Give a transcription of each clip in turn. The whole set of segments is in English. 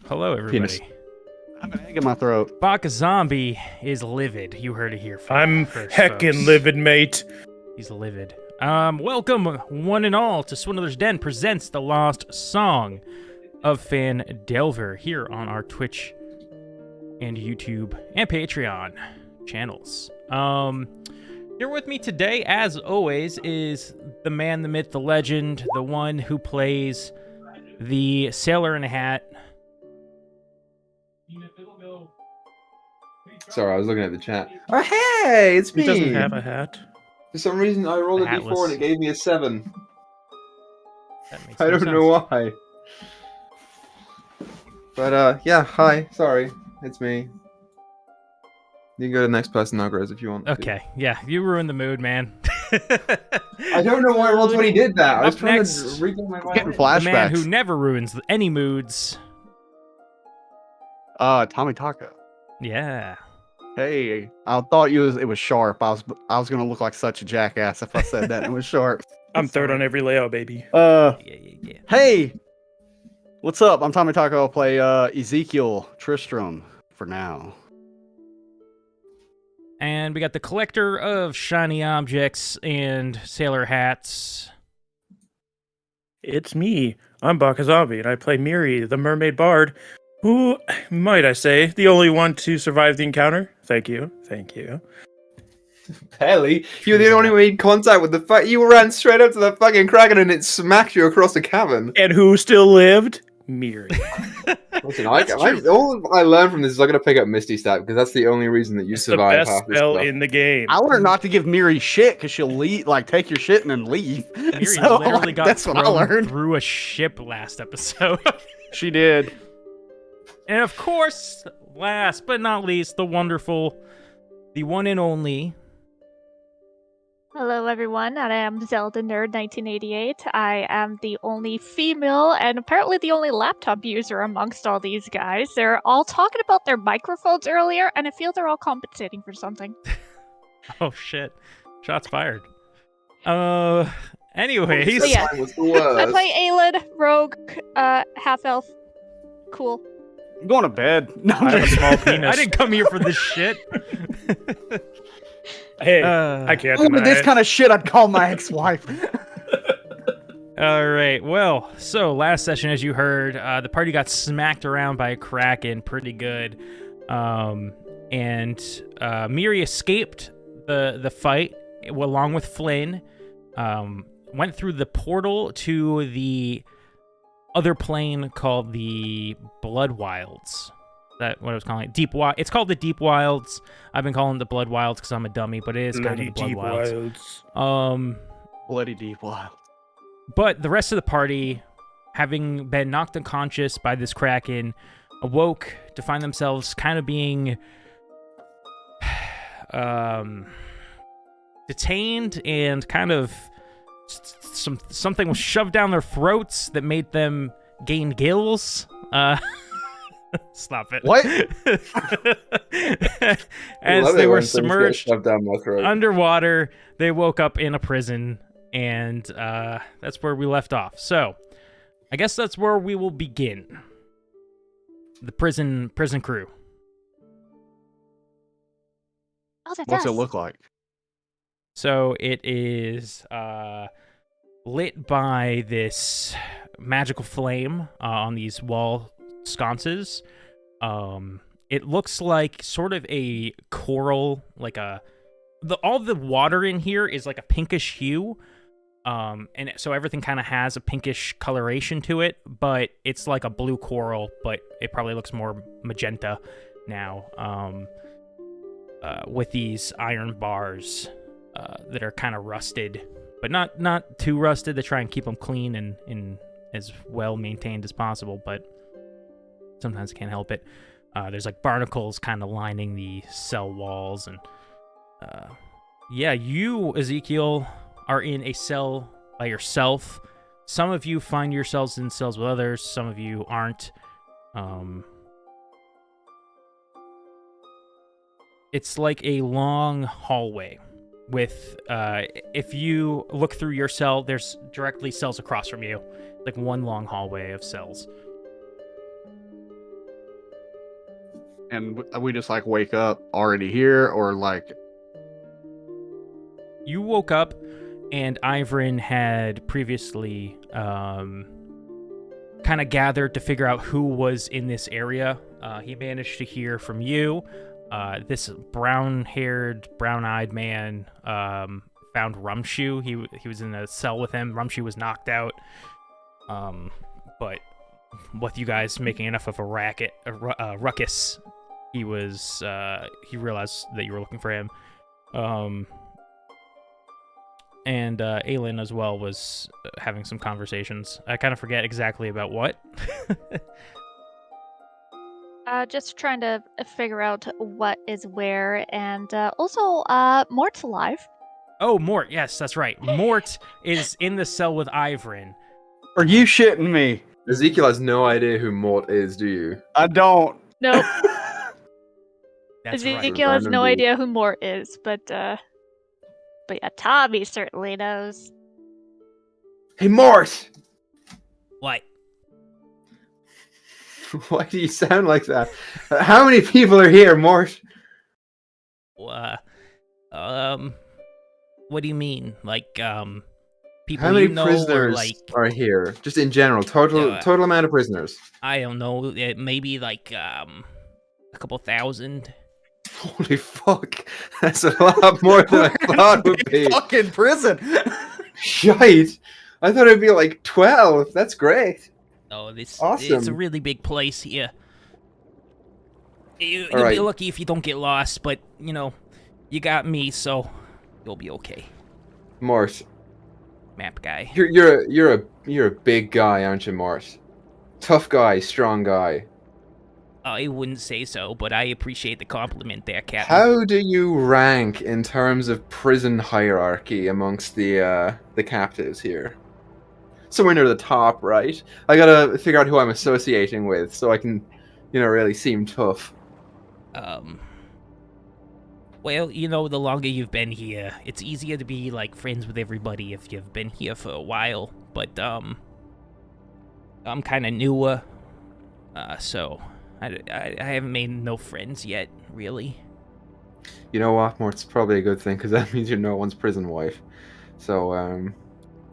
Hello, everybody. Penis. I have an egg in my throat. BakaZombie is livid. You heard it here I'm first, heckin' folks. livid, mate. He's livid. Welcome, one and all, to Swindler's Den presents the Lost Song of Phandelver here on our Twitch and YouTube and Patreon channels. Here with me today, as always, is the man, the myth, the legend, the one who plays the sailor in a hat. Sorry, I was looking at the chat. Oh, hey, it's me! He doesn't have a hat. For some reason, I rolled a The d4 hatless. and it gave me a 7. That makes I no don't sense. know why. But, yeah, hi. Sorry. It's me. You can go to the next person now, Grizz, if you want. Okay, yeah, you ruined the mood, man. I don't know why I rolled when he did that. I was Up trying next, to regain my Getting mind. the man who flashbacks. never ruins any moods. TommieTaco. Yeah. Hey, I thought it was sharp. I was gonna look like such a jackass if I said that. It was sharp. I'm third on every layout, baby. Yeah. Hey, what's up? I'm TommieTaco. I'll play Ezekiel Tristram for now. And we got the collector of shiny objects and sailor hats. It's me. I'm BakaZombie, and I play Miri, the mermaid bard, who, might I say, the only one to survive the encounter. Thank you. Thank you. Barely. You're the only one who made contact with the fuck. You ran straight up to the fucking kraken and it smacked you across the cavern. And who still lived? Miri. Listen, That's true. all I learned from this is I'm gonna pick up Misty Step because that's the only reason that you It's the survive best half this spell stuff. in the game. I learned not to give Miri shit because she'll leave, like take your shit and then leave. Miri So, literally like, got that's what I thrown learned. through a ship last episode. She did. And of course, last but not least, the wonderful, the one and only. Hello everyone, I am Zelda Nerd 1988. I am the only female and apparently the only laptop user amongst all these guys. They're all talking about their microphones earlier, and I feel they're all compensating for something. Oh shit. Shots fired. Anyways. So yeah, Mine was the I worst. play Aelid, Rogue, half-elf. Cool. I'm going to bed. No, I'm I have a just- small penis. I didn't come here for this shit. Hey, I can't Over deny this it. kind of shit, I'd call my ex-wife. All right. Well, so last session, as you heard, the party got smacked around by a kraken pretty good, and Miri escaped the fight along with Flynn. Went through the portal to the other plane called the Blood Wilds. That what I was calling it? Deep Wild. It's called the Deep Wilds. I've been calling it the Blood Wilds because I'm a dummy, but it is kind of Bloody the Blood deep Wilds. wilds. Bloody deep wild. But the rest of the party, having been knocked unconscious by this kraken, awoke to find themselves kind of being detained and kind of something was shoved down their throats that made them gain gills. Stop it. What? I As love they it were when things get submerged shoved down my throat. underwater, they woke up in a prison, and that's where we left off. So, I guess that's where we will begin. The prison crew. Oh, that's What's it us. look like? So it is lit by this magical flame on these wall sconces. It looks like sort of a coral, like all the water in here is like a pinkish hue. And so everything kind of has a pinkish coloration to it, but it's like a blue coral, but it probably looks more magenta now. With these iron bars that are kind of rusted, but not too rusted to try and keep them clean and as well maintained as possible, but sometimes I can't help it. There's like barnacles kind of lining the cell walls, and yeah, you, Ezekiel, are in a cell by yourself. Some of you find yourselves in cells with others, some of you aren't. It's like a long hallway with, if you look through your cell, there's directly cells across from you. Like one long hallway of cells. And we just like wake up already here, or like You woke up, and Ivrin had previously kind of gathered to figure out who was in this area. He managed to hear from you. This brown-haired, brown-eyed man found Rumshoe. He was in a cell with him. Rumshoe was knocked out. But with you guys making enough of a ruckus, he realized that you were looking for him. And Aelin as well was having some conversations. I kind of forget exactly about what. Just trying to figure out what is where, and also, Mort's alive. Oh, Mort. Yes, that's right. Mort is in the cell with Ivrin. are you shitting me? Ezekiel has no idea who Mort is, do you? I don't. Nope. That's right. Ezekiel has no Random idea who Mort is, but yeah, Tommie certainly knows. Hey, Mort! What? Why do you sound like that? How many people are here, Mort? What do you mean? Like, people How many you know, prisoners or like, are here? Just in general, total amount of prisoners. I don't know, maybe like, a couple thousand. Holy fuck, that's a lot more than I thought it would be. Fucking prison. Shite! I thought it'd be like 12. That's great. Oh, it's Awesome. a really big place here. You'll All right. be lucky if you don't get lost, but, you know, you got me, so you'll be okay. Mort, Map guy. you're a big guy, aren't you, Mort? Tough guy, strong guy. I wouldn't say so, but I appreciate the compliment there, Captain. How do you rank in terms of prison hierarchy amongst the captives here? Somewhere near the top, right? I gotta figure out who I'm associating with so I can, really seem tough. Well, you know, the longer you've been here, it's easier to be, like, friends with everybody if you've been here for a while. But, I'm kind of newer, so I haven't made no friends yet, really. You know what, Mort? It's probably a good thing, because that means you're no one's prison wife. So,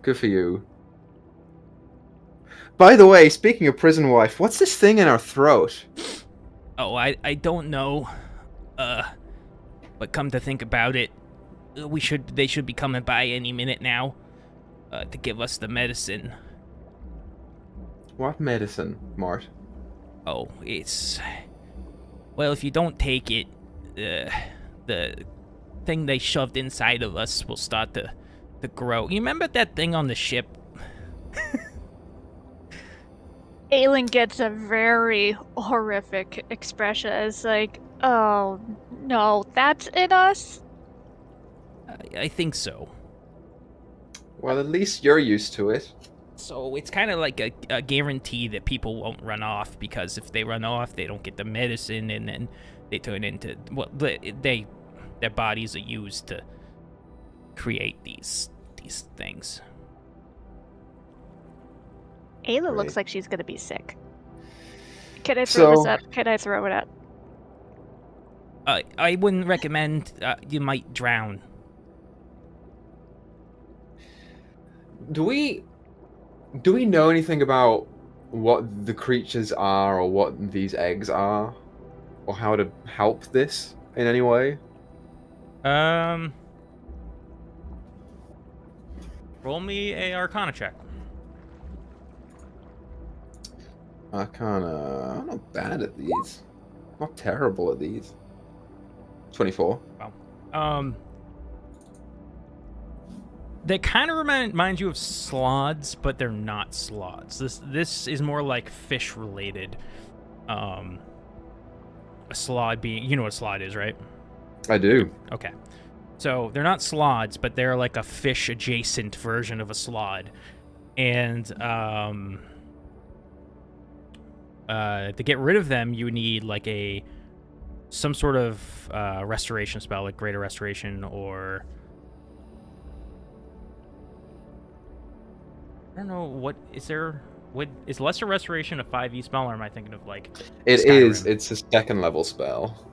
good for you. By the way, speaking of prison wife, what's this thing in our throat? Oh, I don't know, but come to think about it, they should be coming by any minute now, to give us the medicine. What medicine, Mort? Oh, well, if you don't take it, the thing they shoved inside of us will start to grow. You remember that thing on the ship? Aelin gets a very horrific expression. It's like, oh no, that's in us? I think so. Well, at least you're used to it. So it's kind of like a guarantee that people won't run off, because if they run off, they don't get the medicine, and then they turn into, well, their bodies are used to create these things. Aelin looks Right. like she's gonna be sick. Can I throw this So- up? Can I throw it up? I wouldn't recommend. You might drown. Do we know anything about what the creatures are, or what these eggs are, or how to help this in any way? Roll me a Arcana check. I'm not bad at these. I'm not terrible at these. 24. They kind of remind you of sloths, but they're not sloths. This is more like fish related. A sloth being, you know what a sloth is, right? I do. Okay. So they're not sloths, but they're like a fish adjacent version of a sloth. And to get rid of them, you need like some sort of restoration spell, like Greater Restoration, or I don't know, what is there Is Lesser Restoration a 5e spell, or am I thinking of like? It Skyrim? is. It's a second level spell.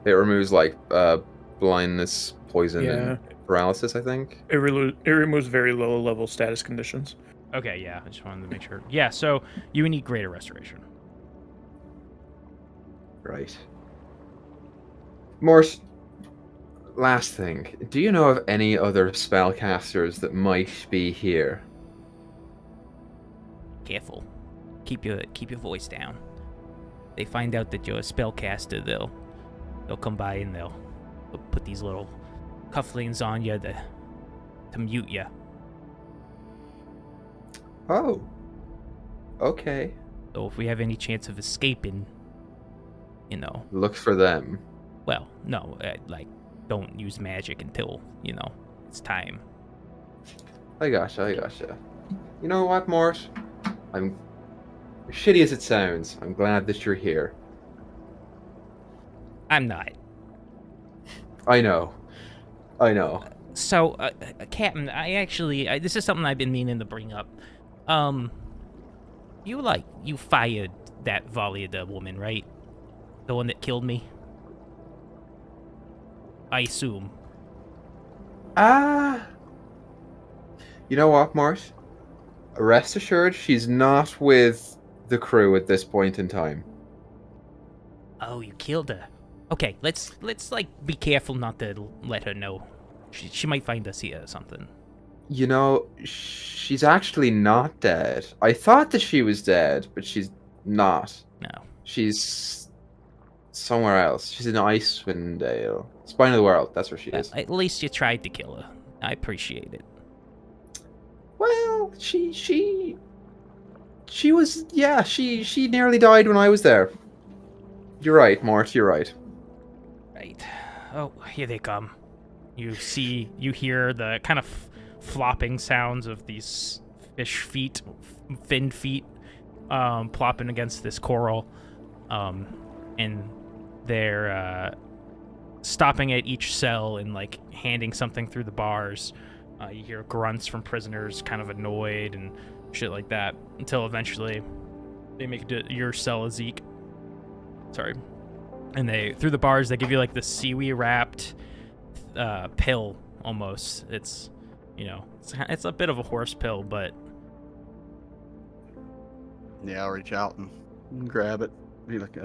It removes like blindness, poison, and paralysis, I think. It removes very low level status conditions. Okay, yeah. I just wanted to make sure. Yeah, so you would need Greater Restoration. Right. Morse, last thing. Do you know of any other spellcasters that might be here? Careful. Keep your voice down. They find out that you're a spellcaster, they'll come by and they'll put these little cufflinks on you to mute you. Oh. Okay. So if we have any chance of escaping, Look for them. well, no, don't use magic until, it's time. I gotcha. You know what, Mort? I'm shitty as it sounds. I'm glad that you're here. I'm not. I know. So, Captain, this is something I've been meaning to bring up. You fired that Volida woman, right? The one that killed me? I assume. You know what, Mort? Rest assured, she's not with the crew at this point in time. Oh, you killed her. Okay, let's be careful not to let her know. She might find us here or something. She's actually not dead. I thought that she was dead, but she's not. No. She's somewhere else. She's in Icewind Spine of the World, that's where she is. At least you tried to kill her. I appreciate it. Well, she was, she nearly died when I was there. You're right, Mort, you're right. Right. Oh, here they come. You hear the kind of flopping sounds of these fin feet, plopping against this coral, and they're stopping at each cell and like handing something through the bars. You hear grunts from prisoners, kind of annoyed and shit like that, until eventually they make it to your cell, Zeke. Sorry. And through the bars, they give you like the seaweed wrapped pill almost. It's, it's a bit of a horse pill, but Yeah, I'll reach out and grab it. Be like,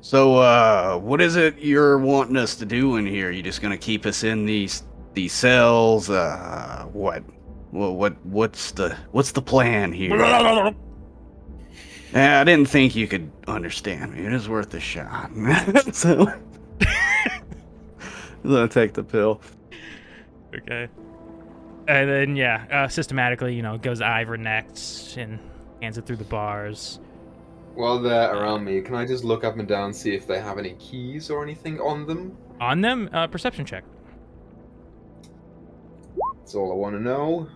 So, what is it you're wanting us to do in here? You just gonna keep us in these cells? What? What's the plan here? Yeah, I didn't think you could understand me. It is worth a shot. So, I'm gonna take the pill. okay. And then systematically, goes Ivor next and hands it through the bars. While they're around me, can I just look up and down and see if they have any keys or anything on them? On them, perception check. That's all I want to know.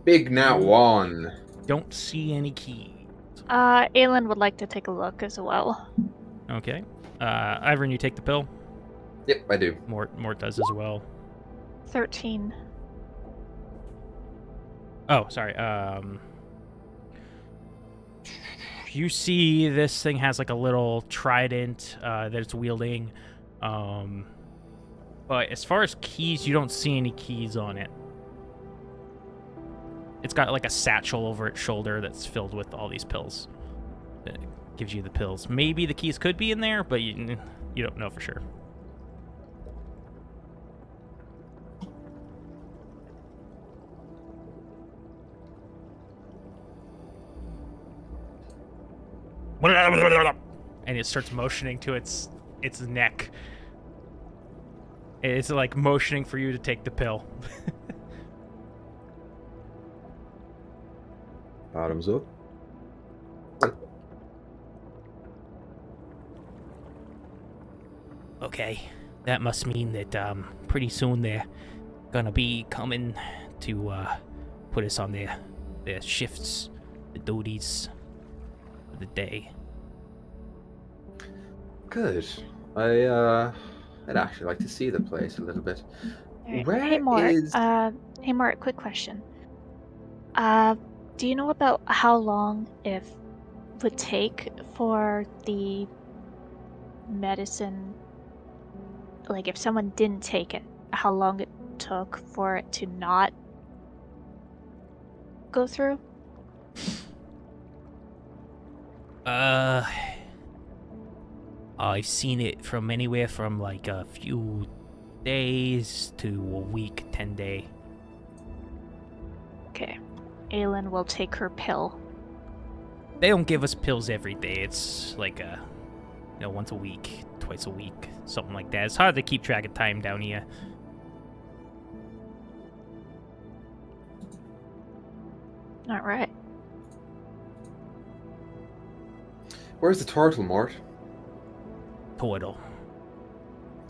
Big nat 1. Don't see any keys. Aelin would like to take a look as well. Okay. Ivor, you take the pill. Yep, I do. Mort does as well. 13. Oh, sorry. You see this thing has like a little trident that it's wielding. But as far as keys, you don't see any keys on it. It's got like a satchel over its shoulder that's filled with all these pills. It gives you the pills. Maybe the keys could be in there, but you don't know for sure. And it starts motioning to its neck. It's like motioning for you to take the pill. Bottoms up. Okay, that must mean that pretty soon they're gonna be coming to put us on their shifts, the duties of the day. Good. I'd actually like to see the place a little bit. Alright. Where Hey, Mort. is- Hey, Mort, quick question. Do you know about how long it would take for the medicine, like if someone didn't take it, how long it took for it to not go through? I've seen it from anywhere from like a few days to a week, 10 day. Okay. Aelin will take her pill. They don't give us pills every day. It's like once a week, twice a week, something like that. It's hard to keep track of time down here. All right. Where's the turtle, Mort? Portal.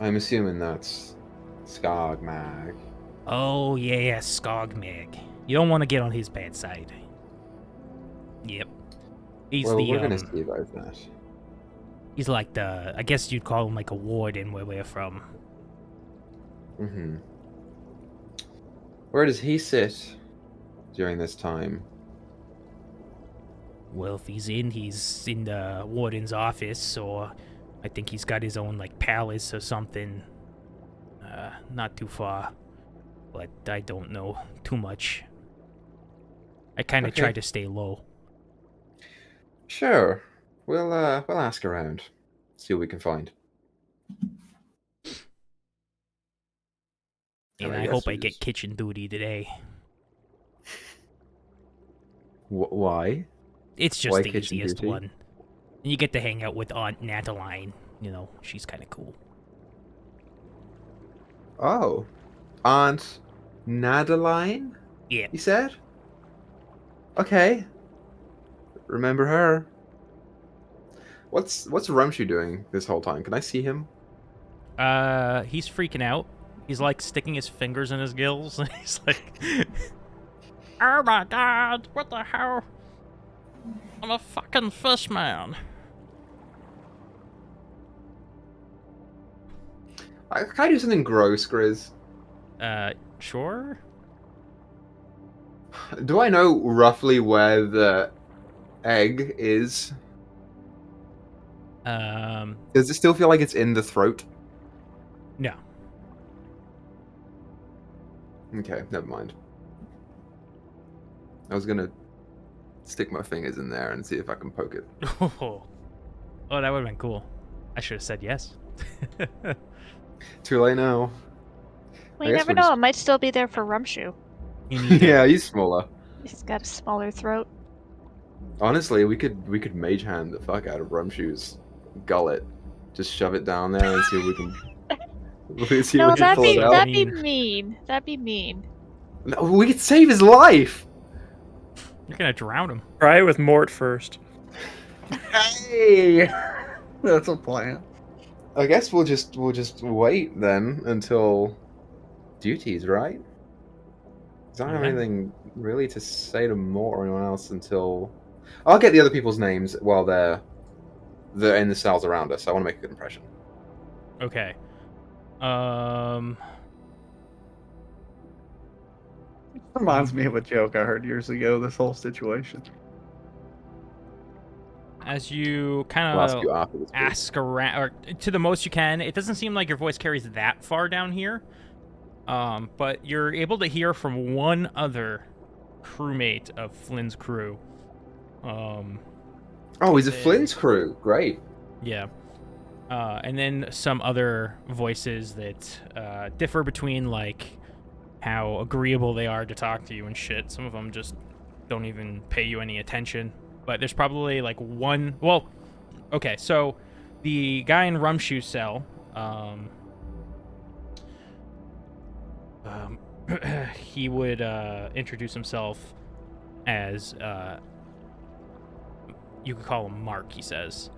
I'm assuming that's Skogmag. Oh yeah, Skogmag. You don't want to get on his bad side. Yep. He's Well, the we're gonna see about that. He's like the, I guess you'd call him like a warden where we're from. Mm-hmm. Where does he sit during this time? Well, if he's in the warden's office, or I think he's got his own like palace or something. Not too far, but I don't know too much. I kind of Okay. try to stay low. Sure. We'll ask around. See what we can find. And I guess hope we I get just- kitchen duty today. Why? It's just Why the kitchen easiest duty? one. And you get to hang out with Aunt Nataline. You know, she's kind of cool. Oh. Aunt Nadaline, Yeah. you said? Okay. Remember her. What's Rumshu doing this whole time? Can I see him? He's freaking out. He's like sticking his fingers in his gills. And he's like, "Oh my god, what the hell? I'm a fucking fish man." Can I do something gross, Grizz? Sure. Do I know roughly where the egg is? Does it still feel like it's in the throat? No. Okay, never mind. I was gonna stick my fingers in there and see if I can poke it. Oh, that would have been cool. I should have said yes. Too late now. Well, I you guess never we're know. just- It might still be there for Rumshu. You need to- Yeah, he's smaller. He's got a smaller throat. Honestly, we could mage hand the fuck out of Rumshu's gullet. Just shove it down there and see if we can. See No, if we can pull it out. that'd be mean. That'd be mean. No, we could save his life. You're gonna drown him. Try it with Mort first. Hey, that's a plan. I guess we'll just wait then until duties, right? 'Cause I don't have Yeah. anything really to say to Mort or anyone else until I'll get the other people's names while they're in the cells around us. I want to make a good impression. Okay. Reminds me of a joke I heard years ago. This whole situation. As you kind I'll ask of you after this. please. ask around, or to the most you can, it doesn't seem like your voice carries that far down here. But you're able to hear from one other crewmate of Flynn's crew. Oh, he's a Flynn's crew. Great. Yeah. And then some other voices that differ between like how agreeable they are to talk to you and shit. Some of them just don't even pay you any attention. But there's probably like one. Well, okay. So the guy in Rumshu's cell, he would introduce himself as you could call him Mark. He says.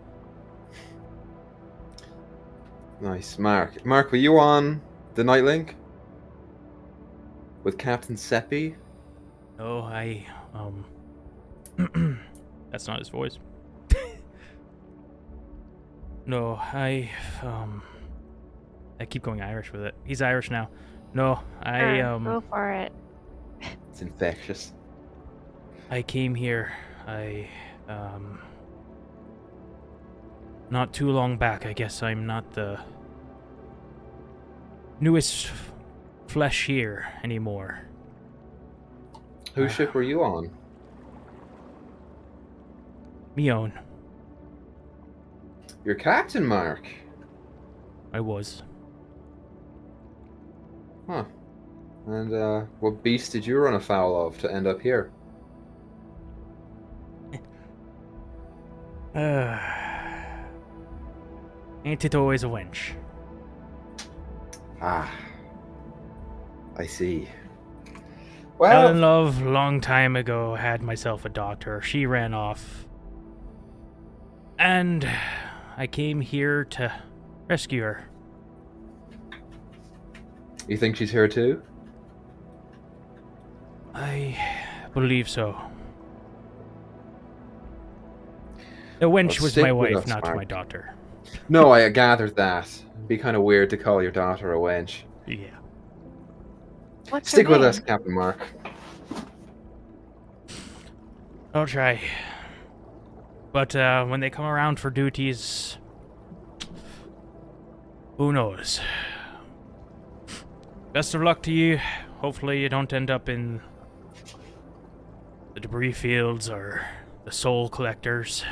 Nice, Mark. Mark, were you on the Night Link with Captain Seppi? Oh, that's not his voice. No, I keep going Irish with it. He's Irish now. No, Sure, go for it. It's infectious. I came here. Not too long back. I guess I'm not the newest flesh here anymore. Whose ship were you on? Me own. Your captain, Mark. I was. Huh. And what beast did you run afoul of to end up here? Ain't it always a wench? Ah. I see. Fell in Well, love long time ago, had myself a daughter. She ran off. And I came here to rescue her. you think she's here too? I believe so. The wench was stick my with wife, us, not Mark. my daughter. No, I gathered that. It'd be kind of weird to call your daughter a wench. Yeah. What's Stick her with name? us, Captain Mark. I'll try. But when they come around for duties, who knows? Best of luck to you. Hopefully you don't end up in the debris fields or the soul collectors.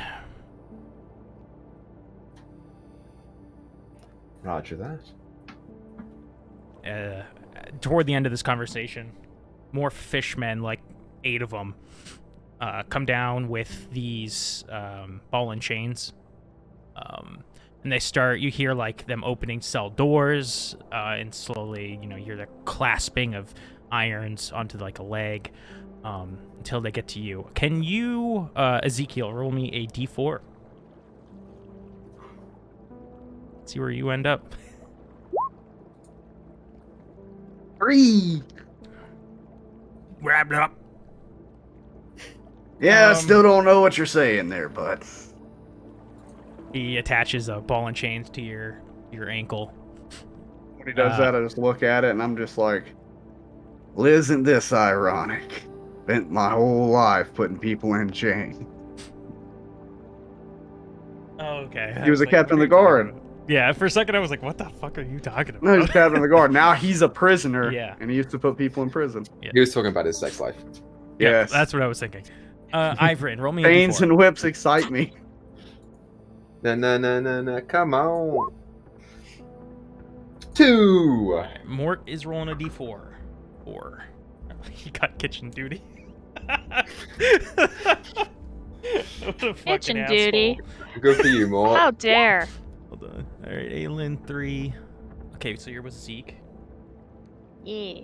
Roger that. Toward the end of this conversation, more fishmen, like 8 of them, come down with these ball and chains. And they start, you hear like them opening cell doors, and slowly, you hear the clasping of irons onto like a leg, until they get to you. Can you, Ezekiel, roll me a d4? See where you end up. 3. Wrap it up. Yeah, I still don't know what you're saying there, bud. He attaches a ball and chains to your ankle. When he does that, I just look at it and I'm just like, well, isn't this ironic? Spent my whole life putting people in chains. Oh, okay. He was a captain of the guard. Yeah, for a second I was like, what the fuck are you talking about? No, he's captain of the guard. Now he's a prisoner. Yeah. And he used to put people in prison. He was talking about his sex life. Yeah, Yes. that's what I was thinking. Ivrin, roll me a Chains d4. and whips excite me. No, come on. 2! Mort is rolling a d4. 4. He got kitchen duty. What a fucking Kitchen asshole. duty. Good for you, Mort. How dare. Hold on. Alright, Aelin, 3. Okay, so you're with Zeke. Yeah.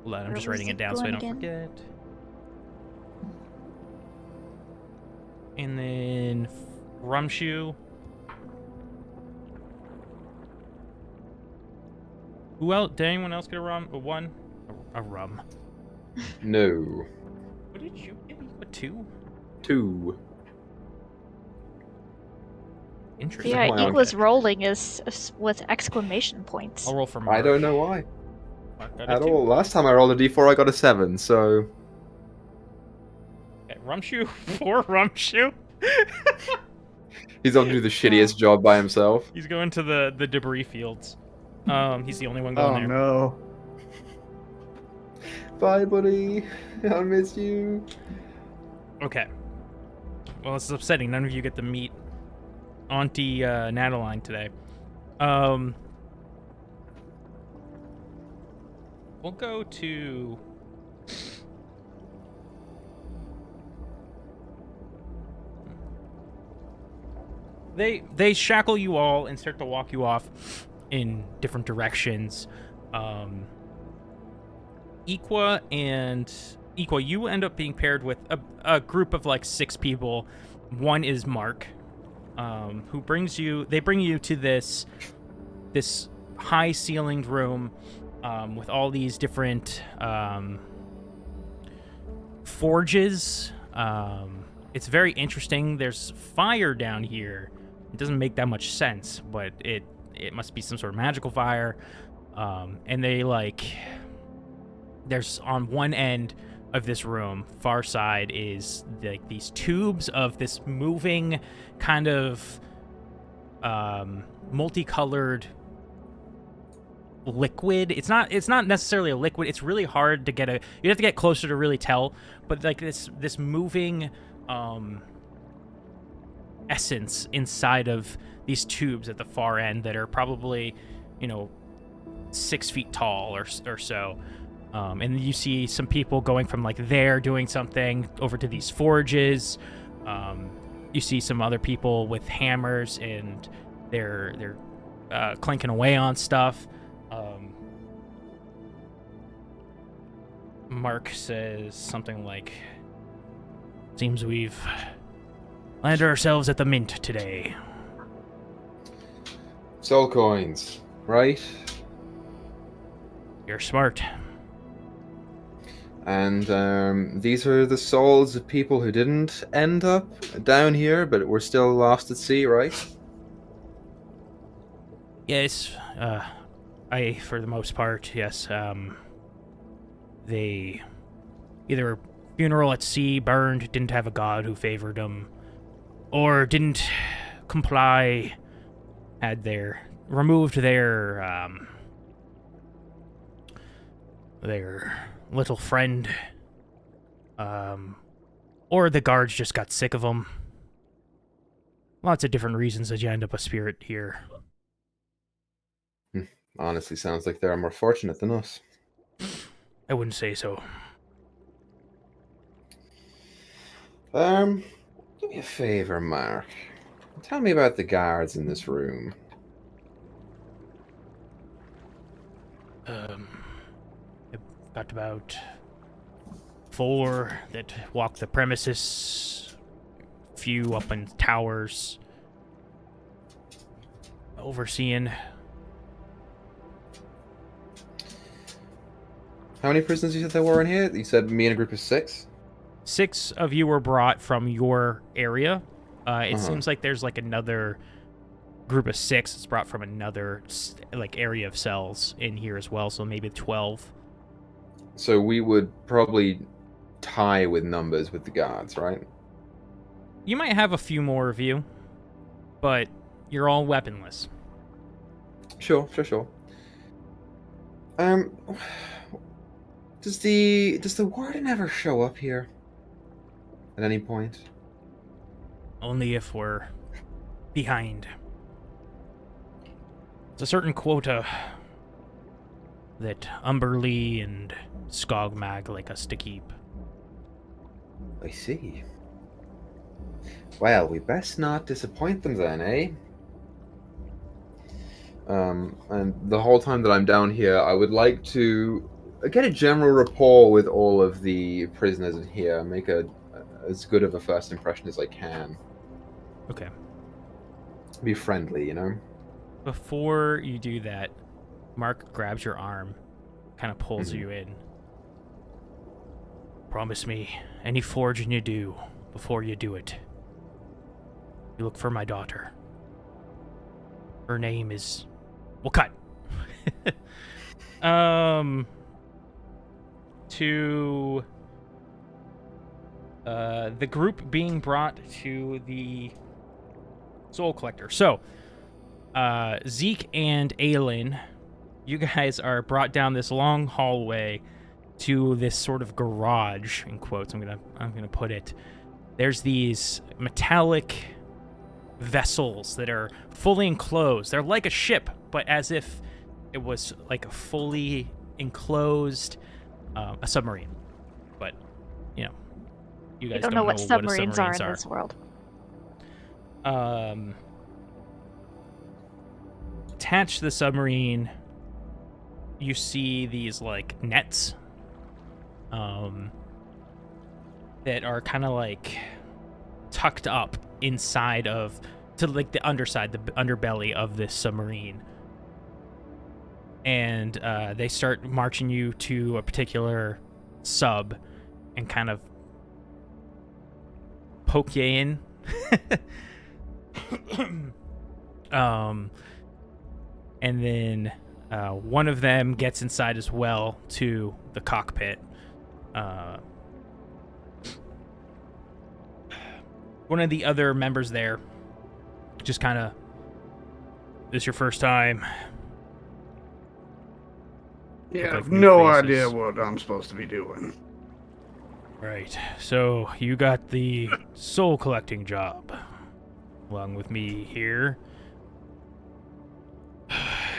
Hold on, I'm Where just was writing it Zeke down so I going don't again? forget. And then Rumshoe. Who else? Did anyone else get a rum? A 1? A rum. No. What did you give me? A 2? 2. Interesting. Yeah, Wow. Equa's rolling is with exclamation points. I'll roll for Mark. I don't know why. Mark got a At 2. all. Last time I rolled a d4, I got a 7, so... Okay, Rumshoe? 4 Rumshoe? He's going to do the shittiest job by himself. He's going to the debris fields. He's the only one Oh going there. no. Bye, buddy. I'll miss you. Okay. Well, this is upsetting. None of you get to meet Auntie Nataline today. We'll go to... They shackle you all and start to walk you off in different directions. Equa, you end up being paired with a group of like 6 people. One is Mark, who brings you. They bring you to this high ceilinged room with all these different forges. It's very interesting. There's fire down here. It doesn't make that much sense, but it there's on one end of this room, far side, is like these tubes of this moving kind of multicolored liquid. It's not necessarily a liquid. It's really hard to get you have to get closer to really tell, but like this moving essence inside of these tubes at the far end that are probably 6 feet tall or so. And you see some people going from like there doing something over to these forges. You see some other people with hammers and they're clanking away on stuff. Mark says something like, "Seems we've landed ourselves at the mint today." Soul coins, right? You're smart. And these are the souls of people who didn't end up down here, but were still lost at sea, right? Yes, for the most part, yes. They either funeral at sea, burned, didn't have a god who favored them, or didn't comply, had removed their little friend, or the guards just got sick of them. Lots of different reasons that you end up a spirit here. Honestly, sounds like they're more fortunate than us. I wouldn't say so. Do me a favor, Mark. Tell me about the guards in this room. I've got about 4 that walk the premises, few up in towers, overseeing. How many prisoners you said there were in here? You said me and a group of 6? 6 of you were brought from your area. It seems like there's like another group of 6 that's brought from another like area of cells in here as well, so maybe 12. So we would probably tie with numbers with the guards, right? You might have a few more of you, but you're all weaponless. Sure. Does the warden ever show up here at any point? Only if we're behind. It's a certain quota that Umberlee and Skogmag like us to keep. I see. Well, we best not disappoint them then, eh? And the whole time that I'm down here, I would like to get a general rapport with all of the prisoners in here, make as good of a first impression as I can. Okay. Be friendly, you know? Before you do that, Mark grabs your arm, kind of pulls you in. Promise me, any forging you do, before you do it, you look for my daughter. Her name is... We'll cut. To the group being brought to the Soul Collector. So, Zeke and Aelin, you guys are brought down this long hallway to this sort of garage, in quotes. I'm gonna put it. There's these metallic vessels that are fully enclosed. They're like a ship, but as if it was like a fully enclosed a submarine. But you guys don't know what submarines are in this world. Attached to the submarine, you see these like nets that are kind of like tucked up inside to like the underside, the underbelly of this submarine. And they start marching you to a particular sub and kind of poke you in. And then One of them gets inside as well to the cockpit. One of the other members there just kind of, "This your first time?" Yeah, I like have new no faces. idea what I'm supposed to be doing. Right. So you got the soul collecting job along with me here.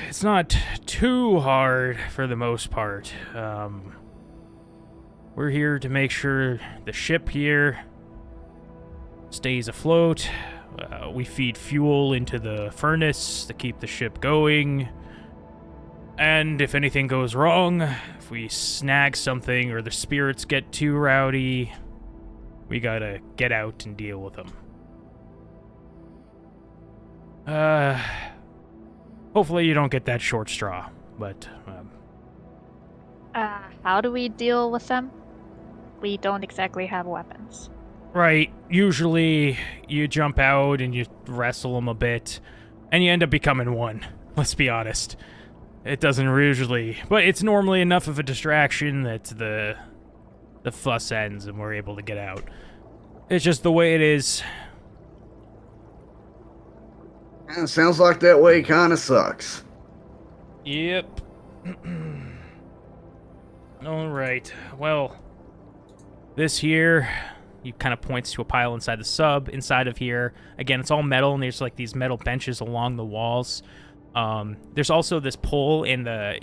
It's not too hard for the most part. We're here to make sure the ship here stays afloat. We feed fuel into the furnace to keep the ship going. And if anything goes wrong, if we snag something or the spirits get too rowdy, we gotta get out and deal with them. Hopefully you don't get that short straw, but... How do we deal with them? We don't exactly have weapons. Right, usually you jump out and you wrestle them a bit, and you end up becoming one, let's be honest. It doesn't usually, but it's normally enough of a distraction that the fuss ends and we're able to get out. It's just the way it is. It sounds like that way kind of sucks. Yep. Alright, well, this here, he kind of points to a pile inside the sub. Inside of here, again, it's all metal, and there's like these metal benches along the walls. There's also this pole in the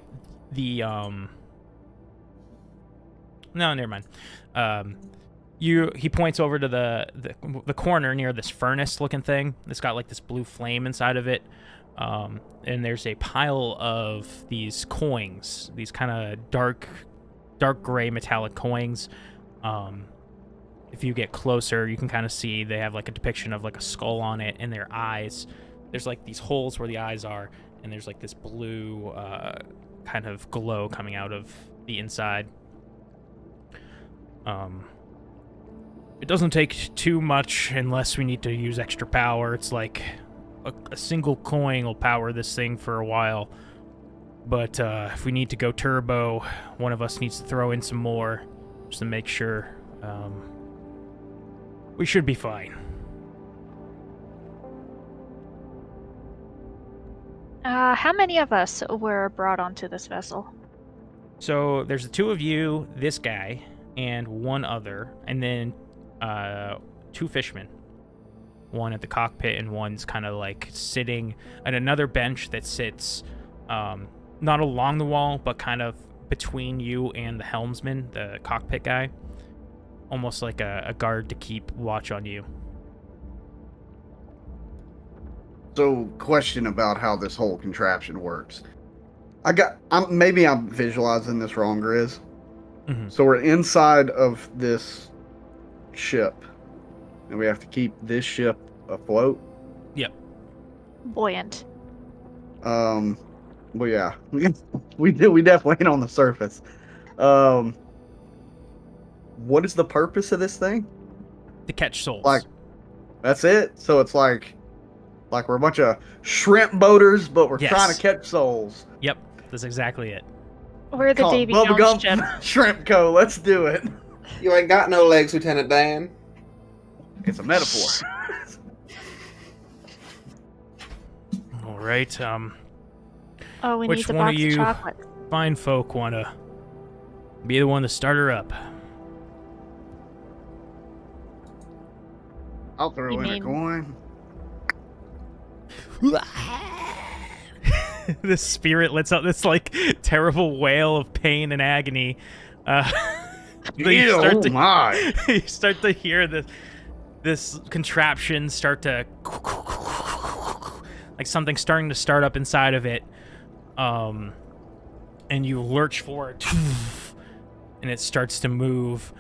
no, never mind. He points over to the corner near this furnace looking thing. It's got like this blue flame inside of it. And there's a pile of these coins, these kind of dark gray metallic coins. If you get closer, you can kind of see they have like a depiction of like a skull on it and their eyes. There's like these holes where the eyes are, and there's like this blue kind of glow coming out of the inside. It doesn't take too much unless we need to use extra power. It's like a single coin will power this thing for a while. But if we need to go turbo, one of us needs to throw in some more just to make sure. We should be fine. How many of us were brought onto this vessel? So there's the two of you, this guy, and one other, and then two fishermen. One at the cockpit, and one's kind of like sitting at another bench that sits not along the wall, but kind of between you and the helmsman, the cockpit guy. Almost like a guard to keep watch on you. So, question about how this whole contraption works. Maybe I'm visualizing this wrong, Grizz. Mm-hmm. So we're inside of this ship, and we have to keep this ship afloat. Yep. Buoyant. Well, yeah, we definitely ain't on the surface. What is the purpose of this thing? To catch souls. Like, that's it. So it's like we're a bunch of shrimp boaters, but we're Yes. trying to catch souls. Yep, that's exactly it. We're the Call it Davy Bubba Jones Gump ship. Shrimp Co. Let's do it. You ain't got no legs, Lieutenant Dan. It's a metaphor. All right. Oh, we Which need a one of box you- of chocolate. Fine folk wanna be the one to start her up. I'll throw You in a mean- coin. The spirit lets out this like terrible wail of pain and agony. Oh my! You start to hear this contraption start to like something starting to start up inside of it. And you lurch forward, and it starts to move.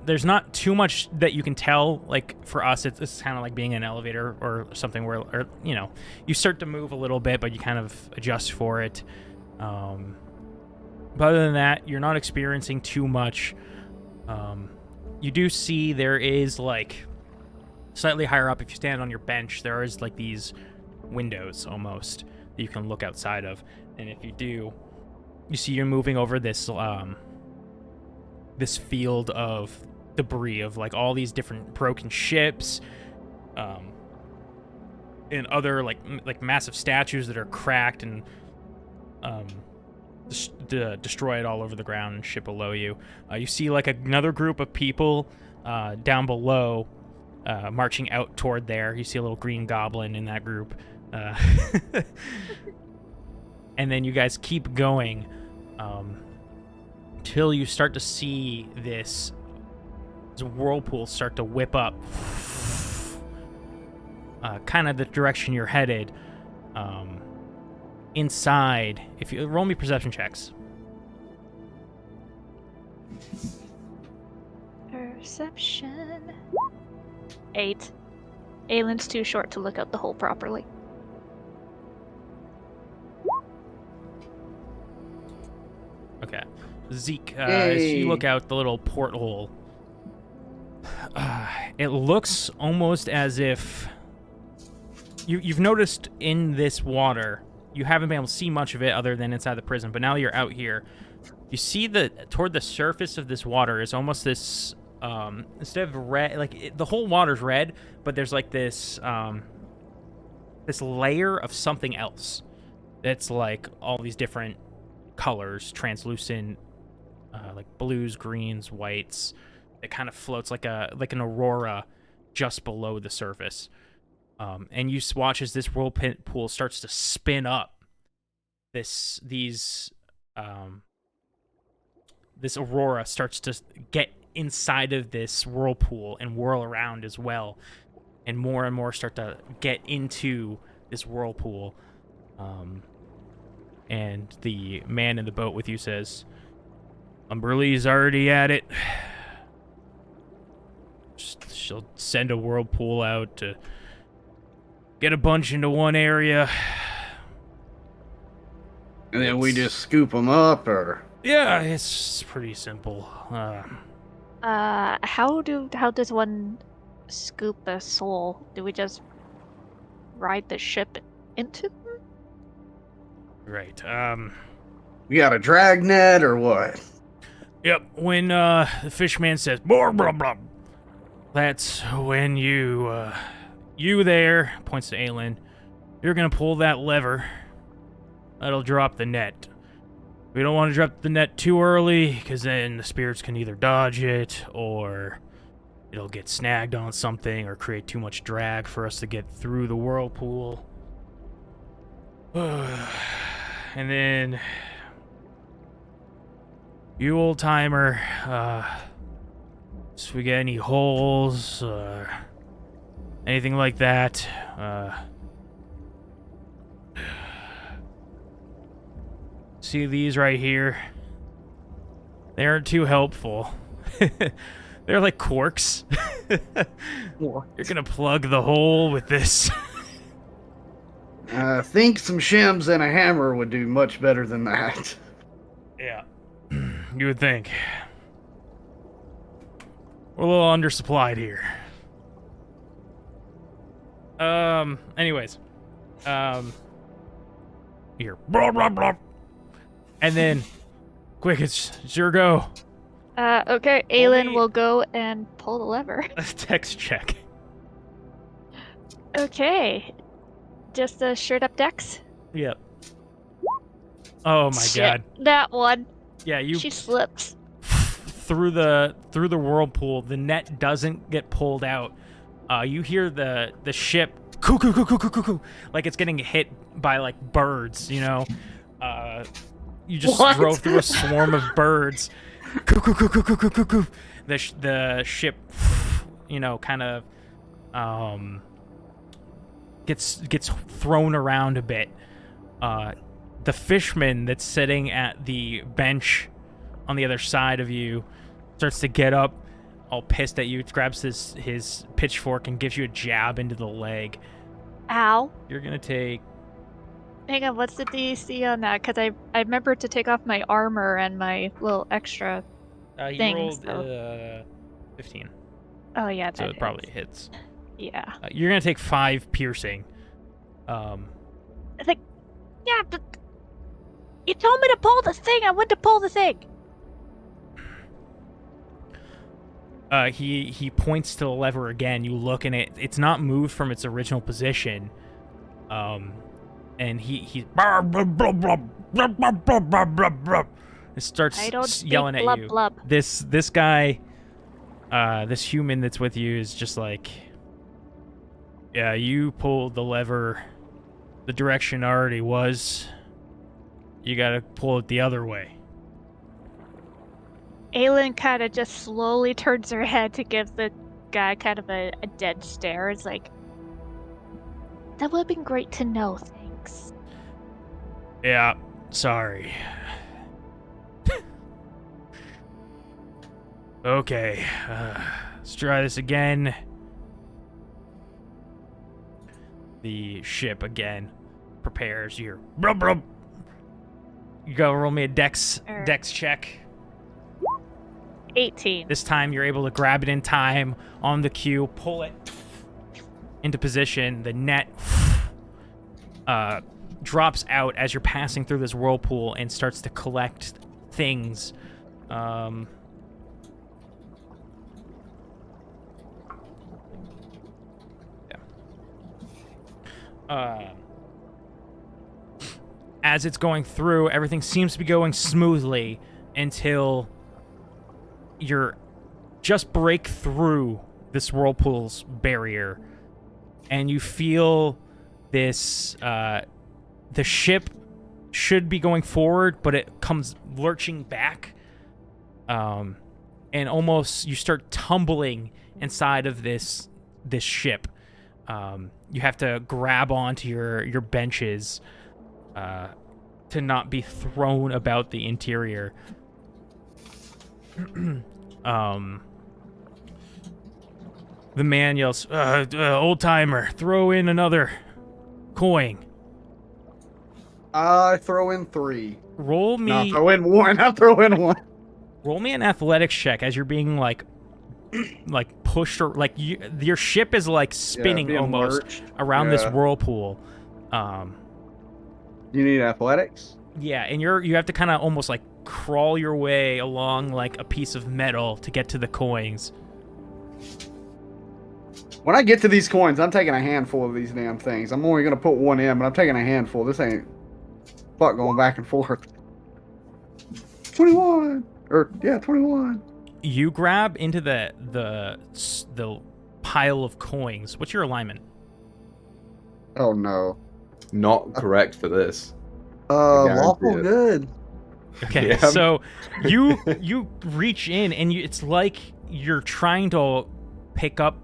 There's not too much that you can tell. Like for us, it's kind of like being in an elevator or something where, or, you know, you start to move a little bit, but you kind of adjust for it. But other than that, you're not experiencing too much. You do see there is like slightly higher up. If you stand on your bench, there is like these windows almost, that you can look outside of. And if you do, you see you're moving over this this field of debris of like all these different broken ships, and other like massive statues that are cracked and destroyed all over the ground and ship below you. You see like another group of people down below marching out toward there. You see a little green goblin in that group. And then you guys keep going till you start to see this whirlpool start to whip up, kind of the direction you're headed. Inside, if you roll me perception checks. Perception. 8. Aylin's too short to look out the hole properly. Okay. Zeke, as you look out the little porthole, it looks almost as if you've noticed in this water, you haven't been able to see much of it other than inside the prison, but now you're out here, you see that toward the surface of this water is almost this, instead of red, like the whole water's red, but there's like this, this layer of something else that's like all these different colors, translucent, like blues, greens, whites. It kind of floats like an aurora just below the surface. And you watch as this whirlpool starts to spin up. This aurora starts to get inside of this whirlpool and whirl around as well, and more start to get into this whirlpool. And the man in the boat with you says, "Umberlee's already at it. She'll send a whirlpool out to get a bunch into one area. And then we just scoop them up, or? Yeah, it's pretty simple. How does one scoop a soul? Do we just ride the ship into them? Right. We got a drag net or what? Yep. When the fishman says blah blah blah, that's when you there, points to Aelin, you're gonna pull that lever. That'll drop the net. We don't want to drop the net too early, because then the spirits can either dodge it, or it'll get snagged on something, or create too much drag for us to get through the whirlpool. And then, you old-timer, if we get any holes, anything like that, see these right here? They aren't too helpful. They're like corks. You're gonna plug the hole with this. I think some shims and a hammer would do much better than that. Yeah, you would think. We're a little undersupplied here. Anyways. Here. Blah, blah, blah. And then, quick, it's your go. Okay, Aelin will go and pull the lever. A text check. Okay. Just a straight up dex? Yep. Oh my god. That one. Yeah, She slips. Through the whirlpool, the net doesn't get pulled out. You hear the ship cuckoo, like it's getting hit by like birds, you know. You just drove through a swarm of birds. Cuckoo. The ship, you know, kind of gets thrown around a bit. The fishman that's sitting at the bench on the other side of you starts to get up, all pissed at you, grabs his pitchfork and gives you a jab into the leg. Ow. You're gonna take... Hang on, what's the DC on that? Because I remember to take off my armor and my little extra things. You rolled 15. Oh yeah, so it probably hits. Yeah. You're gonna take 5 piercing. I think Yeah, but you told me to pull the thing. I went to pull the thing. He points to the lever again. You look and it's not moved from its original position. And he starts yelling at you. Blub. This guy, this human that's with you is just like, yeah, you pulled the lever. The direction already was. You gotta pull it the other way. Aelin kind of just slowly turns her head to give the guy kind of a dead stare. It's like, that would have been great to know, thanks. Yeah, sorry. Okay, let's try this again. The ship again prepares your... You go roll me a dex check. 18. This time you're able to grab it in time on the cue, pull it into position. The net drops out as you're passing through this whirlpool and starts to collect things. As it's going through, everything seems to be going smoothly until you're just break through this whirlpool's barrier, and you feel this, the ship should be going forward, but it comes lurching back, and almost you start tumbling inside of this ship. You have to grab onto your benches to not be thrown about the interior. The man yells, old timer, throw in another coin. I throw in 3. Roll me. No, throw in 1. I'll throw in 1. Roll me an athletics check as you're being like pushed, or like your ship is like spinning almost lurched. around this whirlpool. You need athletics? Yeah, and you have to kind of almost like crawl your way along like a piece of metal to get to the coins. When I get to these coins, I'm taking a handful of these damn things. I'm only gonna put 1 in, but I'm taking a handful. This ain't fuck going back and forth. 21. 21. You grab into the pile of coins. What's your alignment? Oh no. Not correct for this. Lawful it. good. Okay, Yeah. so you reach in and it's like you're trying to pick up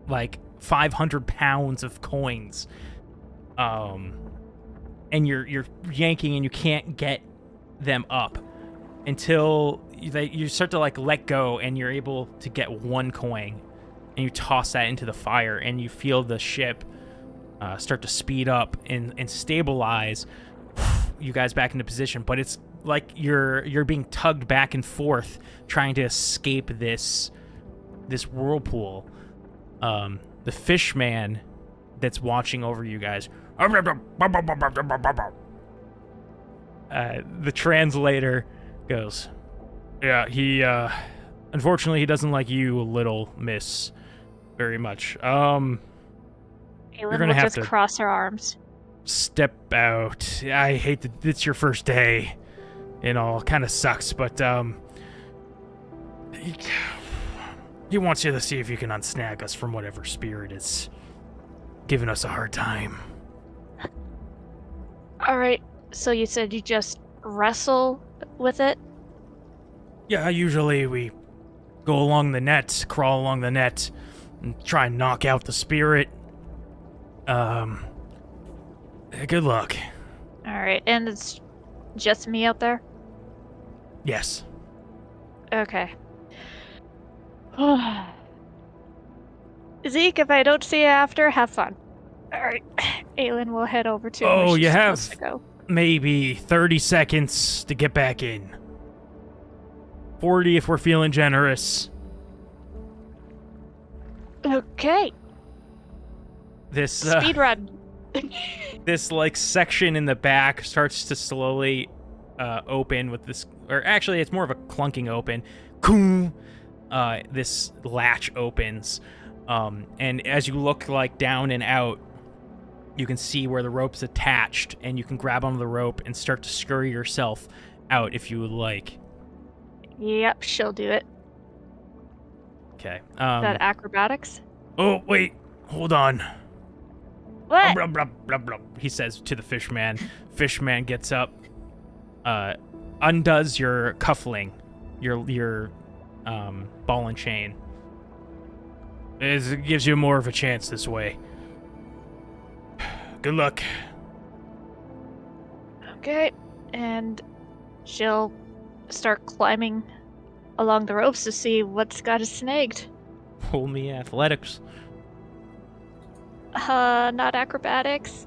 like 500 pounds of coins, and you're yanking and you can't get them up until you start to like let go and you're able to get 1 coin, and you toss that into the fire and you feel the ship start to speed up and stabilize you guys back into position, but it's like you're being tugged back and forth trying to escape this whirlpool. The fish man that's watching over you guys, the translator goes, yeah, he unfortunately he doesn't like you, little miss, very much. Aelin gonna will have just to- cross her arms. Step out. I hate that it's your first day and all. Kind of sucks, but he wants you to see if you can unsnag us from whatever spirit is giving us a hard time. Alright, so you said you just wrestle with it? Yeah, usually we go along the net, crawl along the net, and try and knock out the spirit. Good luck. Alright, and it's just me out there? Yes. Okay. Zeke, if I don't see you after, have fun. Alright, Aelin will head over to where she's supposed to go. Maybe 30 seconds to get back in. 40 if we're feeling generous. Okay, This speed run. this like section in the back starts to slowly open with this, or actually it's more of a clunking open. This latch opens, and as you look like down and out, you can see where the rope's attached, and you can grab onto the rope and start to scurry yourself out if you would like. Yep, she'll do it. Okay. That acrobatics? Oh wait, hold on. What? Blah, blah, blah, blah, he says to the fishman. Fishman gets up, undoes your cuffling, your ball and chain. It gives you more of a chance this way. Good luck. Okay, and she'll start climbing along the ropes to see what's got us snagged. Roll me athletics. Not acrobatics.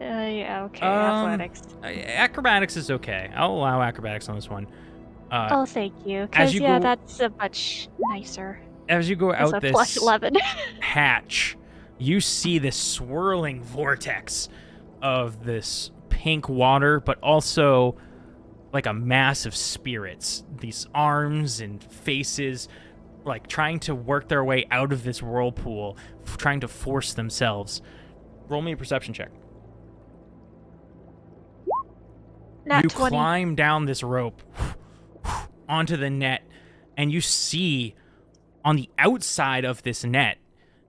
Yeah, okay, athletics. Acrobatics is okay. I'll allow acrobatics on this one. Oh, thank you. as Because, you yeah, go- that's a much nicer. As you go It's out a this plus 11. hatch, you see this swirling vortex of this pink water, but also like a mass of spirits. These arms and faces, like trying to work their way out of this whirlpool, trying to force themselves. Roll me a perception check. Nat You 20. climb down this rope onto the net, and you see on the outside of this net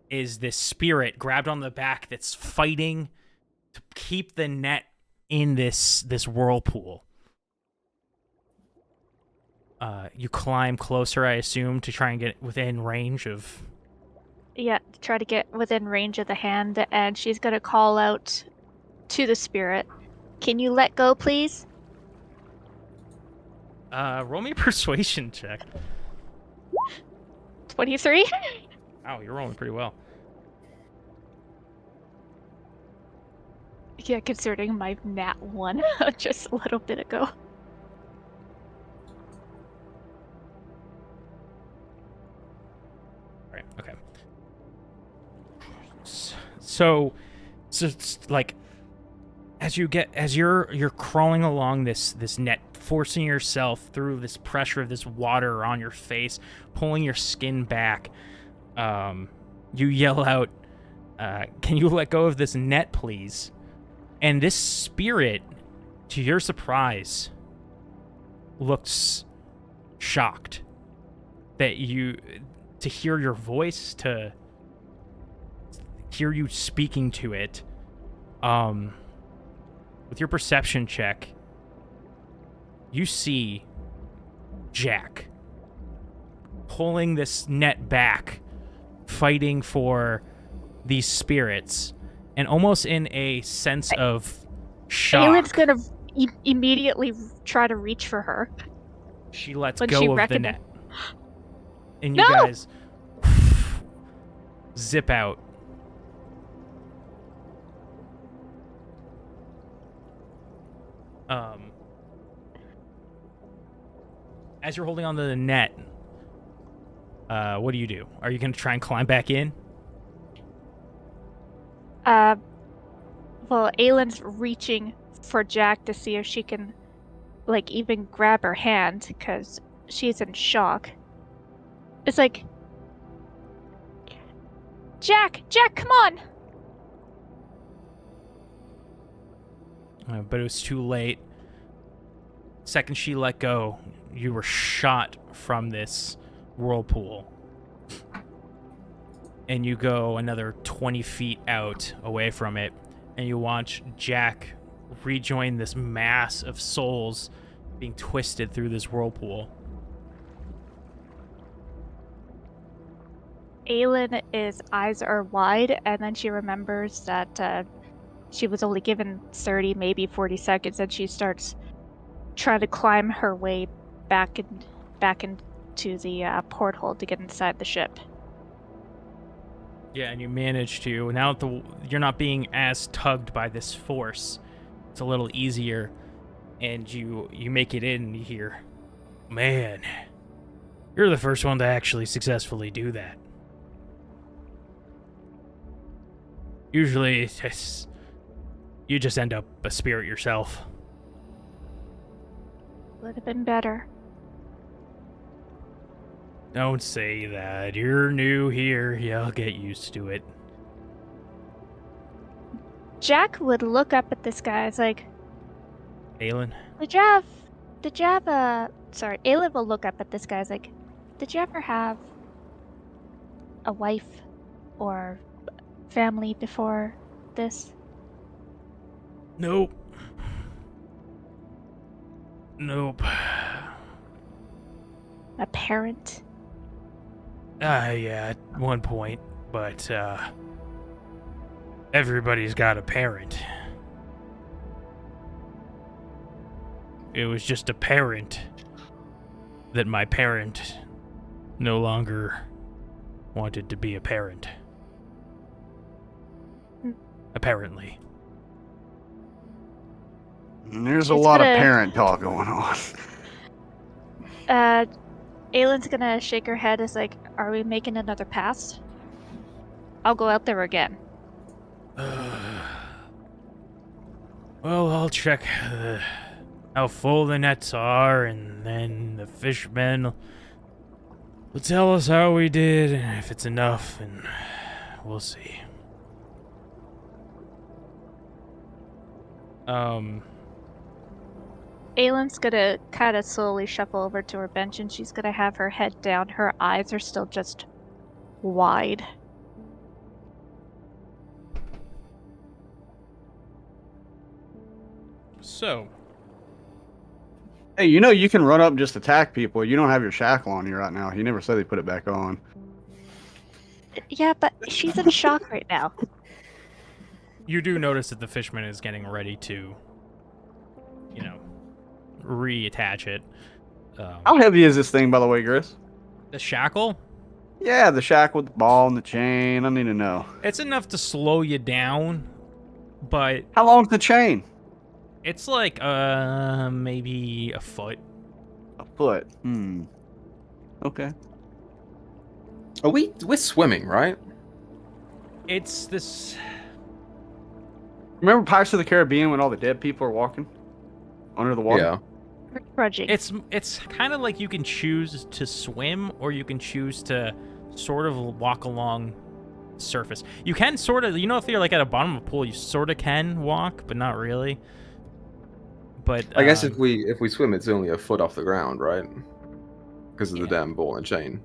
is this spirit grabbed on the back that's fighting to keep the net in this whirlpool. You climb closer, I assume, to try and get within range of... Yeah, try to get within range of the hand, and she's gonna call out to the spirit. Can you let go, please? Roll me a persuasion check. 23? Wow, you're rolling pretty well. Yeah, considering my nat 1 just a little bit ago. Right. Okay. So it's like as you're crawling along this net, forcing yourself through this pressure of this water on your face, pulling your skin back, you yell out, "Can you let go of this net, please?" And this spirit, to your surprise, looks shocked that to hear your voice, to hear you speaking to it. With your perception check, you see Jack pulling this net back, fighting for these spirits, and almost in a sense of shock. Aylin's gonna immediately try to reach for her. She lets when go she of the reckoned- net. And you No! guys zip out. As you're holding onto the net, what do? Are you going to try and climb back in? Well, Aylin's reaching for Jack to see if she can, like, even grab her hand, because she's in shock. It's like, Jack, come on! But it was too late. Second she let go, you were shot from this whirlpool. And you go another 20 feet out away from it, and you watch Jack rejoin this mass of souls being twisted through this whirlpool. Aylin's eyes are wide, and then she remembers that she was only given 30, maybe 40 seconds, and she starts trying to climb her way back into the porthole to get inside the ship. Yeah, and you manage to. Now that you're not being as tugged by this force, it's a little easier, and you make it in, and you hear, "Man, you're the first one to actually successfully do that." Usually, you just end up a spirit yourself. Would have been better. Don't say that. You're new here. You'll get used to it. Jack would look up at this guy. It's like, Aelin? sorry, Aelin will look up at this guy. It's like, did you ever have a wife or family before this? Nope. Nope. A parent? Yeah, at one point, but, everybody's got a parent. It was just apparent that my parent no longer wanted to be a parent. Apparently. There's a It's lot of gonna- parent talk going on. Aylin's gonna shake her head as like, are we making another pass? I'll go out there again. Well, I'll check how full the nets are, and then the fishermen will tell us how we did, and if it's enough, and we'll see. Aylin's gonna kind of slowly shuffle over to her bench, and she's gonna have her head down. Her eyes are still just wide. So, Hey, you know you can run up and just attack people. You don't have your shackle on you right now. He never said they put it back on. Yeah, but she's in shock right now. you do notice that the fishman is getting ready to, reattach it. How heavy is this thing, by the way, Gris? The shackle? Yeah, the shackle with the ball and the chain. I need to know. It's enough to slow you down, but How long's the chain? it's like, maybe a foot. A foot. Okay. We're swimming, right? It's this... Remember Pirates of the Caribbean when all the dead people are walking under the water? Yeah. We're trudging. It's kind of like you can choose to swim, or you can choose to sort of walk along surface. You can sort of, if you're like at a bottom of a pool, you sort of can walk, but not really. But I guess if we swim, it's only a foot off the ground, right? Because of the damn ball and chain.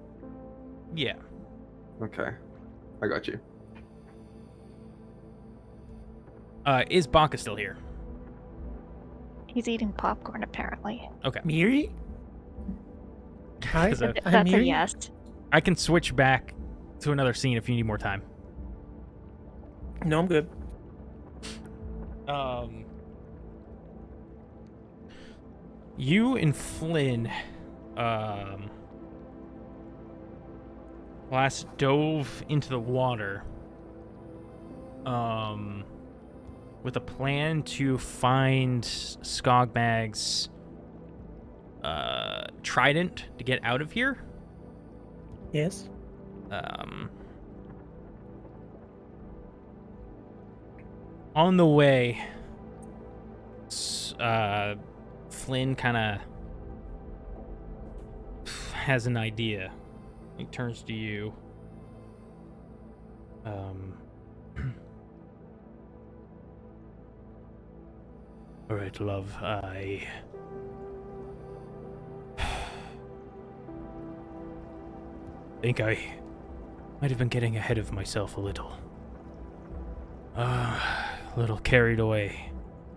Yeah. Okay, I got you. Is Baka still here? He's eating popcorn, apparently. Okay. Miri? Hi, Is that- I'm That's a Miri. yes. I can switch back to another scene if you need more time. No, I'm good. You and Flynn, last dove into the water, with a plan to find Skogmag's, trident to get out of here. Yes. On the way, Flynn kind of has an idea. He turns to you. All right, love. I think I might have been getting ahead of myself a little. A little carried away.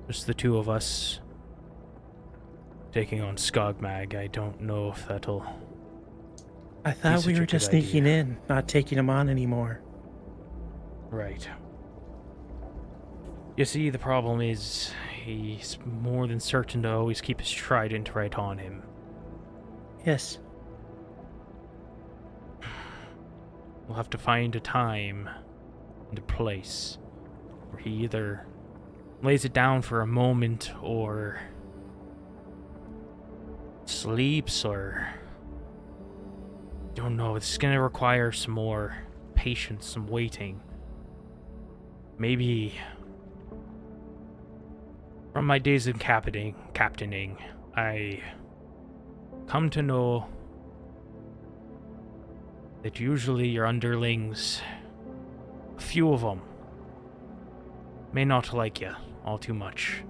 Just the two of us taking on Skogmag. I don't know if that'll... I thought such we a were good just idea. sneaking in, not taking him on anymore. Right. You see, the problem is he's more than certain to always keep his trident right on him. Yes. We'll have to find a time and a place where he either lays it down for a moment or sleeps or... Don't know, it's gonna require some more patience, some waiting. maybe from my days of captaining, I come to know that usually your underlings, a few of them, may not like you all too much.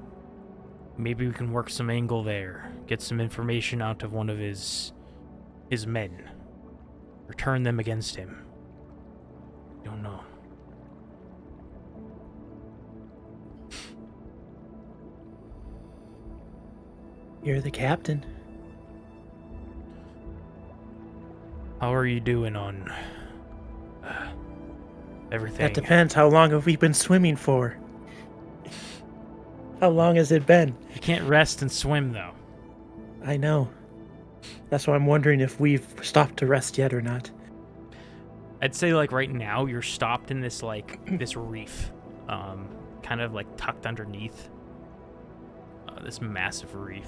Maybe we can work some angle there, get some information out of one of his men, or turn them against him. Don't know. You're the captain. How are you doing on everything? That depends. How long have we been swimming for? How long has it been? You can't rest and swim, though. I know. That's why I'm wondering if we've stopped to rest yet or not. I'd say, like, right now, you're stopped in this, like, this reef. Kind of, like, tucked underneath this massive reef.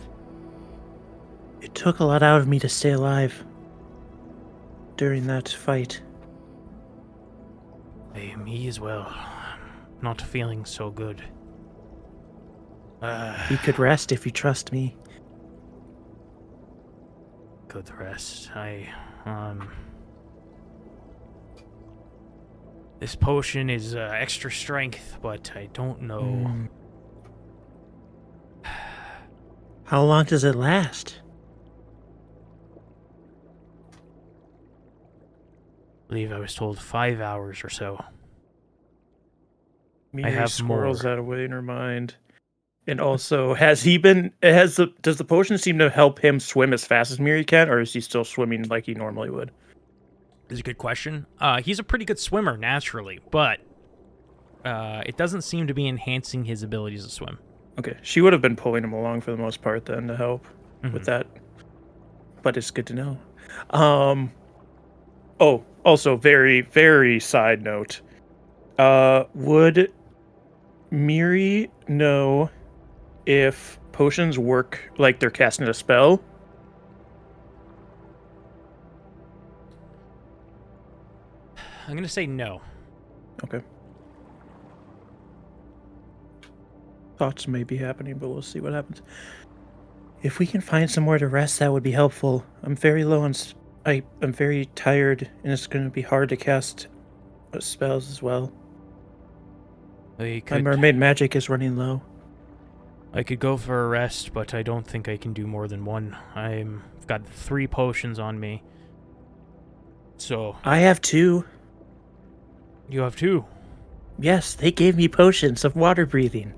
It took a lot out of me to stay alive during that fight. Me as well. Not feeling so good. You could rest if you trust me. Good rest. This potion is extra strength, but I don't know. How long does it last? I believe I was told 5 hours or so. Miri have squirrels more. that away in her mind. And also, does the potion seem to help him swim as fast as Miri can, or is he still swimming like he normally would? This is a good question. He's a pretty good swimmer naturally, but it doesn't seem to be enhancing his abilities to swim. Okay, she would have been pulling him along for the most part then to help with that. But it's good to know. Oh, also very, very side note. Would Miri know if potions work like they're casting a spell? I'm gonna say no. Okay. Thoughts may be happening, but we'll see what happens. If we can find somewhere to rest, that would be helpful. I'm very low on... I'm very tired, and it's going to be hard to cast spells as well. My mermaid magic is running low. I could go for a rest, but I don't think I can do more than one. I've got 3 potions on me. So... I have 2. You have 2? Yes, they gave me potions of water breathing.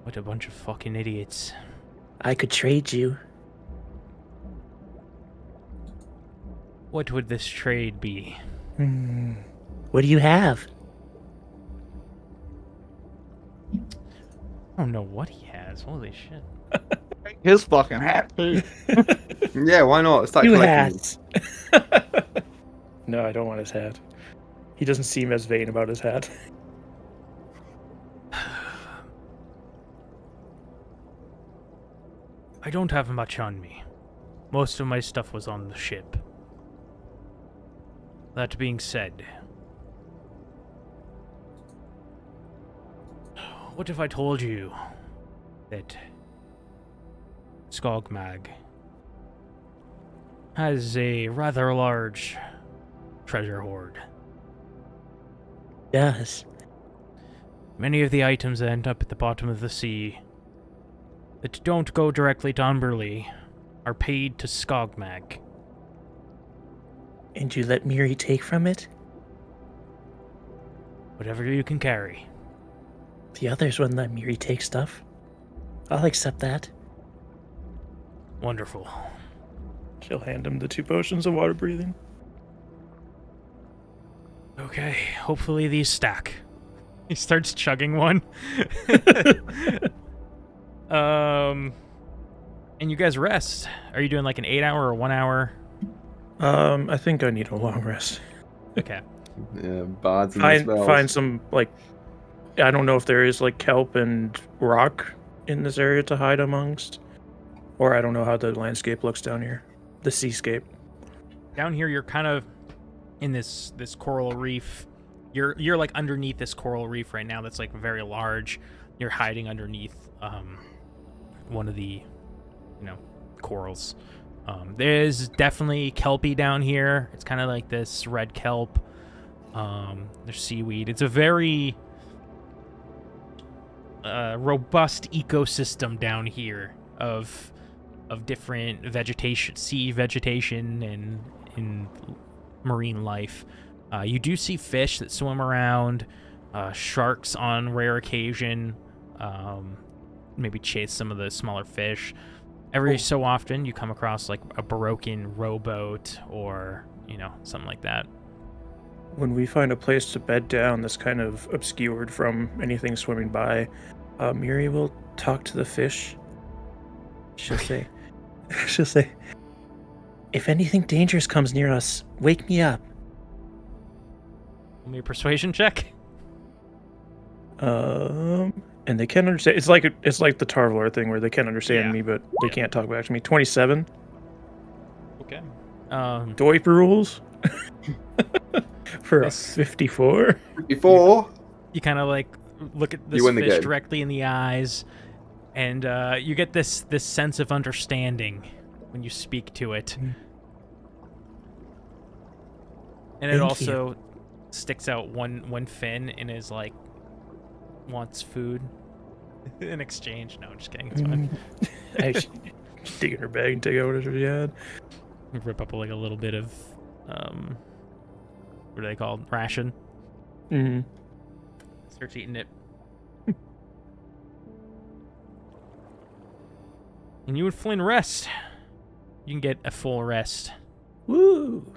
What a bunch of fucking idiots. I could trade you. What would this trade be? What do you have? I don't know what he has. Holy shit. His fucking hat, too. Yeah, why not? Start 2 collecting. hats. No, I don't want his hat. He doesn't seem as vain about his hat. I don't have much on me. Most of my stuff was on the ship. That being said, what if I told you that Skogmag has a rather large treasure hoard? Yes. Many of the items that end up at the bottom of the sea that don't go directly to Umberlee are paid to Skogmag. And you let Miri take from it? Whatever you can carry. The others wouldn't let Miri take stuff. I'll accept that. Wonderful. She'll hand him the 2 potions of water breathing. Okay, hopefully these stack. He starts chugging one. And you guys rest. Are you doing like an 8-hour or 1 hour? I think I need a long rest. Okay. Yeah, bards and spells. Find some, like, I don't know if there is, like, kelp and rock in this area to hide amongst. Or I don't know how the landscape looks down here. The seascape. Down here, you're kind of in this coral reef. You're like underneath this coral reef right now that's like very large. You're hiding underneath one of the corals. There's definitely kelpie down here. It's kind of like this red kelp. There's seaweed. It's a very robust ecosystem down here of different vegetation, sea vegetation, and marine life. You do see fish that swim around, sharks on rare occasion, maybe chase some of the smaller fish. Every so often you come across like a broken rowboat or, something like that. When we find a place to bed down that's kind of obscured from anything swimming by, Miri will talk to the fish. She'll say, if anything dangerous comes near us, wake me up. Give me a persuasion check. And they can understand. It's like the Tarvlar thing where they can understand me, but they can't talk back to me. 27. Okay. Doip rules for a 54. 54. You kind of like look at this fish directly in the eyes, and you get this sense of understanding when you speak to it. And it also sticks out one fin and is like wants food in exchange. No, I'm just kidding. It's fine. I dig in her bag and take out whatever she had. Rip up like a little bit of what are they called? Ration. Mm-hmm. Starts eating it. And you and Flynn rest. You can get a full rest. Woo!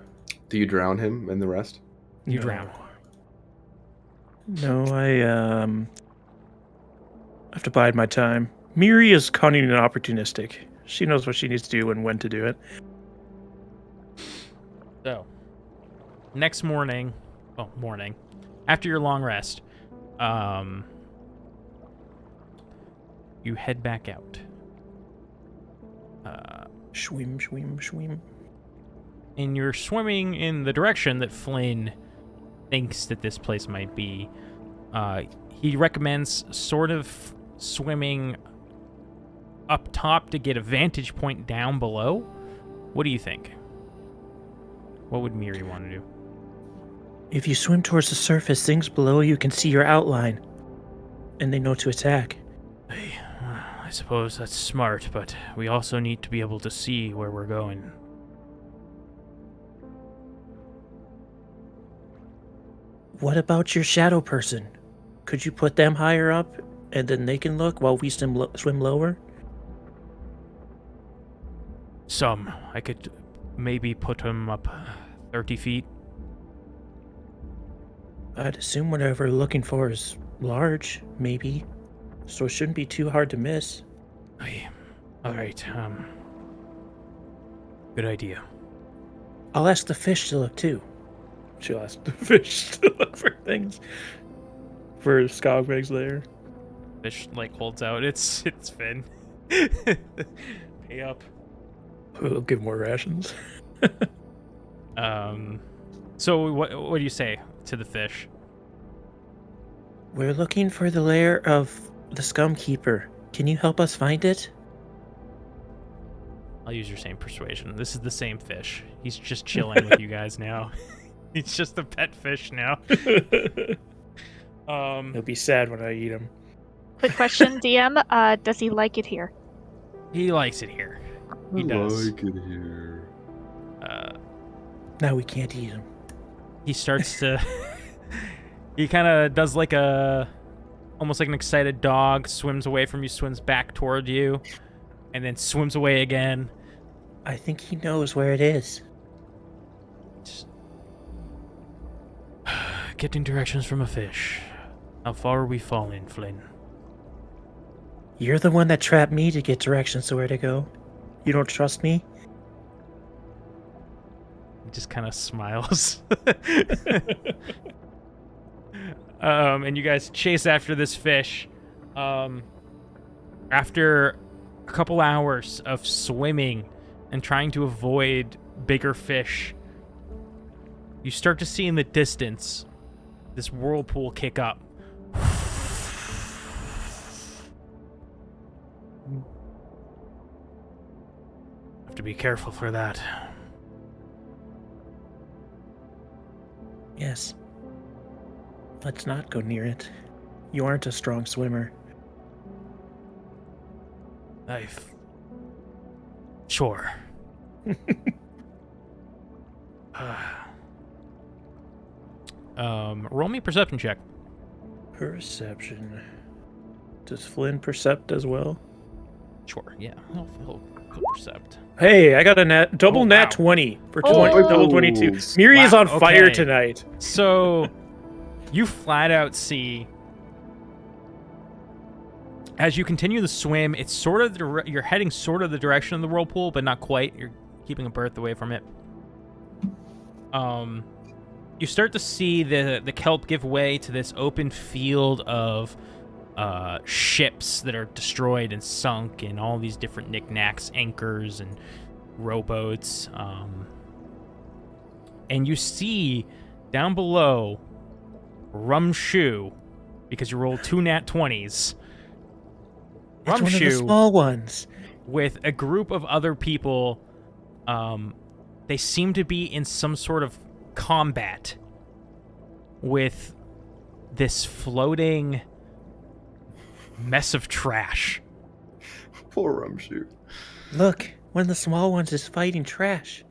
Do you drown him in the rest? You drown. No, I have to bide my time. Miri is cunning and opportunistic. She knows what she needs to do and when to do it. So, next morning, after your long rest, you head back out. Swim, swim, swim. And you're swimming in the direction that Flynn thinks that this place might be. He recommends sort of swimming up top to get a vantage point down below. What do you think? What would Miri want to do? If you swim towards the surface, things below you can see your outline, and they know to attack. I suppose that's smart, but we also need to be able to see where we're going. What about your shadow person? Could you put them higher up, and then they can look while we swim lower? I could maybe put him up 30 feet. I'd assume whatever we're looking for is large, maybe. So it shouldn't be too hard to miss. Alright, good idea. I'll ask the fish to look too. She'll ask the fish to look for things. For Skogveg's lair. Fish, holds out its fin. Pay up. We'll give more rations. So what do you say to the fish? We're looking for the lair of the Scum Keeper. Can you help us find it? I'll use your same persuasion. This is the same fish. He's just chilling with you guys now. He's just a pet fish now. He'll be sad when I eat him. Quick question, DM. Does he like it here? He likes it here. He does. Like it here. Now we can't eat him. He starts to... He kind of does almost like an excited dog, swims away from you, swims back toward you, and then swims away again. I think he knows where it is. Getting directions from a fish. How far are we falling, Flynn? You're the one that trapped me to get directions to where to go. You don't trust me? He just kind of smiles. And you guys chase after this fish. After a couple hours of swimming and trying to avoid bigger fish, you start to see in the distance this whirlpool kick up. Have to be careful for that. Yes. Let's not go near it. You aren't a strong swimmer. Sure. Roll me a perception check. Perception. Does Flynn percept as well? Sure, yeah. He'll percept. Hey, I got a double Oh, nat wow. 20 for Oh. double 22. Miri is Wow, on fire okay. tonight. So, you flat out see, as you continue to swim, it's sort of you're heading sort of the direction of the whirlpool, but not quite. You're keeping a berth away from it. You start to see the kelp give way to this open field of ships that are destroyed and sunk, and all these different knickknacks, anchors and rowboats. And you see down below Rumshoe, because you rolled 2 nat 20s. It's one of the Rumshoe small ones. with a group of other people. They seem to be in some sort of combat with this floating mess of trash. Poor Rumshoe. Look, one of the small ones is fighting trash.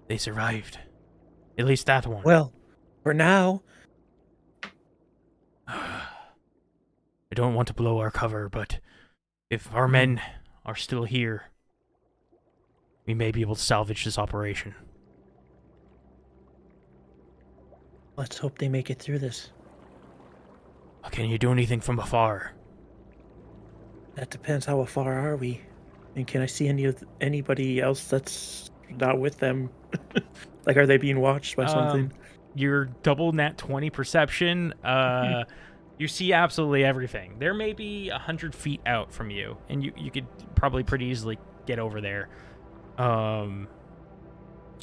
They survived. At least that one. Well, for now. I don't want to blow our cover, but if our men are still here, we may be able to salvage this operation. Let's hope they make it through this. Can you do anything from afar? That depends. How far are we? And can I see anybody else that's not with them? Like, are they being watched by something? Your double nat 20 perception, you see absolutely everything. There may be 100 feet out from you, and you could probably pretty easily get over there.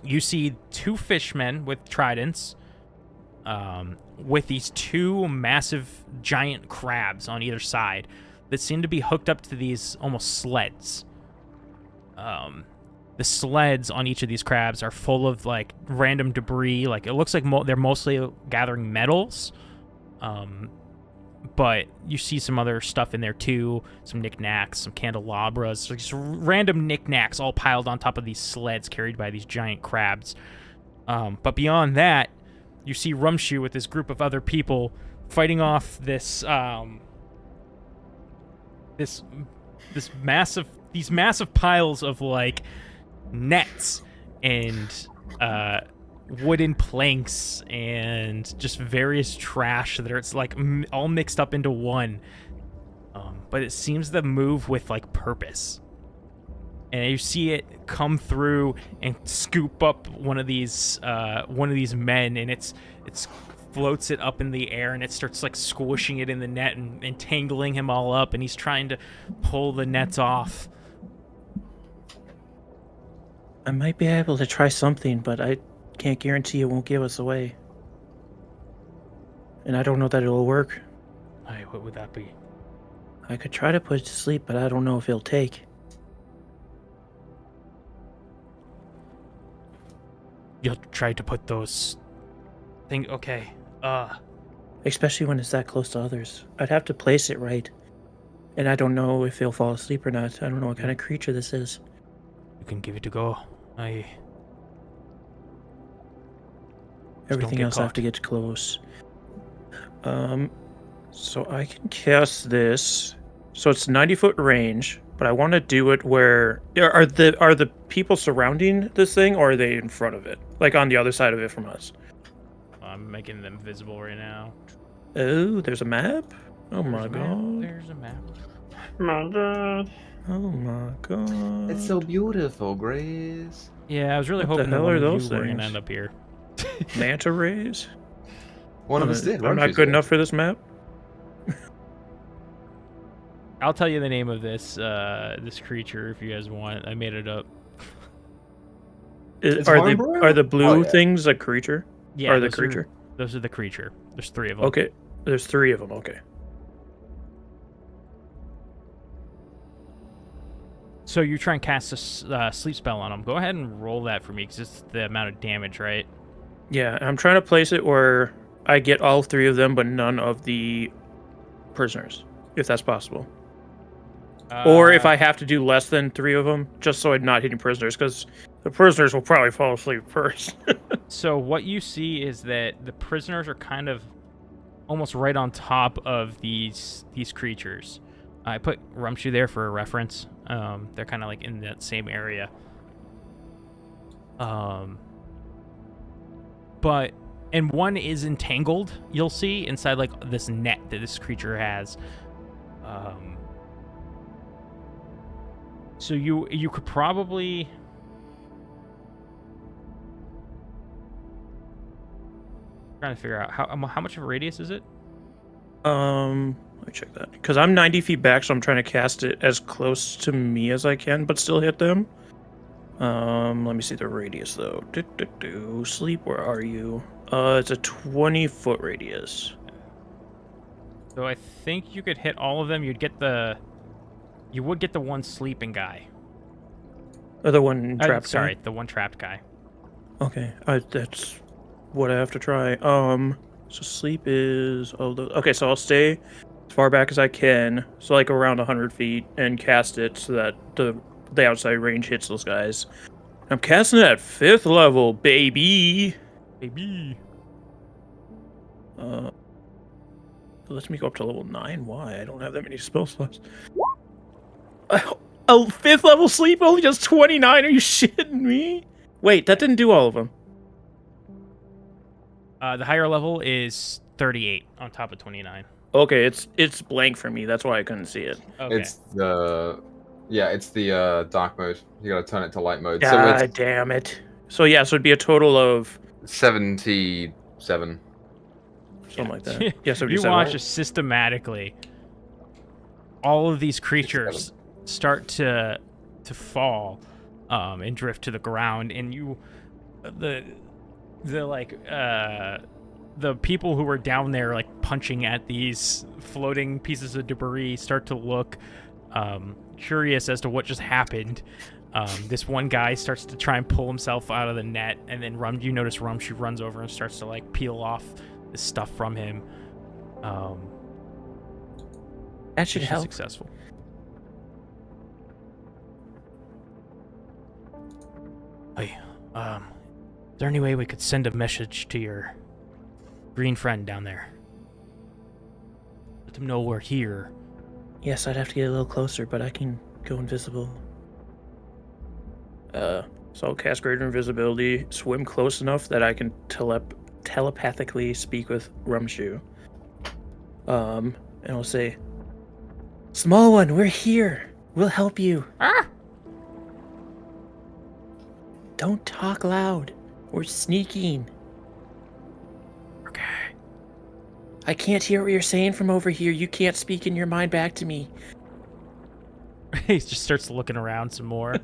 You see 2 fishmen with tridents, with these 2 massive giant crabs on either side that seem to be hooked up to these almost sleds. The sleds on each of these crabs are full of like random debris. Like, it looks like they're mostly gathering metals. But you see some other stuff in there too. Some knickknacks, some candelabras, just random knickknacks all piled on top of these sleds carried by these giant crabs. But beyond that, you see Rumshoe with this group of other people fighting off these massive piles of like nets and wooden planks and just various trash that are like all mixed up into one. But it seems to move with like purpose. And you see it come through and scoop up one of these men, and it's floats it up in the air, and it starts like squishing it in the net and entangling him all up, and he's trying to pull the nets off. I might be able to try something, but I can't guarantee it won't give us away. And I don't know that it'll work. Hey, what would that be? I could try to put it to sleep, but I don't know if it'll take. You'll try to put those things. Okay. Especially when it's that close to others. I'd have to place it right. And I don't know if he'll fall asleep or not. I don't know what kind of creature this is. You can give it a go. Everything get else I have caught. to get close. So I can cast this. So it's 90-foot range, but I want to do it where are the people surrounding this thing, or are they in front of it, like on the other side of it from us? I'm making them visible right now. Oh, there's a map. Oh my god. There's a map. My god. Oh my god. It's so beautiful, Grace. Yeah, I was really What the hoping that hell one are of you those were gonna things? end up here. Manta rays. One of us did. I'm not good enough for this map. I'll tell you the name of this creature if you guys want. I made it up. It's Are Hornbrook? the blue Oh, yeah. things a creature? Yeah, Or the those are- creature? Those are the creature. There's 3 of them. Okay, there's 3 of them. Okay. So you try and cast a sleep spell on them. Go ahead and roll that for me, because it's the amount of damage, right? Yeah, I'm trying to place it where I get all 3 of them, but none of the prisoners, if that's possible. Or if I have to do less than 3 of them, just so I'm not hitting prisoners, because the prisoners will probably fall asleep first. So what you see is that the prisoners are kind of almost right on top of these creatures. I put Rumshu there for a reference. They're kind of like in that same area. And one is entangled, you'll see, inside like this net that this creature has. So you could probably... Trying to figure out how much of a radius is it? Let me check that. Because I'm 90 feet back, so I'm trying to cast it as close to me as I can, but still hit them. Let me see the radius, though. Sleep, where are you? It's a 20-foot radius. So I think you could hit all of them. You would get the one sleeping guy. Oh, the one trapped Sorry, guy? the one trapped guy. Okay, that's what I have to try. So sleep is... Okay, so I'll stay as far back as I can, so like around 100 feet, and cast it so that the outside range hits those guys. I'm casting it at 5th level, baby! Baby. It lets me go up to level 9. Why? I don't have that many spell slots. A 5th level sleep only does 29? Are you shitting me? Wait, that didn't do all of them. The higher level is 38 on top of 29. Okay, it's blank for me. That's why I couldn't see it. Okay. It's the dark mode. You gotta turn it to light mode. God So it's damn it. So yeah, so it'd be a total of 77. something like that. Yeah, so you watch just systematically all of these creatures start to fall and drift to the ground, and the people who were down there like punching at these floating pieces of debris start to look curious as to what just happened. This one guy starts to try and pull himself out of the net, and then you notice Rumshu runs over and starts to like peel off this stuff from him. That should mission help. Successful. Hey, is there any way we could send a message to your green friend down there? Let them know we're here. Yes, I'd have to get a little closer, but I can go invisible. So I'll cast Greater Invisibility, swim close enough that I can telepathically speak with Rumshu. And I'll say, "Small one, we're here. We'll help you." Ah! Don't talk loud. We're sneaking. Okay. I can't hear what you're saying from over here. You can't speak in your mind back to me. He just starts looking around some more.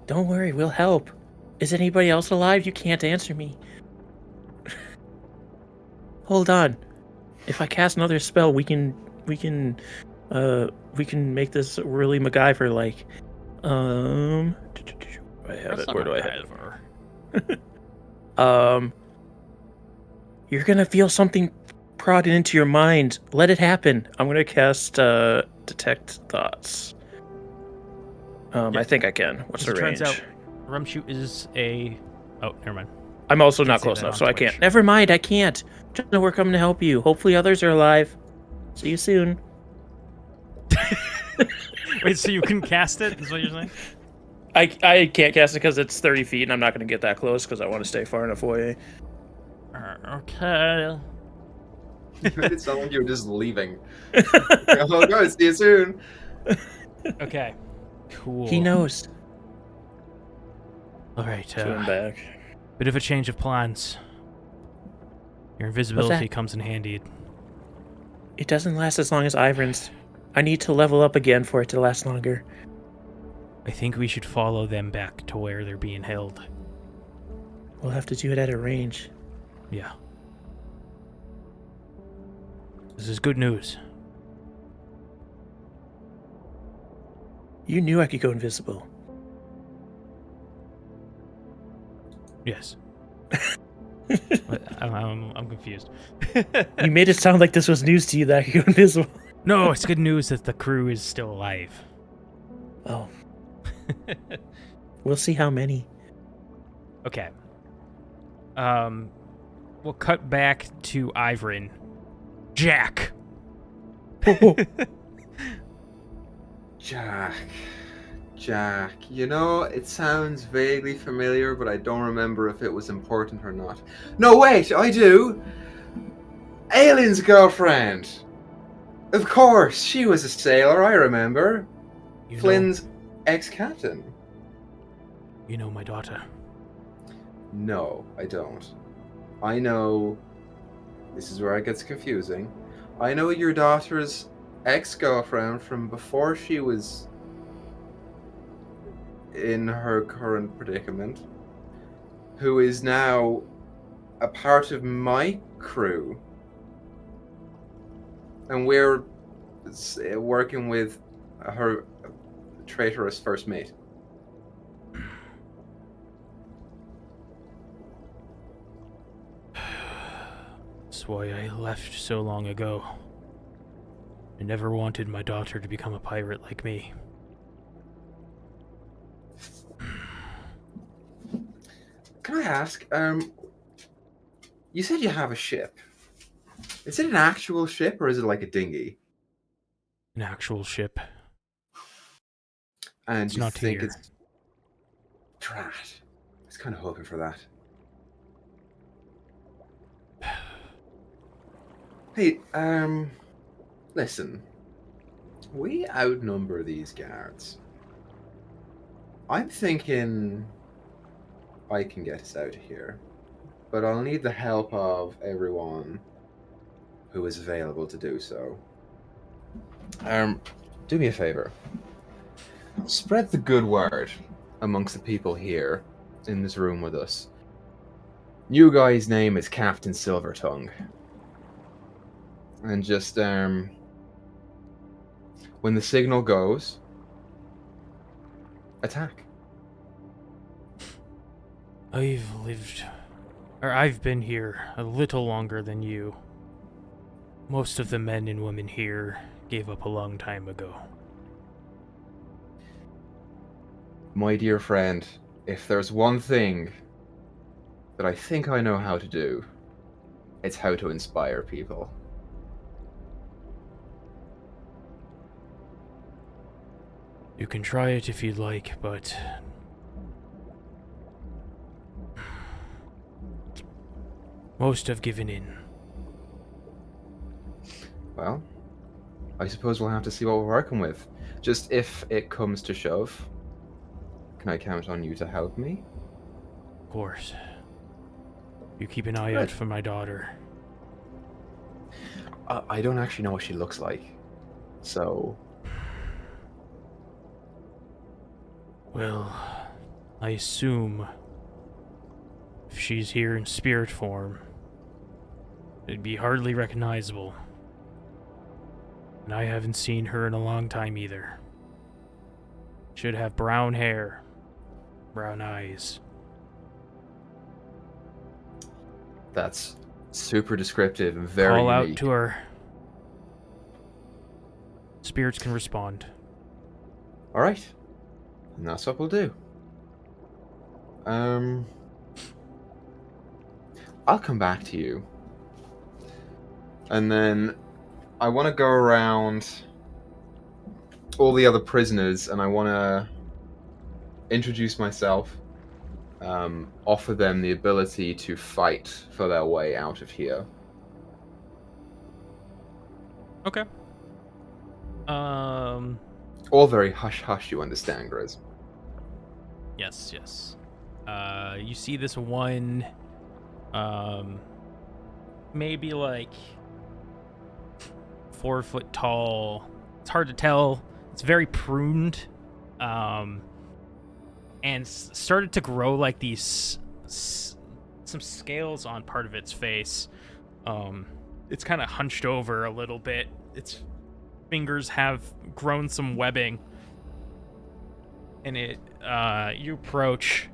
Don't worry, we'll help. Is anybody else alive? You can't answer me. Hold on. If I cast another spell, we can make this really MacGyver-like. I have it. Where do I have it? You're gonna feel something prodded into your mind. Let it happen. I'm gonna cast Detect Thoughts. I think I can. What's the range? Turns out, Rumshu is a... Oh, never mind. I'm also not say close that enough, on so I Twitch. can't. Never mind, I can't. Just know we're coming to help you. Hopefully others are alive. See you soon. Wait, so you can cast it? Is what you're saying? I can't cast it because it's 30 feet, and I'm not going to get that close because I want to stay far enough away. Okay. It sounded like you were just leaving. Oh, go. See you soon. Okay. Cool. He knows. All right. Swim back. Bit of a change of plans. Your invisibility comes in handy. It doesn't last as long as Ivern's. I need to level up again for it to last longer. I think we should follow them back to where they're being held. We'll have to do it at a range. Yeah. This is good news. You knew I could go invisible. Yes. I'm confused. You made it sound like this was news to you that I could go invisible. No, it's good news that the crew is still alive. Oh. We'll see how many. Okay. We'll cut back to Ivrin. Jack. Jack. You know, it sounds vaguely familiar, but I don't remember if it was important or not. No, wait, I do! Aileen's girlfriend! Of course, she was a sailor, I remember. Flynn's ex-captain. You know my daughter. No, I don't. I know... This is where it gets confusing. I know your daughter's ex-girlfriend from before she was in her current predicament, who is now a part of my crew. And we're working with her traitorous first mate. That's why I left so long ago. I never wanted my daughter to become a pirate like me. Can I ask, you said you have a ship. Is it an actual ship or is it like a dinghy? An actual ship. And It's you not think here. it's... Drat. I was kind of hoping for that. Hey, listen. We outnumber these guards. I'm thinking I can get us out of here, but I'll need the help of everyone who is available to do so. Do me a favor. Spread the good word amongst the people here in this room with us. New guy's name is Captain Silvertongue. And just, when the signal goes, attack. I've been here a little longer than you. Most of the men and women here gave up a long time ago. My dear friend, if there's one thing that I think I know how to do, it's how to inspire people. You can try it if you'd like, but... most have given in. Well, I suppose we'll have to see what we're working with. Just if it comes to shove, can I count on you to help me? Of course. You keep an eye out for my daughter. I don't actually know what she looks like, so... Well, I assume if she's here in spirit form, it'd be hardly recognizable. And I haven't seen her in a long time either. Should have brown hair, brown eyes. That's super descriptive and very Call unique. out to her. Spirits can respond. All right, and that's what we'll do. I'll come back to you, and then I want to go around all the other prisoners, and I want to introduce myself, offer them the ability to fight for their way out of here. Okay. All very hush-hush, you understand, Grizz. Yes. You see this one, maybe like 4 foot tall. It's hard to tell. It's very pruned, and started to grow like these some scales on part of its face. It's kind of hunched over a little bit. Its fingers have grown some webbing. And you approach,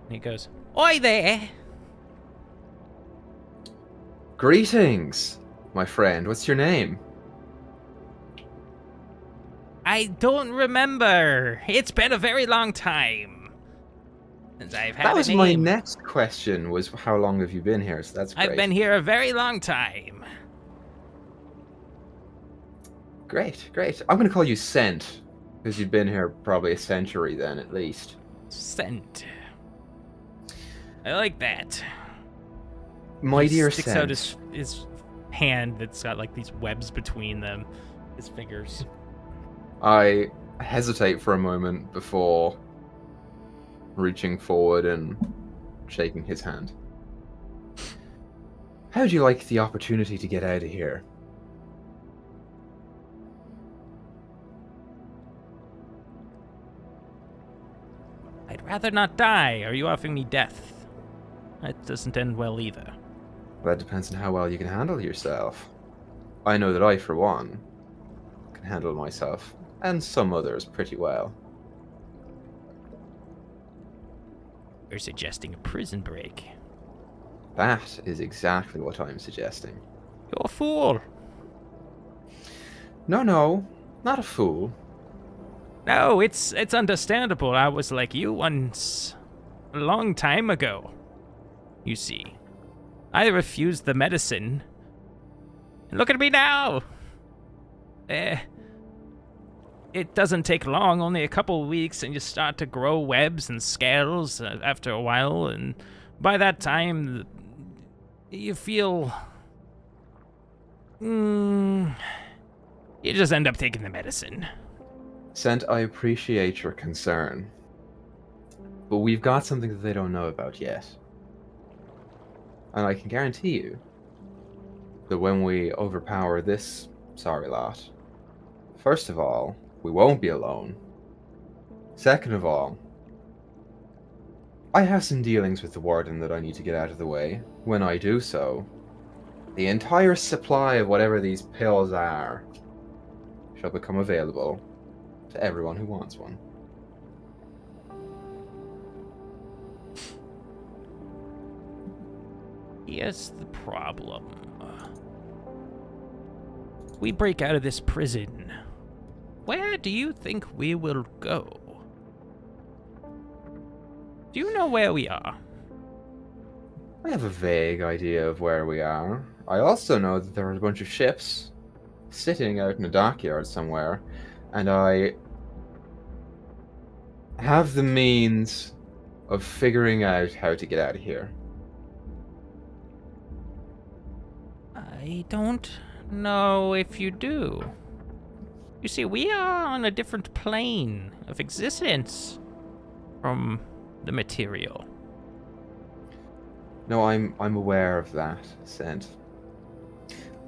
and he goes, "Oi there!" Greetings, my friend. What's your name? I don't remember. It's been a very long time since I've had That was a my name. next question, was how long have you been here? So that's great. I've been here a very long time. Great. I'm going to call you Scent, because you've been here probably a century then, at least. Scent. I like that. My He dear sticks Scent. out his hand that's got like these webs between them, his fingers. I hesitate for a moment before reaching forward and shaking his hand. How'd you like the opportunity to get out of here? I'd rather not die. Are you offering me death? That doesn't end well either. That depends on how well you can handle yourself. I know that I, for one, can handle myself, and some others pretty well. You're suggesting a prison break. That is exactly what I'm suggesting. You're a fool. No, not a fool. No, it's understandable. I was like you once, a long time ago. You see, I refused the medicine. And look at me now. It doesn't take long, only a couple weeks, and you start to grow webs and scales after a while, and by that time, you feel... you just end up taking the medicine. Scent, I appreciate your concern, but we've got something that they don't know about yet. And I can guarantee you that when we overpower this sorry lot, first of all, we won't be alone. Second of all, I have some dealings with the warden that I need to get out of the way. When I do so, the entire supply of whatever these pills are shall become available to everyone who wants one. Here's the problem. We break out of this prison. Where do you think we will go? Do you know where we are? I have a vague idea of where we are. I also know that there are a bunch of ships sitting out in a dockyard somewhere, and I have the means of figuring out how to get out of here. I don't know if you do. You see, we are on a different plane of existence from the material. No, I'm aware of that, Scent.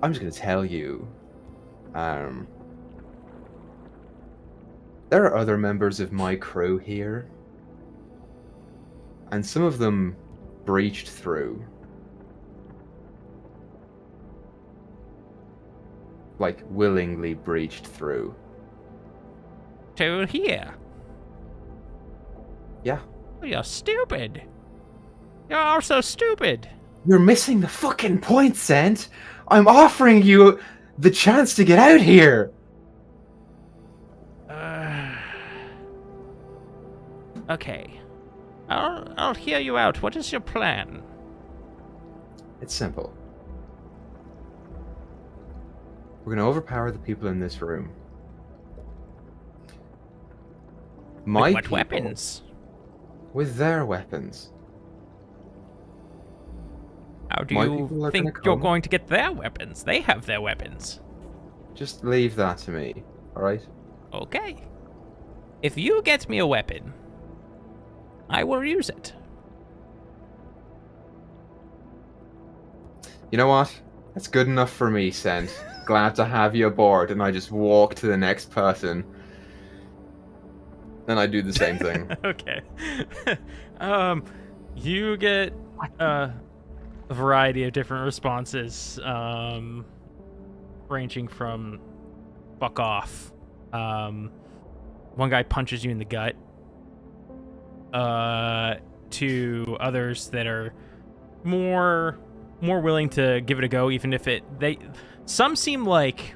I'm just gonna tell you, there are other members of my crew here, and some of them breached through. Like, willingly breached through. To here. Yeah. You're stupid. You're all so stupid. You're missing the fucking point, Scent! I'm offering you the chance to get out here! Okay. I'll hear you out. What is your plan? It's simple. We're gonna overpower the people in this room. My With what people, weapons? with their weapons. How do My you people are think gonna you're come. going to get their weapons? They have their weapons. Just leave that to me, alright? Okay. If you get me a weapon, I will use it. You know what? That's good enough for me, Scent. Glad to have you aboard, and I just walk to the next person. Then I do the same thing. Okay. You get a variety of different responses, ranging from "fuck off." One guy punches you in the gut. To others that are more willing to give it a go, even if some seem like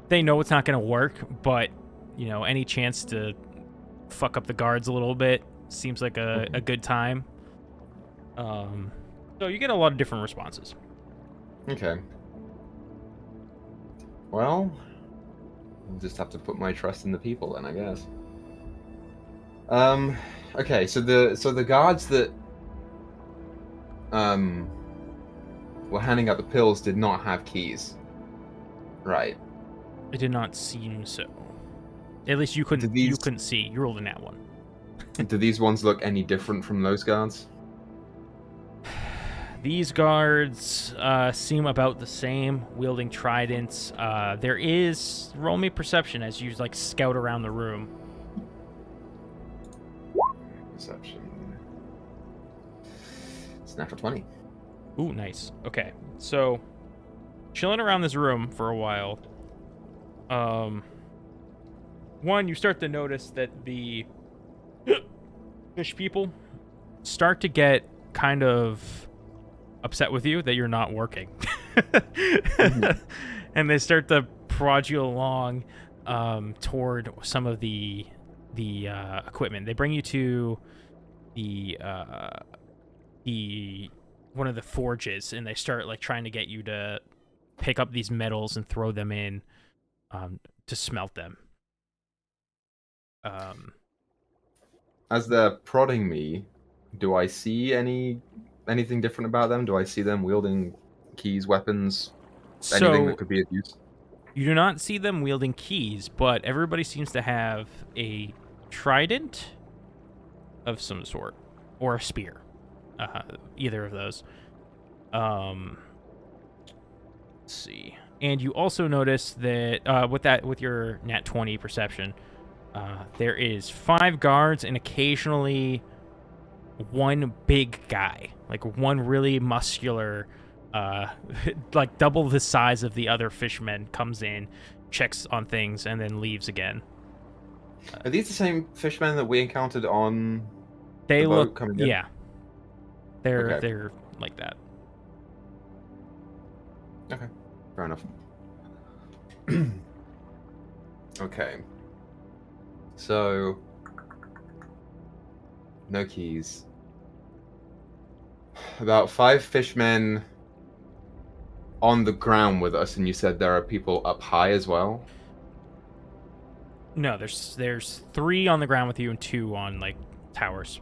they know it's not going to work, but any chance to fuck up the guards a little bit seems like a good time. So you get a lot of different responses. Okay. Well, I'll just have to put my trust in the people then, I guess. Okay, so the guards that were handing out the pills did not have keys, right? It did not seem so. At least you couldn't. You couldn't see. You rolled in that one. Do these ones look any different from those guards? These guards seem about the same, wielding tridents. There is roll me perception as you scout around the room. Perception. It's natural 20. Ooh, nice. Okay, so chilling around this room for a while. One, you start to notice that the fish people start to get kind of upset with you that you're not working. And they start to prod you along toward some of the equipment. They bring you to the one of the forges, and they start trying to get you to pick up these metals and throw them in to smelt them. As they're prodding me, do I see anything different about them? Do I see them wielding keys, weapons, anything that could be of use? You do not see them wielding keys, but everybody seems to have a trident of some sort, or a spear. Either of those. Let's see. And you also notice that with your nat 20 perception, there is 5 guards and occasionally one big guy, one really muscular, double the size of the other fishermen, comes in, checks on things, and then leaves again. Are these the same fishermen that we encountered on they the look boat coming in? Yeah, they're Okay. they're like that. Okay, fair enough. Okay. So, no keys. About 5 fishmen on the ground with us, and you said there are people up high as well? No, there's 3 on the ground with you and 2 on towers.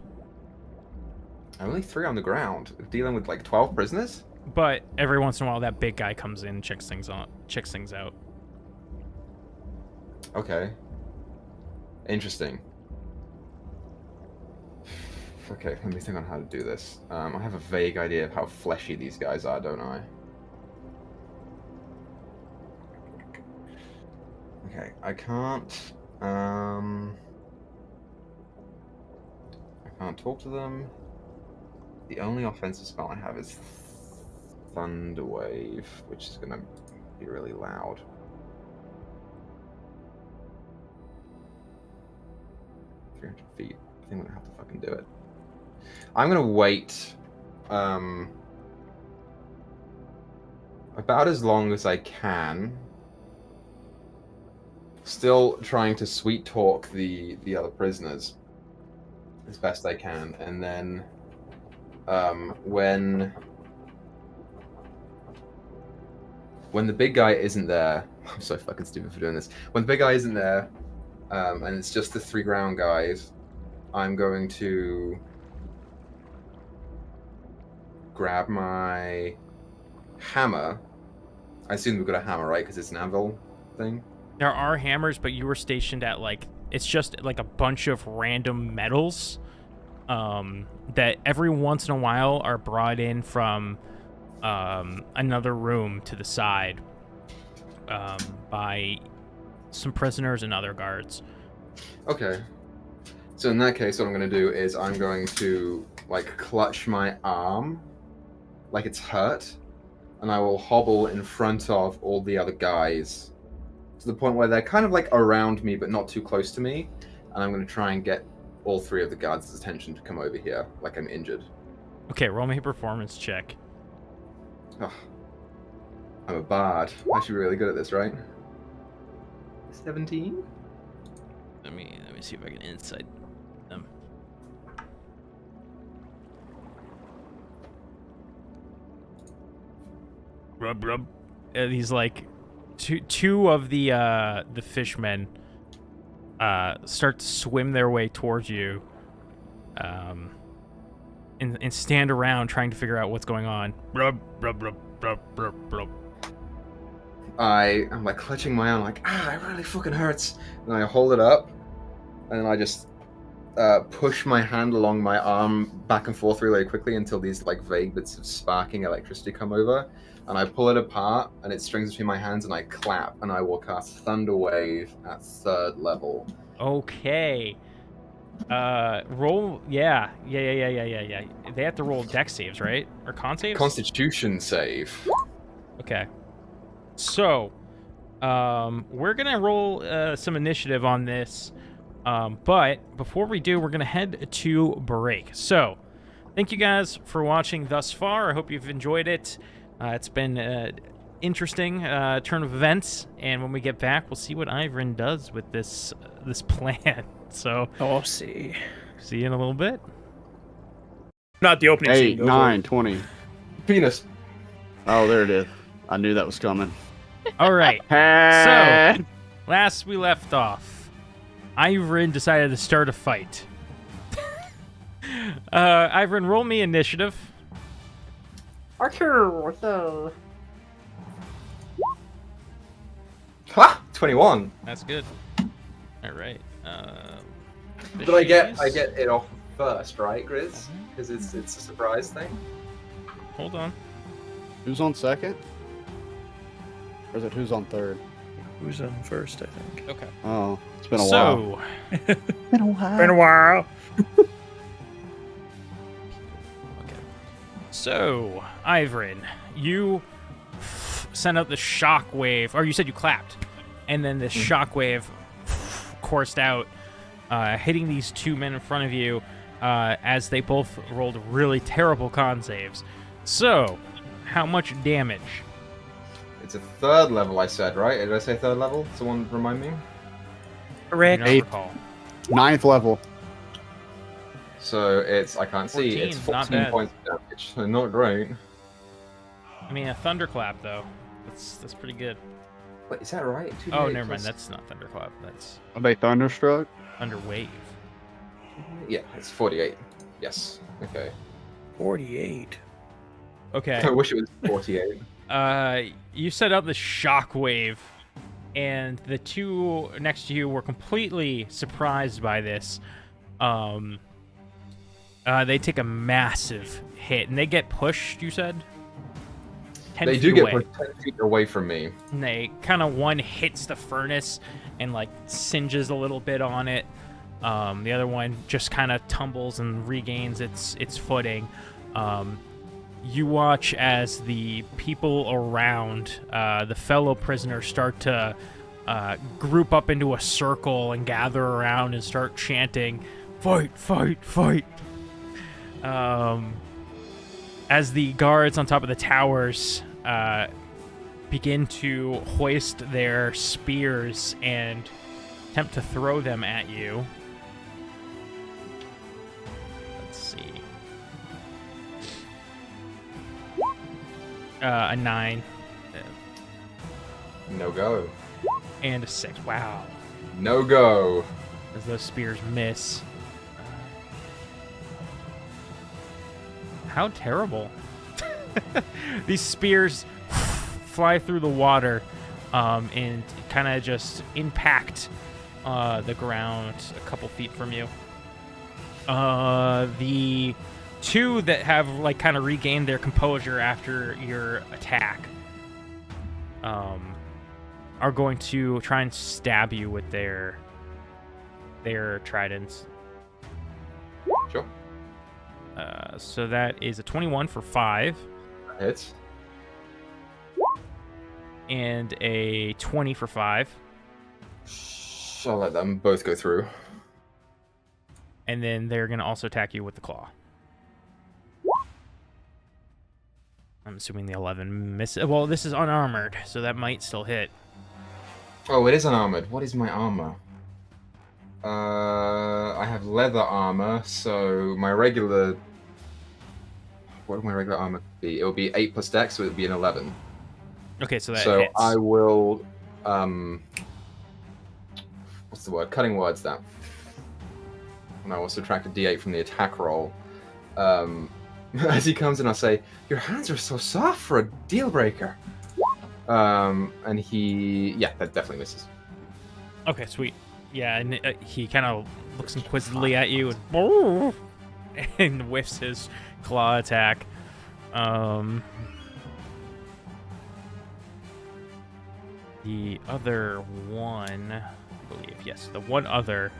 Only 3 on the ground, dealing with 12 prisoners? But every once in a while, that big guy comes in and checks things out. Okay. Interesting. Okay, let me think on how to do this. I have a vague idea of how fleshy these guys are, don't I? Okay, I can't talk to them. The only offensive spell I have is Thunder Wave, which is gonna be really loud. 300 feet. I think I'm gonna have to fucking do it. I'm gonna wait about as long as I can. Still trying to sweet talk the other prisoners as best I can, and then when the big guy isn't there, I'm so fucking stupid for doing this. When the big guy isn't there, and it's just the 3 ground guys, I'm going to grab my hammer. I assume we've got a hammer, right? Because it's an anvil thing. There are hammers, but you were stationed at it's just a bunch of random metals that every once in a while are brought in from another room to the side by some prisoners and other guards. Okay. So in that case, what I'm going to do is I'm going to like clutch my arm like it's hurt, and I will hobble in front of all the other guys to the point where they're kind of like around me but not too close to me, and I'm going to try and get all 3 of the guards' attention to come over here like I'm injured. Okay, roll me a performance check. Ugh. I'm a bard. I should be really good at this, right? 17? Let me see if I can insight them. Rub. These like two of the fishmen start to swim their way towards you, and stand around trying to figure out what's going on. Rub. I'm like clutching my arm, like, it really fucking hurts. And I hold it up, and then I just push my hand along my arm back and forth really quickly until these like vague bits of sparking electricity come over. And I pull it apart, and it strings between my hands, and I clap, and I will cast Thunder Wave at 3rd level. Okay. Roll. Yeah. They have to roll dex saves, right? Or con saves? Constitution save. Okay. So, we're gonna roll some initiative on this, but before we do, we're gonna head to break. So, thank you guys for watching thus far. I hope you've enjoyed it. It's been an interesting turn of events, and when we get back, we'll see what Ivrin does with this plan. So, see you in a little bit. Not the opening 8, scene. Go 9, 20. Penis. Oh, there it is. I knew that was coming. All right. So, last we left off, Ivrin decided to start a fight. Ivrin, roll me initiative. Archer, so... Ha! 21. That's good. All right. But I get it off first, right, Grizz? Because it's a surprise thing. Hold on. Who's on second? Or is it who's on third? Who's on first, I think. Okay. Oh, it's been a while. Been a while. Okay. So, Ivrin, you sent out the shock wave, or you said you clapped, and then this shock wave coursed out, hitting these 2 men in front of you as they both rolled really terrible con saves. So, how much damage? It's a 3rd level, I said, right? Did I say 3rd level? Someone remind me? Correct. I do not recall. 9th level. So it's, I can't see, it's 14, 14 points of damage. So not great. I mean, a thunderclap though. That's pretty good. Wait, is that right? Oh, never mind. That's not thunderclap. That's Are they thunderstruck? thunder wave. Yeah, it's 48. Yes. Okay. 48. Okay. I wish it was 48. You set up the shock wave, and the 2 next to you were completely surprised by this. They take a massive hit, and they get pushed, you said? 10 They feet do get away. pushed 10 feet away from me. And they kind of one hits the furnace and like singes a little bit on it. The other one just kind of tumbles and regains its footing. You watch as the people around the fellow prisoners start to group up into a circle and gather around and start chanting, "Fight, fight, fight!" As the guards on top of the towers begin to hoist their spears and attempt to throw them at you. Let's see. A 9. No go. And a 6. Wow. No go. As those spears miss. How terrible. These spears fly through the water and kind of just impact the ground a couple feet from you. The 2 that have like kind of regained their composure after your attack are going to try and stab you with their tridents. Sure. So that is a 21 for 5. Hits. And a 20 for 5. I'll let them both go through. And then they're going to also attack you with the claw. I'm assuming the 11 misses. Well, this is unarmored, so that might still hit. Oh, it is unarmored. What is my armor? I have leather armor, so my regular... What would my regular armor be? It would be 8 plus dex, so it would be an 11. Okay, so that So hits. I will... what's the word? Cutting words, that. And I will subtract a d8 from the attack roll. As he comes in, I'll say, "Your hands are so soft for a deal breaker." And he... Yeah, that definitely misses. Okay, sweet. Yeah, and he kind of looks inquisitively at you and, and whiffs his claw attack. The other one, I believe, yes, the one other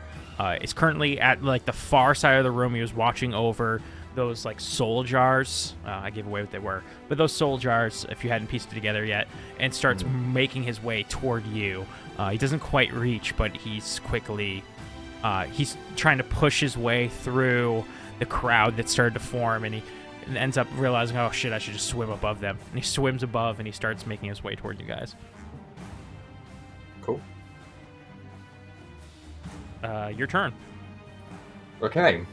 is currently at like the far side of the room. He was watching over those like soul jars. I gave away what they were, but those soul jars, if you hadn't pieced it together yet, and starts making his way toward you. He doesn't quite reach, but he's quickly he's trying to push his way through the crowd that started to form, and he ends up realizing, oh shit, I should just swim above them. And he swims above and he starts making his way toward you guys. Cool. Your turn. Okay.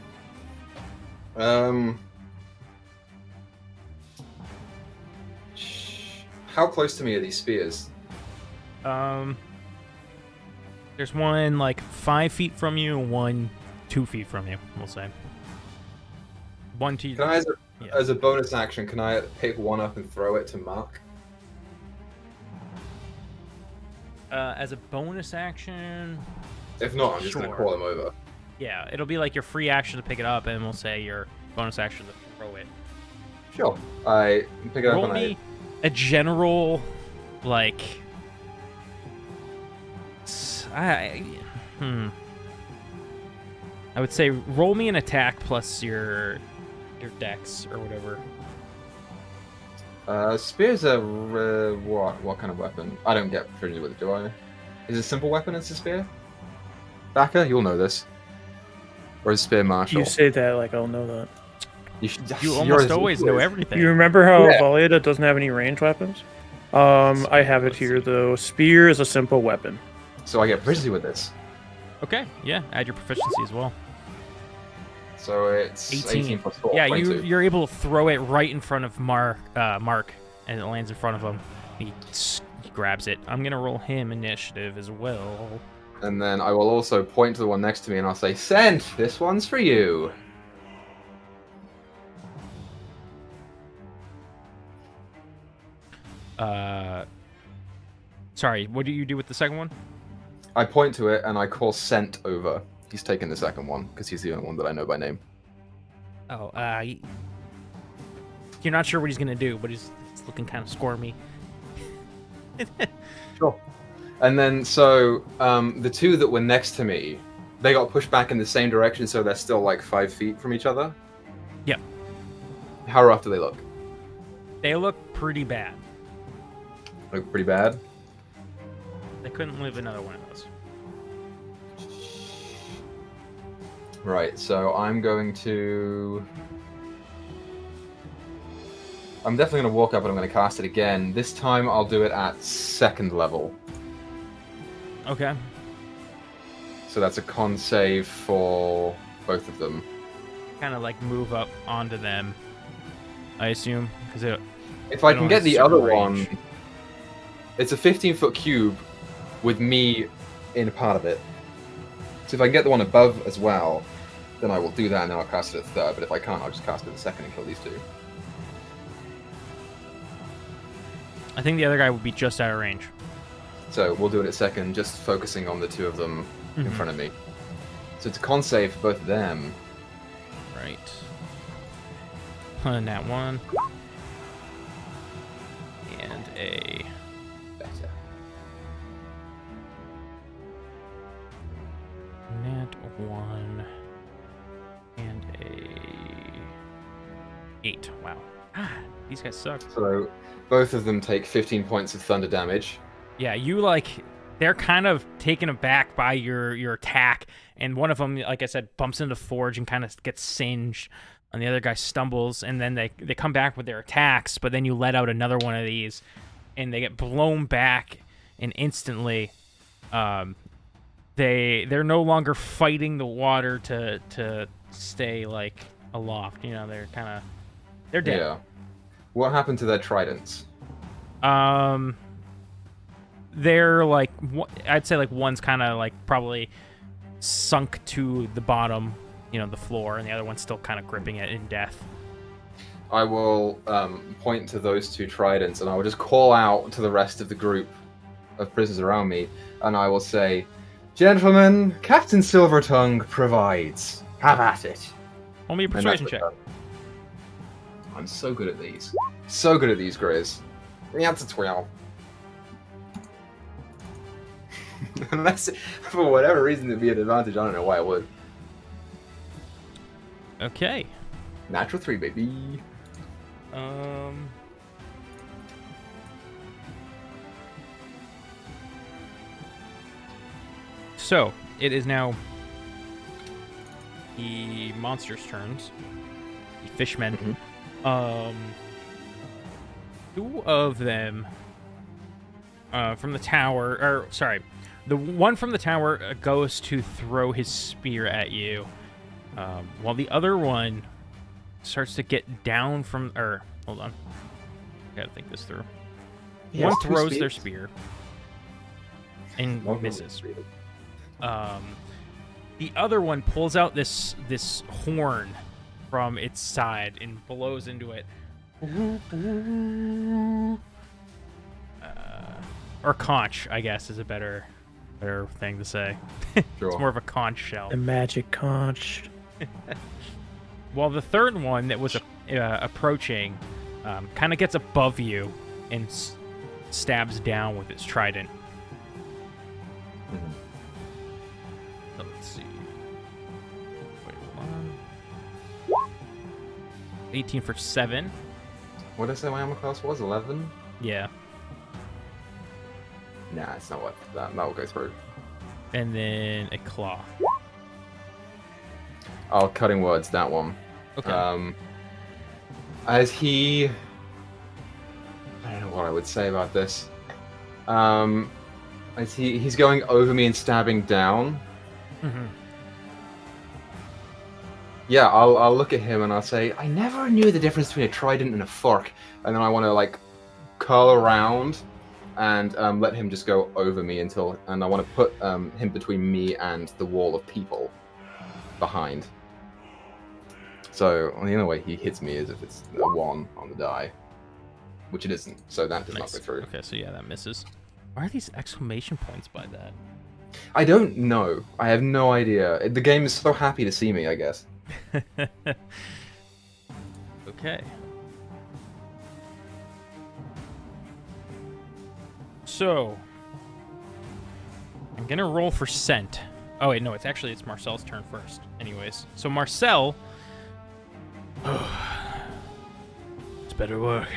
How close to me are these spears? There's one like 5 feet from you, one 2 feet from you, we'll say. One to you. Can I, Yeah. as a bonus action, can I pick one up and throw it to Mark? As a bonus action, If not, I'm just going Sure. to call him over. yeah, it'll be like your free action to pick it up, and we'll say your bonus action to throw it. Sure. I pick it up Roll and me a general, like, I would say roll me an attack plus your dex or whatever. Spear's a what kind of weapon? I don't get familiar with it, do I? Is it a simple weapon as a spear? Baka, you'll know this. Or is spear martial? You say that like I'll know that. You, should, You you're almost as always equal know as- everything. You remember how Yeah. Valieta doesn't have any ranged weapons? I have it here though. Spear is a simple weapon. So I get proficiency with this. Okay, yeah, add your proficiency as well. So it's 18 plus 4, Yeah, 22. you're able to throw it right in front of Mark, and it lands in front of him. He grabs it. I'm gonna roll him initiative as well. And then I will also point to the one next to me and I'll say, "Sent, this one's for you." Sorry, what do you do with the second one? I point to it and I call Sent over. He's taking the second one because he's the only one that I know by name. Oh, you're not sure what he's gonna do, but he's looking kind of squirmy. Sure. And then, so, the two that were next to me, they got pushed back in the same direction, so they're still like 5 feet from each other? Yep. How rough do they look? They look pretty bad. Look pretty bad? They couldn't live another one of those. Right, so I'm going to... I'm definitely going to walk up and I'm going to cast it again. This time I'll do it at 2nd level. Okay. So that's a con save for both of them. Kind of like move up onto them, I assume, because it. If I They can don't get have the super other range. one, it's a 15-foot cube with me in a part of it. So if I can get the one above as well, then I will do that and then I'll cast it at 3rd. But if I can't, I'll just cast it at 2nd and kill these two. I think the other guy would be just out of range. So we'll do it at 2nd, just focusing on the two of them in Mhm. front of me. So it's a con save for both of them. Right. Nat 1. And a. Better. Nat 1. And a 8. Wow. Ah, these guys suck. So both of them take 15 points of thunder damage. Yeah, they're kind of taken aback by your attack, and one of them, like I said, bumps into the forge and kind of gets singed, and the other guy stumbles, and then they come back with their attacks, but then you let out another one of these, and they get blown back, and instantly, they're no longer fighting the water to stay like aloft. They're dead. Yeah. What happened to their tridents? They're like, I'd say like one's kind of like probably sunk to the bottom, the floor, and the other one's still kind of gripping it in death. I will point to those 2 tridents, and I will just call out to the rest of the group of prisoners around me, and I will say, "Gentlemen, Captain Silvertongue provides. Have at it." Roll me a persuasion check. I'm so good at these. So good at these, Grizz. That's a 12. Unless, for whatever reason, it'd be an advantage. I don't know why it would. Okay. Natural 3, baby. So, it is now the monster's turns. The fishmen. Mhm. 2 of them from the tower, the one from the tower goes to throw his spear at you, while the other one starts to get down from, hold on, gotta think this through. He One has 2 throws spears? their spear and One misses. spear. The other one pulls out this horn from its side and blows into it. Or conch, I guess, is a better thing to say. Sure. It's more of a conch shell. The magic conch. While the third one that was approaching kind of gets above you and stabs down with its trident. Mhm. So let's see. Wait, hold on. 18 for 7. What did I say my armor class was? 11? Yeah. Nah, it's not what that will go through. And then a claw. Oh, cutting words, that one. Okay. As he... I don't know what I would say about this. As he's going over me and stabbing down. Mm-hmm. Yeah, I'll look at him and I'll say, I never knew the difference between a trident and a fork. And then I want to, like, curl around and let him just go over me and I want to put him between me and the wall of people behind. So the only way he hits me is if it's a 1 on the die, which it isn't. So that does not go through. Okay, so yeah, that misses. Why are these exclamation points by that? I don't know. I have no idea. The game is so happy to see me, I guess. Okay. So, I'm gonna roll for scent. Oh wait, no, it's Marcel's turn first. Anyways, so Marcel, it's better work.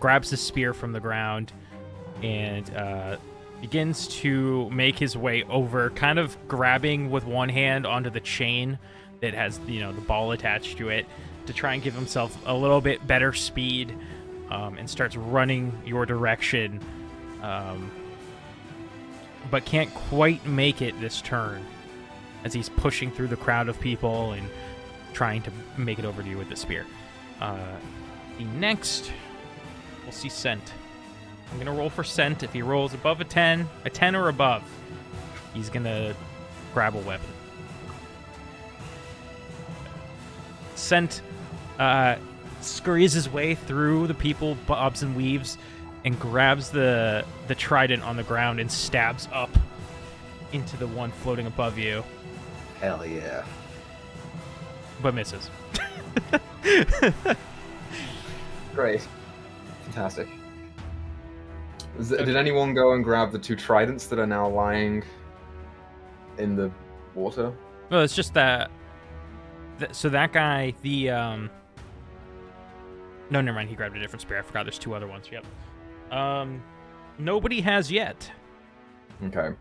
Grabs the spear from the ground and begins to make his way over, kind of grabbing with one hand onto the chain that has, the ball attached to it, to try and give himself a little bit better speed, and starts running your direction, but can't quite make it this turn as he's pushing through the crowd of people and trying to make it over to you with the spear. The next, we'll see scent. I'm gonna roll for scent. If he rolls above a 10 or above, he's gonna grab a weapon. Scent scurries his way through the people, bobs and weaves, and grabs the trident on the ground and stabs up into the one floating above you, Hell yeah. but misses. Great. Fantastic. Did anyone go and grab the 2 tridents that are now lying in the water? Well, it's just that so that guy, the no, never mind. He grabbed a different spear. I forgot. There's 2 other ones. Yep. Nobody has yet. Okay.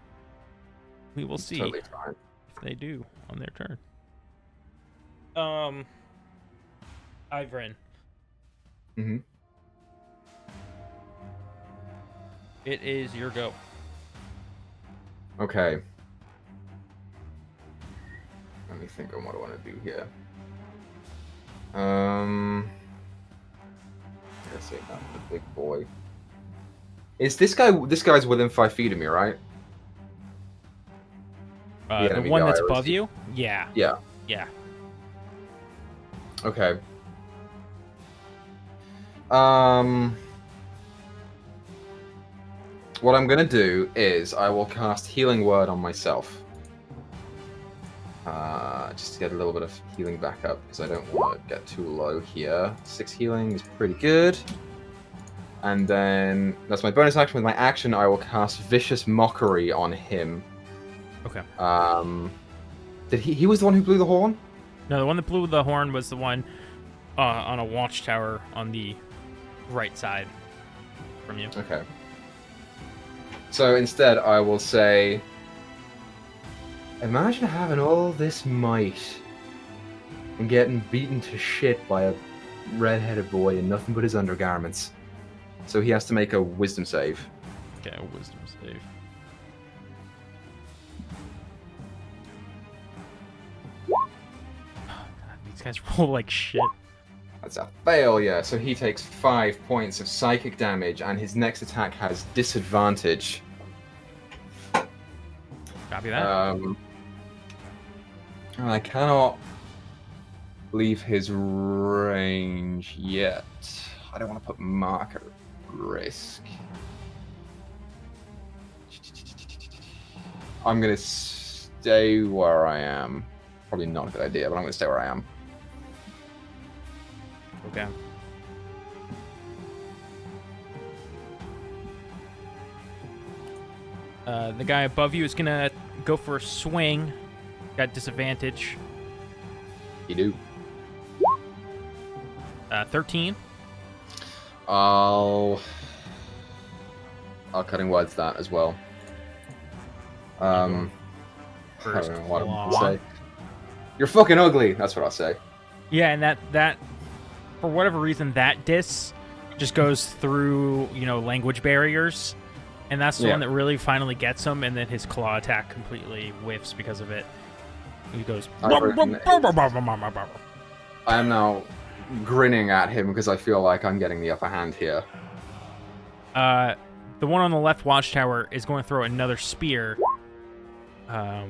We will see Totally fine. if they do on their turn. Ivrin. Mm-hmm. It is your go. Okay. Let me think on what I want to do here. Let's see, not the big boy. Is this guy? This guy's within 5 feet of me, right? The enemy one that's guy, or is above he- you? Yeah. Yeah. Yeah. Okay. What I'm gonna do is I will cast Healing Word on myself. Just to get a little bit of healing back up, because I don't want to get too low here. 6 healing is pretty good. And then, that's my bonus action. With my action, I will cast Vicious Mockery on him. Okay. Did he was the one who blew the horn? No, the one that blew the horn was the one on a watchtower on the right side from you. Okay. So instead, I will say, imagine having all this might and getting beaten to shit by a red-headed boy in nothing but his undergarments. So he has to make a wisdom save. Okay, a wisdom save. These guys roll like shit. That's a failure. So he takes 5 points of psychic damage, and his next attack has disadvantage. Copy that. I cannot leave his range yet. I don't want to put Mark at risk. I'm going to stay where I am. Probably not a good idea, but I'm going to stay where I am. Okay. The guy above you is gonna go for a swing. Got disadvantage. You do. 13. I'll cutting words that as well. I don't First know what I'm claw. gonna say. You're fucking ugly. That's what I'll say. Yeah, and that for whatever reason that diss just goes through, language barriers. And that's the Yeah. one that really finally gets him, and then his claw attack completely whiffs because of it. He goes. I am now grinning at him because I feel like I'm getting the upper hand here. The one on the left watchtower is going to throw another spear. That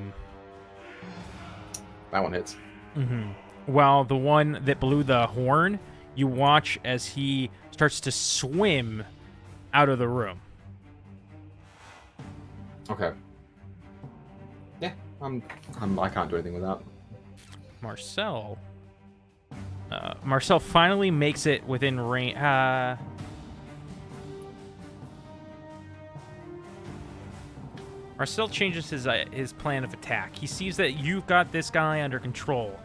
one hits. While the one that blew the horn, you watch as he starts to swim out of the room. Okay. Yeah, I can't do anything with that. Marcel finally makes it within range. Marcel changes his plan of attack. He sees that you've got this guy under control,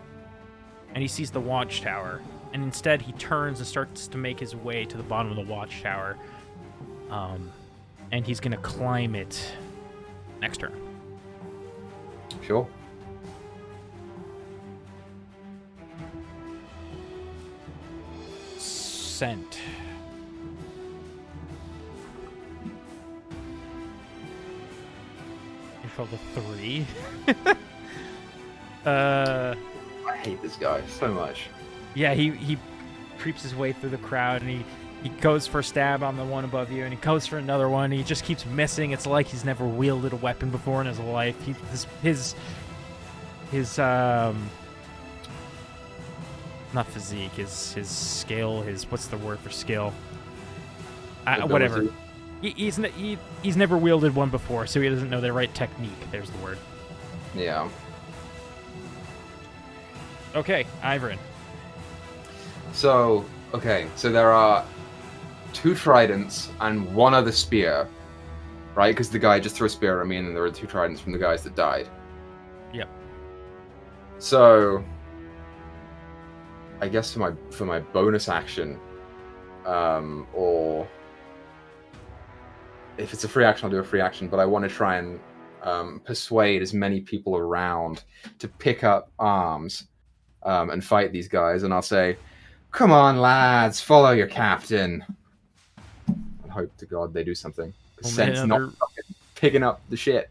and he sees the watchtower. And instead, he turns and starts to make his way to the bottom of the watchtower. And he's gonna climb it next turn. Sure. Scent. You rolled a 3. I hate this guy so much. Yeah, he creeps his way through the crowd, and he goes for a stab on the one above you, and he goes for another one, and he just keeps missing. It's like he's never wielded a weapon before in his life. His not physique, his skill, what's the word for skill? Whatever. He's never wielded one before, so he doesn't know the right technique. There's the word. Yeah. Okay, Ivrin. So there are 2 tridents and 1 other spear, right? Because the guy just threw a spear at me, and then there were 2 tridents from the guys that died. Yep. So I guess for my bonus action, or if it's a free action, I'll do a free action. But I want to try and persuade as many people around to pick up arms and fight these guys. And I'll say, "Come on, lads, follow your captain." And hope to God they do something. Sense not fucking picking up the shit.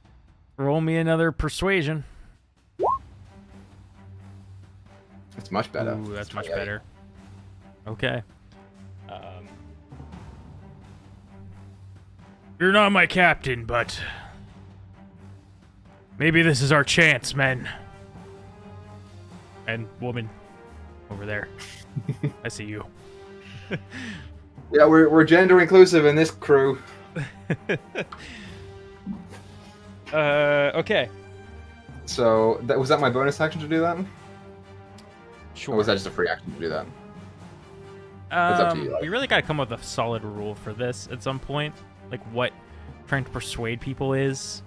Roll me another persuasion. It's much better. Ooh, that's much better. Okay. You're not my captain, but maybe this is our chance, men. And woman over there. I see you. Yeah, we're gender inclusive in this crew. Okay. So was that my bonus action to do that? Sure. Or was that just a free action to do that? It's up to you. We really gotta come up with a solid rule for this at some point. Like what trying to persuade people is.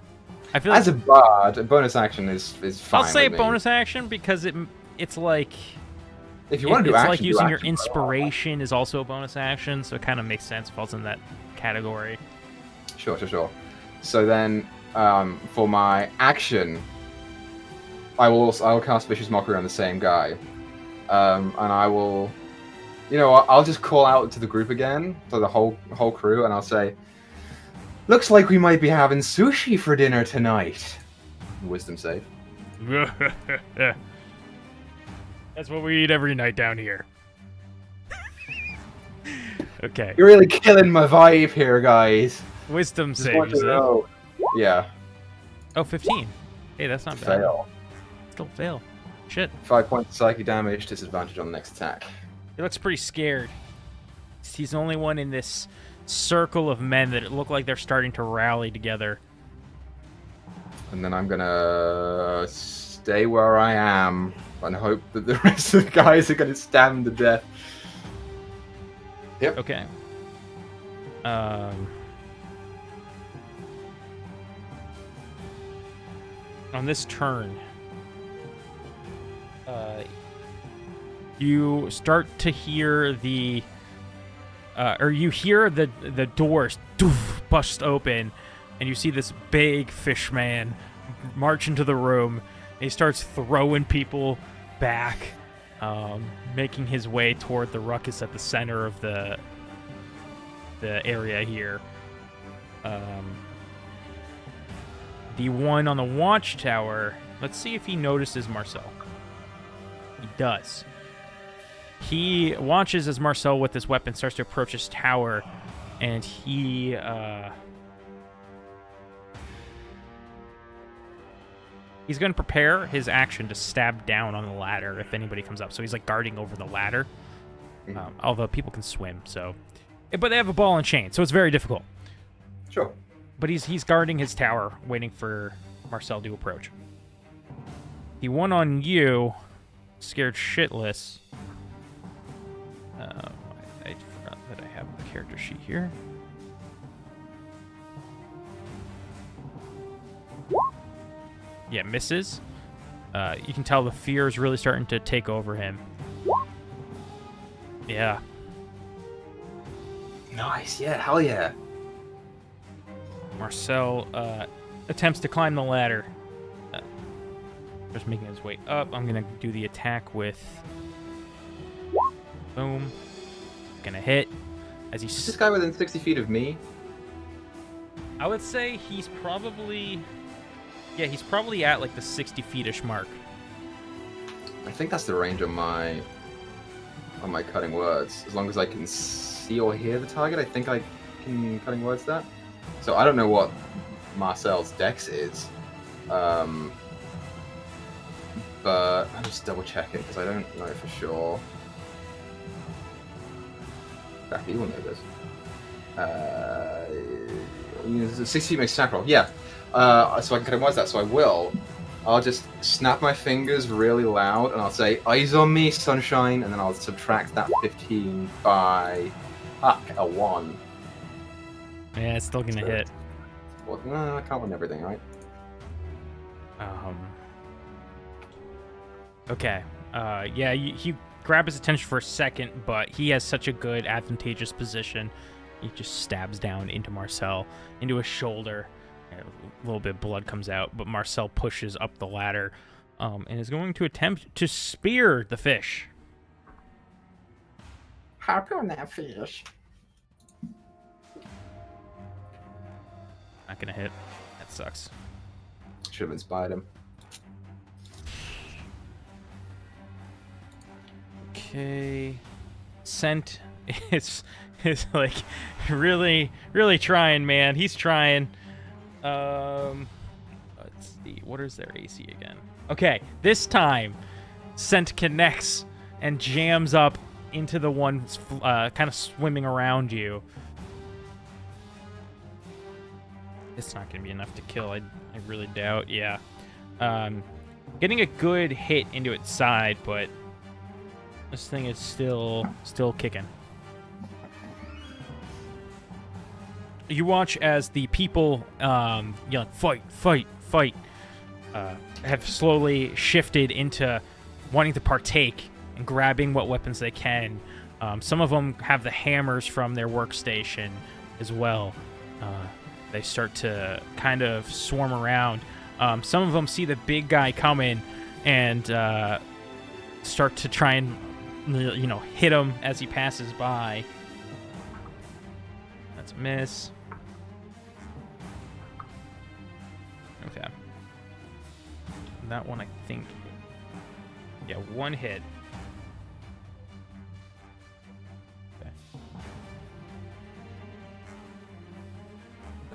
I feel as like a bard, a bonus action is fine. I'll say with me. bonus action because it's like if you want to do it's action, like using your action. inspiration is also a bonus action, so it kind of makes sense. Falls in that category. Sure. So then, for my action, I will cast Vicious Mockery on the same guy, and I will, I'll just call out to the group again, to the whole crew, and I'll say, "Looks like we might be having sushi for dinner tonight." Wisdom save. That's what we eat every night down here. Okay. You're really killing my vibe here, guys. Wisdom Just save, want is to it? know. Yeah. Oh, 15. Hey, that's not bad. Fail. Still fail. Shit. 5 points of psychic damage, disadvantage on the next attack. He looks pretty scared. He's the only one in this circle of men that look like they're starting to rally together. And then I'm gonna stay where I am and hope that the rest of the guys are gonna stab him to death. Yep. Okay. On this turn, you start to hear the doors bust open, and you see this big fish man march into the room, and he starts throwing people back, making his way toward the ruckus at the center of the area here. The one on the watchtower, let's see if he notices Marcel. He does. He watches as Marcel with his weapon starts to approach his tower, and he's going to prepare his action to stab down on the ladder if anybody comes up. So he's like guarding over the ladder, although people can swim. But they have a ball and chain, so it's very difficult. Sure. But he's guarding his tower, waiting for Marcel to approach. The one on you, scared shitless. I forgot that I have the character sheet here. Yeah, misses. You can tell the fear is really starting to take over him. Yeah. Nice. Yeah. Hell yeah. Marcel attempts to climb the ladder. Just making his way up. I'm going to do the attack with... Boom. Gonna hit. As he... Is this guy within 60 feet of me? I would say he's probably... Yeah, he's probably at like the 60 feet-ish mark. I think that's the range on my cutting words. As long as I can see or hear the target, I think I can cutting words that. So I don't know what Marcel's dex is, but I'll just double check it because I don't know for sure. In fact, you will know this. 60 makes attack roll. Yeah. So I can cutting words that. So I will. I'll just snap my fingers really loud and I'll say, "Eyes on me, sunshine," and then I'll subtract that 15 by a 1. Yeah, it's still gonna hit. Well, no, I can't win everything, right? Okay. Yeah, he grab his attention for a second, but he has such a good, advantageous position. He just stabs down into Marcel, into his shoulder. A little bit of blood comes out, but Marcel pushes up the ladder and is going to attempt to spear the fish. Harpoon that fish. Not going to hit. That sucks. Should have inspired him. Okay. Scent is like really trying, man. He's trying. Let's see. What is their AC again? Okay, this time Scent connects and jams up into the one kind of swimming around you. It's not going to be enough to kill. I really doubt. Yeah. Getting a good hit into its side, but this thing is still kicking. You watch as the people yelling, fight, fight, fight, have slowly shifted into wanting to partake and grabbing what weapons they can. Some of them have the hammers from their workstation as well. They start to kind of swarm around. Some of them see the big guy coming and start to try and hit him as he passes by. That's a miss. Okay. That one, I think. Yeah, one hit. Okay.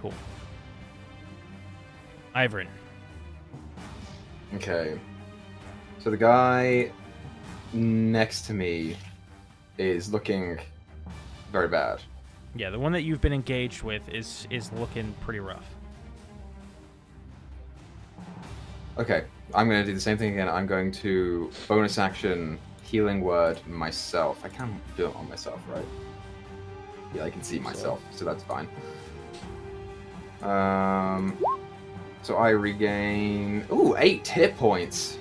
Cool. Ivrin. Okay. So the guy next to me is looking very bad. Yeah, the one that you've been engaged with is looking pretty rough. Okay, I'm going to do the same thing again. I'm going to bonus action healing word myself. I can't do it on myself, right? Yeah, I can see myself, so that's fine. So I regain 8 hit points.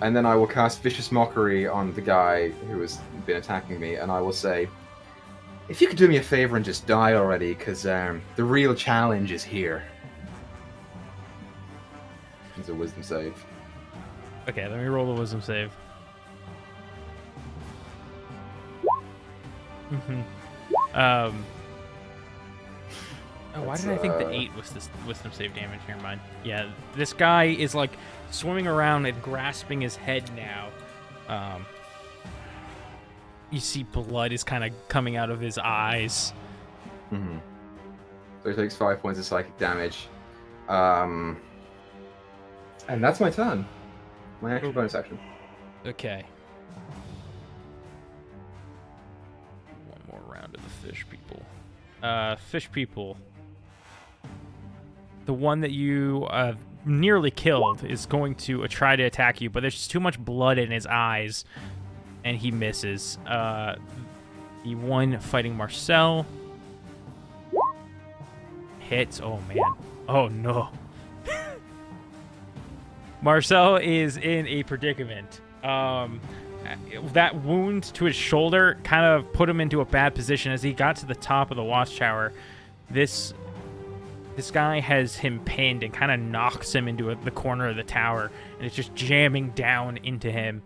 And then I will cast Vicious Mockery on the guy who has been attacking me, and I will say, if you could do me a favor and just die already, because the real challenge is here. It's a wisdom save. Okay, let me roll the wisdom save. Why did I think the 8 was this wisdom save damage? Never mind. Yeah, this guy is like swimming around and grasping his head now. You see blood is kind of coming out of his eyes. Mm-hmm. So he takes 5 points of psychic damage. And that's my turn. My actual bonus action. Okay. One more round of the fish people. Fish people. The one that you nearly killed is going to try to attack you, but there's just too much blood in his eyes, and he misses. The one fighting Marcel hits. Oh, man. Oh, no. Marcel is in a predicament. That wound to his shoulder kind of put him into a bad position as he got to the top of the watchtower. This guy has him pinned and kind of knocks him into the corner of the tower, and it's just jamming down into him.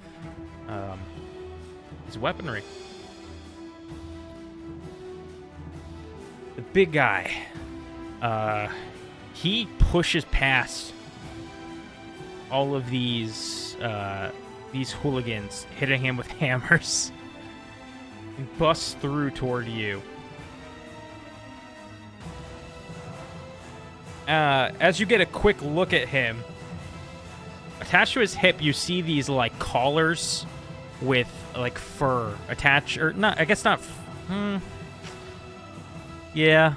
His weaponry. The big guy. He pushes past all of these hooligans, hitting him with hammers, and busts through toward you. As you get a quick look at him, attached to his hip, you see these like collars with like fur attached, or not? I guess not. Yeah,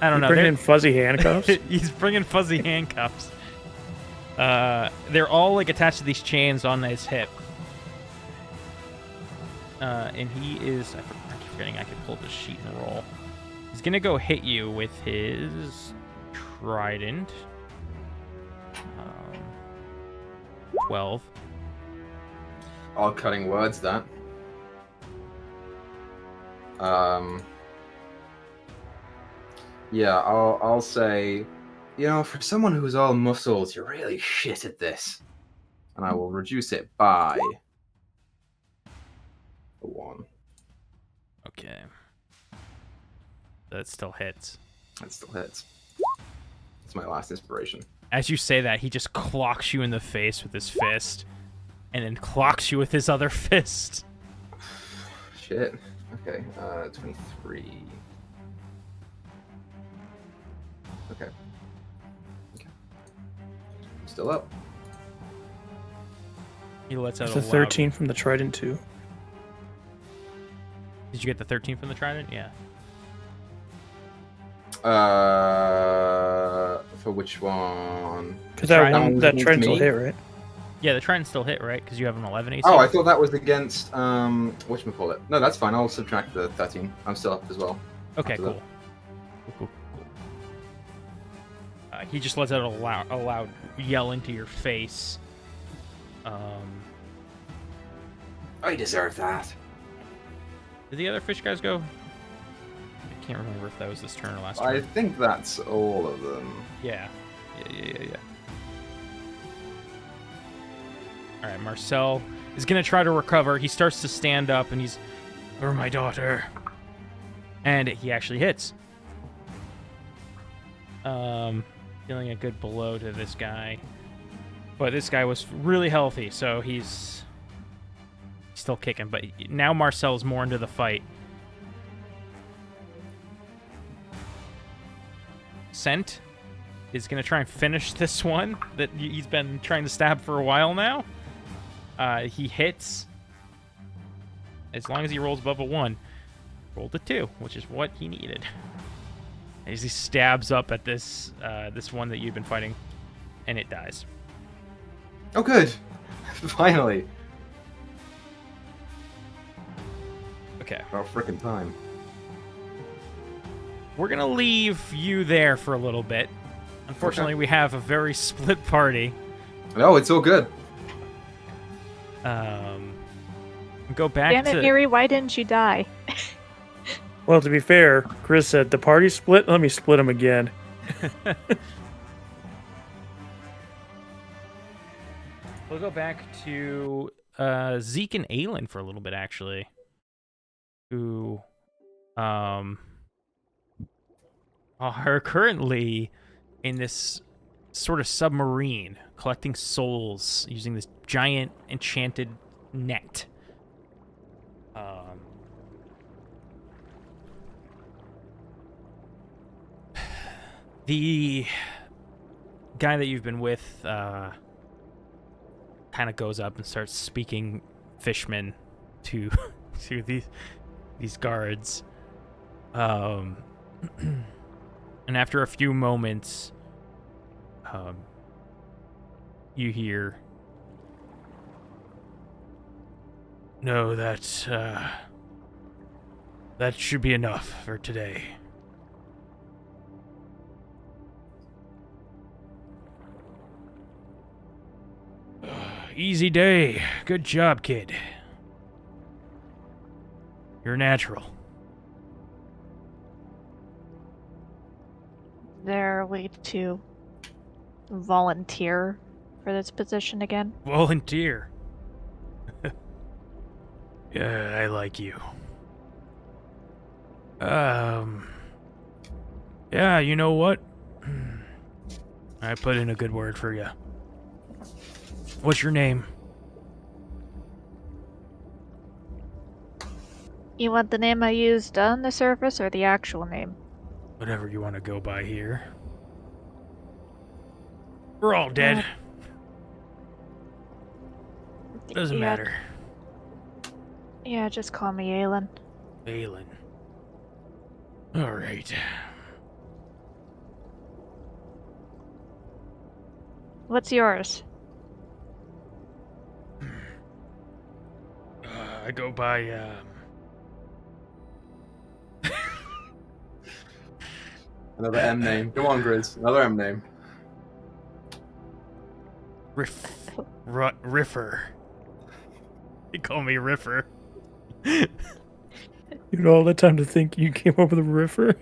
I don't know. Bringing in fuzzy handcuffs. He's bringing fuzzy handcuffs. They're all like attached to these chains on his hip. And he is, I keep forgetting I can pull up his sheet and roll. He's gonna go hit you with his trident. 12. all cutting words, that. Yeah, I'll say, for someone who's all muscles, you're really shit at this. And I will reduce it by 1. Okay. That still hits. That still hits. That's my last inspiration. As you say that, he just clocks you in the face with his fist, and then clocks you with his other fist. Shit. Okay, 23. Okay. I'm still up. He lets out It's a a loud... 13 from the trident too. Did you get the 13 from the trident? Yeah. For which one? Because Trident that was trident will me? hit, right? Yeah, the trident still hit, right? Because you have an 11 AC. Oh, I thought that was against whatchamacallit. No, that's fine. I'll subtract the 13. I'm still up as well. Okay, after cool. Cool. He just lets out a loud yell into your face. I deserve that. Did the other fish guys go? I can't remember if that was this turn or last I turn. think that's all of them. Yeah. All right, Marcel is gonna try to recover. He starts to stand up, and he's, "For my daughter," and he actually hits. Dealing a good blow to this guy, but this guy was really healthy, so he's still kicking. But now Marcel's more into the fight. Scent is going to try and finish this one that he's been trying to stab for a while now. He hits. As long as he rolls above a 1. Rolled a 2, which is what he needed. As he stabs up at this this one that you've been fighting, and it dies. Oh, good. Finally. Okay. About frickin' time. We're going to leave you there for a little bit. Unfortunately, we have a very split party. No, it's all good. Go back Damn to... it, Miri, why didn't you die? Well, to be fair, Chris said the party split. Let me split them again. We'll go back to Zeke and Aelin for a little bit, actually. Who are currently in this sort of submarine, collecting souls using this giant enchanted net. The guy that you've been with kind of goes up and starts speaking fishman to these guards. And after a few moments, you hear, "No, that should be enough for today." Easy day. Good job, kid. You're natural. Is there a way to volunteer for this position again? Volunteer. Yeah, I like you. Yeah, you know what? I put in a good word for you. What's your name? You want the name I used on the surface or the actual name? Whatever you want to go by here. We're all dead. Doesn't Yeah. matter. Yeah, just call me Aelin. Aelin. All right. What's yours? I go by, Another M name. Go on, Grizz. Another M name. Riffer. They call me Riffer. You had all the time to think you came up with a riffer.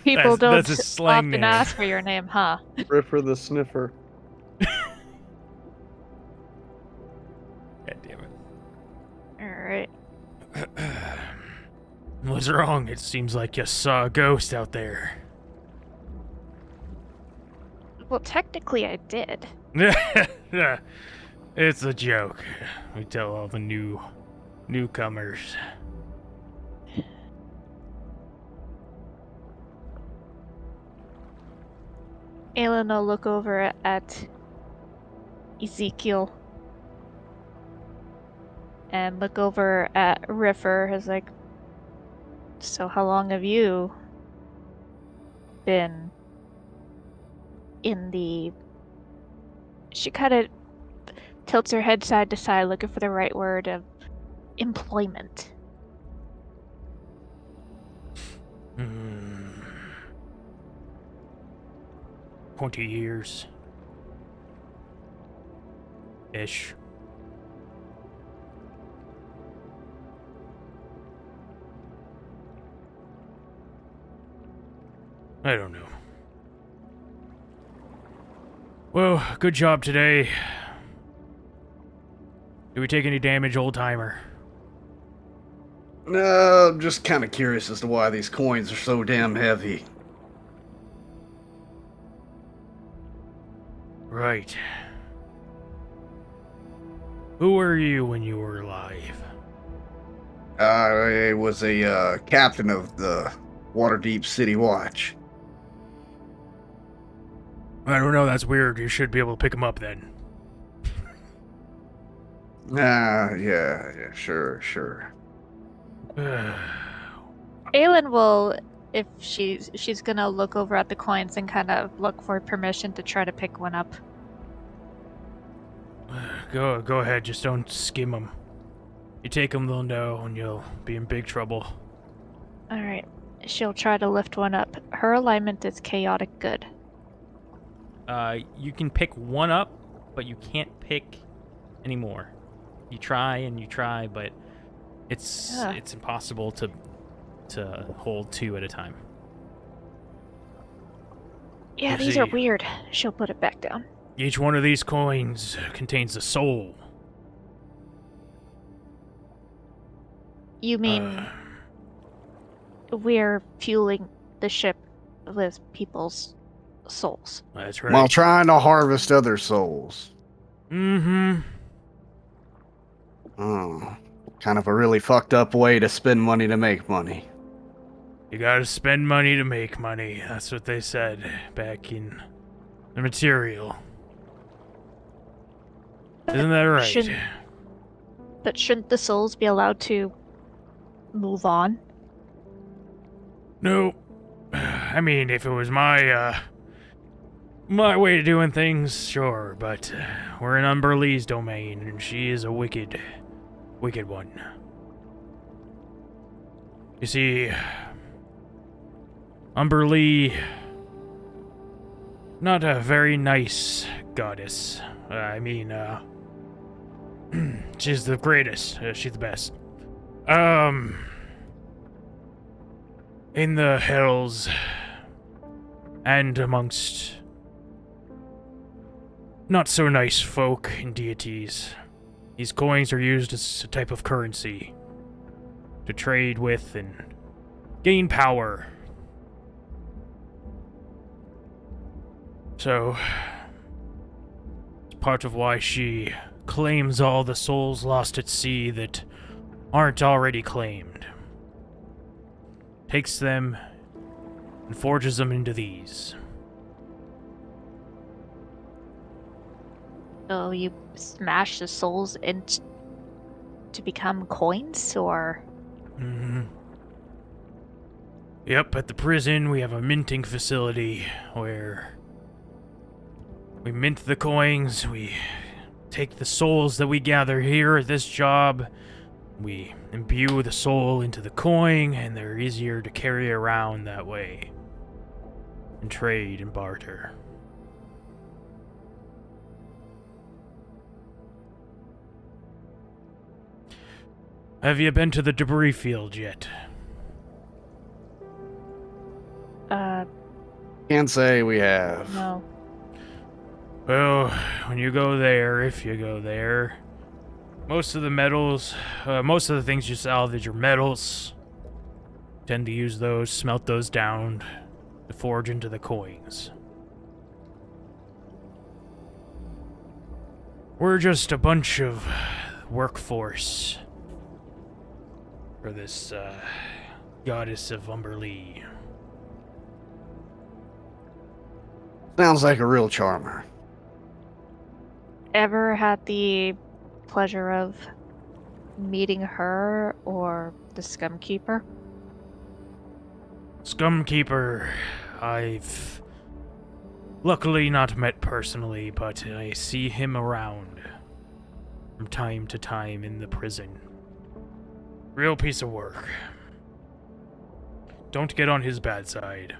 People don't that's a slang often name. ask for your name, huh? Riffer the Sniffer. God damn it. Alright. What's wrong? It seems like you saw a ghost out there. Well, technically I did. It's a joke. We tell all the newcomers. Aelin will look over at Ezekiel and look over at Riffer as like, so how long have you been in the... She kind of tilts her head side to side looking for the right word of employment. 20 years. Ish. I don't know. Well, good job today. Did we take any damage, old timer? No, I'm just kind of curious as to why these coins are so damn heavy. Right. Who were you when you were alive? I was a captain of the Waterdeep City Watch. I don't know, that's weird. You should be able to pick him up then. Yeah, sure. Aelin will, if she's gonna look over at the coins and kind of look for permission to try to pick one up. Go ahead, just don't skim them. You take them, they'll know, and you'll be in big trouble. Alright, she'll try to lift one up. Her alignment is chaotic good. You can pick one up, but you can't pick any more. You try, but it's impossible to hold two at a time. Yeah, You these see. are weird. She'll put it back down. Each one of these coins contains a soul. You mean we're fueling the ship with people's souls? That's right. While trying to harvest other souls. Mm-hmm. Oh, kind of a really fucked up way to spend money to make money. You gotta spend money to make money. That's what they said back in the material. Isn't that right? Shouldn't the souls be allowed to move on? No. I mean, if it was my way of doing things, sure, but we're in Umberlee's domain, and she is a wicked one. You see, Umberlee, not a very nice goddess. She's the greatest. She's the best. In the hells, and amongst not so nice folk and deities, these coins are used as a type of currency to trade with and gain power. So, it's part of why she claims all the souls lost at sea that aren't already claimed. Takes them and forges them into these. So you smash the souls to become coins, or? Mm-hmm. Yep, at the prison we have a minting facility where we mint the coins, we take the souls that we gather here at this job, we imbue the soul into the coin, and they're easier to carry around that way. And trade and barter. Have you been to the debris field yet? Can't say we have. No. Well, when you go there, if you go there, most of the metals, most of the things you salvage are metals. Tend to use those, smelt those down to forge into the coins. We're just a bunch of workforce for this goddess of Umberlee. Sounds like a real charmer. Ever had the pleasure of meeting her or the Scumkeeper? Scumkeeper, I've luckily not met personally, but I see him around from time to time in the prison. Real piece of work. Don't get on his bad side.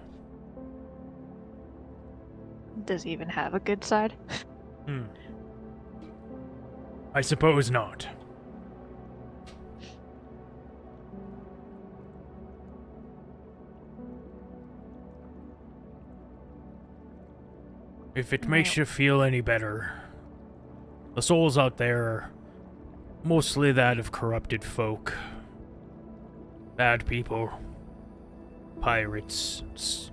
Does he even have a good side? I suppose not. If it makes you feel any better, the souls out there are mostly that of corrupted folk. Bad people. Pirates.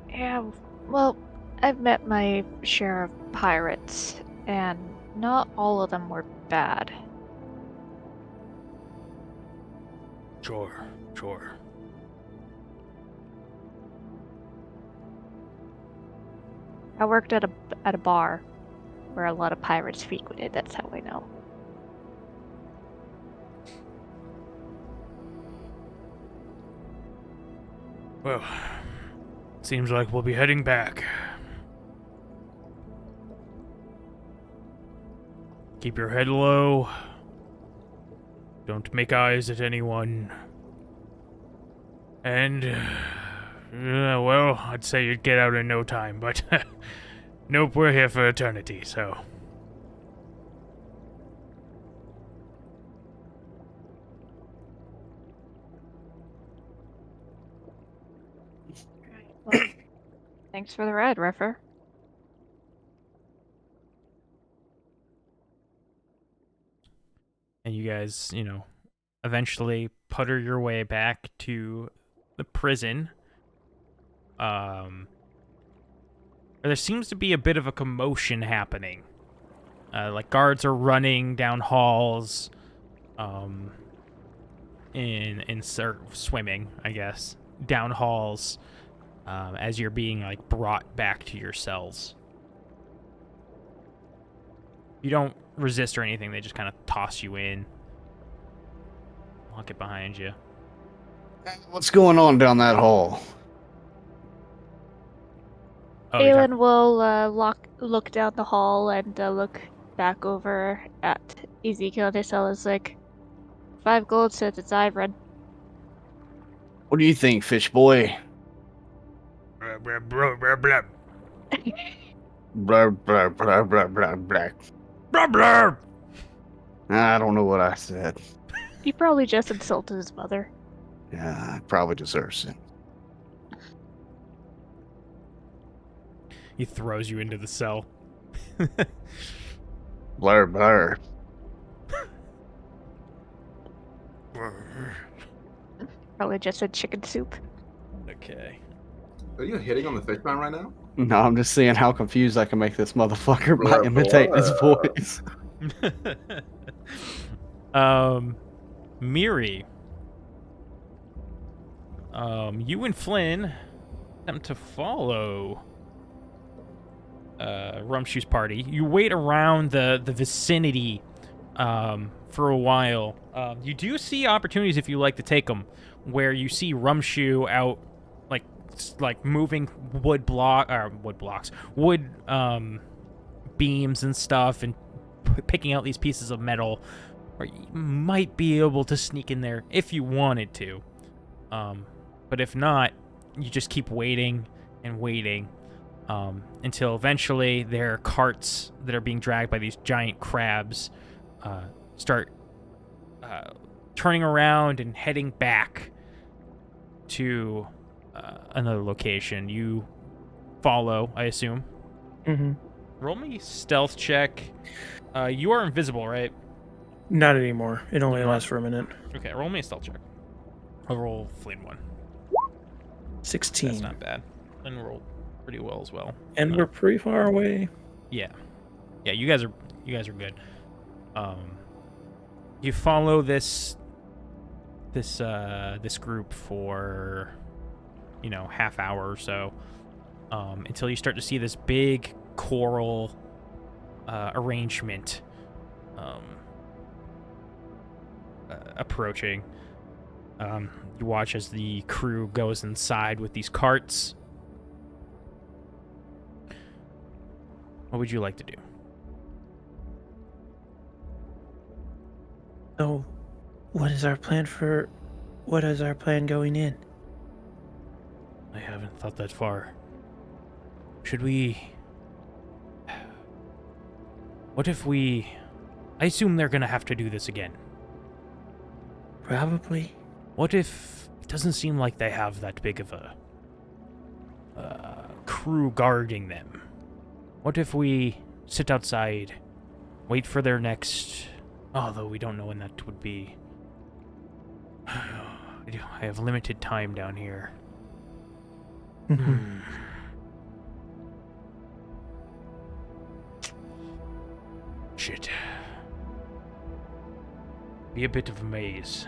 Yeah, well, I've met my share of pirates, and not all of them were bad. Sure. I worked at a bar where a lot of pirates frequented, that's how I know. Well, seems like we'll be heading back. Keep your head low. Don't make eyes at anyone. And, well, I'd say you'd get out in no time, but nope, we're here for eternity, so. Well, thanks for the ride, Reffer. And you guys, eventually putter your way back to the prison. There seems to be a bit of a commotion happening. Like guards are running down halls, swimming, I guess, down halls, as you're being like brought back to your cells. You don't resist or anything; they just kind of toss you in, lock it behind you. What's going on down that hall? Oh, you're Aelin will look down the hall and look back over at Ezekiel and Nyssa. Like, 5 gold since it's Ivran. What do you think, fish boy? Blah, blah, blah, blah, blah. Blah, blah, blah, blah, blah, blah. Blah, blah. I don't know what I said. He probably just insulted his mother. Yeah, I probably deserves it. He throws you into the cell. Blur, blur. Probably just said chicken soup. Okay. Are you hitting on the fish man right now? No, I'm just seeing how confused I can make this motherfucker by imitating his voice. Miri. You and Flynn attempt to follow Rumshoe's party. You wait around the vicinity for a while. You do see opportunities if you like to take them, where you see Rumshoe out like moving wood beams and stuff, and picking out these pieces of metal, or you might be able to sneak in there if you wanted to. But if not, you just keep waiting and waiting until eventually there are carts that are being dragged by these giant crabs start turning around and heading back to another location. You follow, I assume. Mm-hmm. Roll me stealth check. You are invisible, right? Not anymore. It only lasts for a minute. Okay, roll me a stealth check. I'll roll Flynn one. 16. That's not bad. And roll pretty well as well. And we're pretty far away. Yeah, you guys are good. You follow this group for half hour or so, until you start to see this big choral arrangement approaching. You watch as the crew goes inside with these carts. What would you like to do? So, what is our plan going in? I haven't thought that far. Should we... What if we... I assume they're gonna have to do this again. Probably. What if it doesn't seem like they have that big of a crew guarding them? What if we sit outside, wait for their next... Although we don't know when that would be. I have limited time down here. Shit. Be a bit of a maze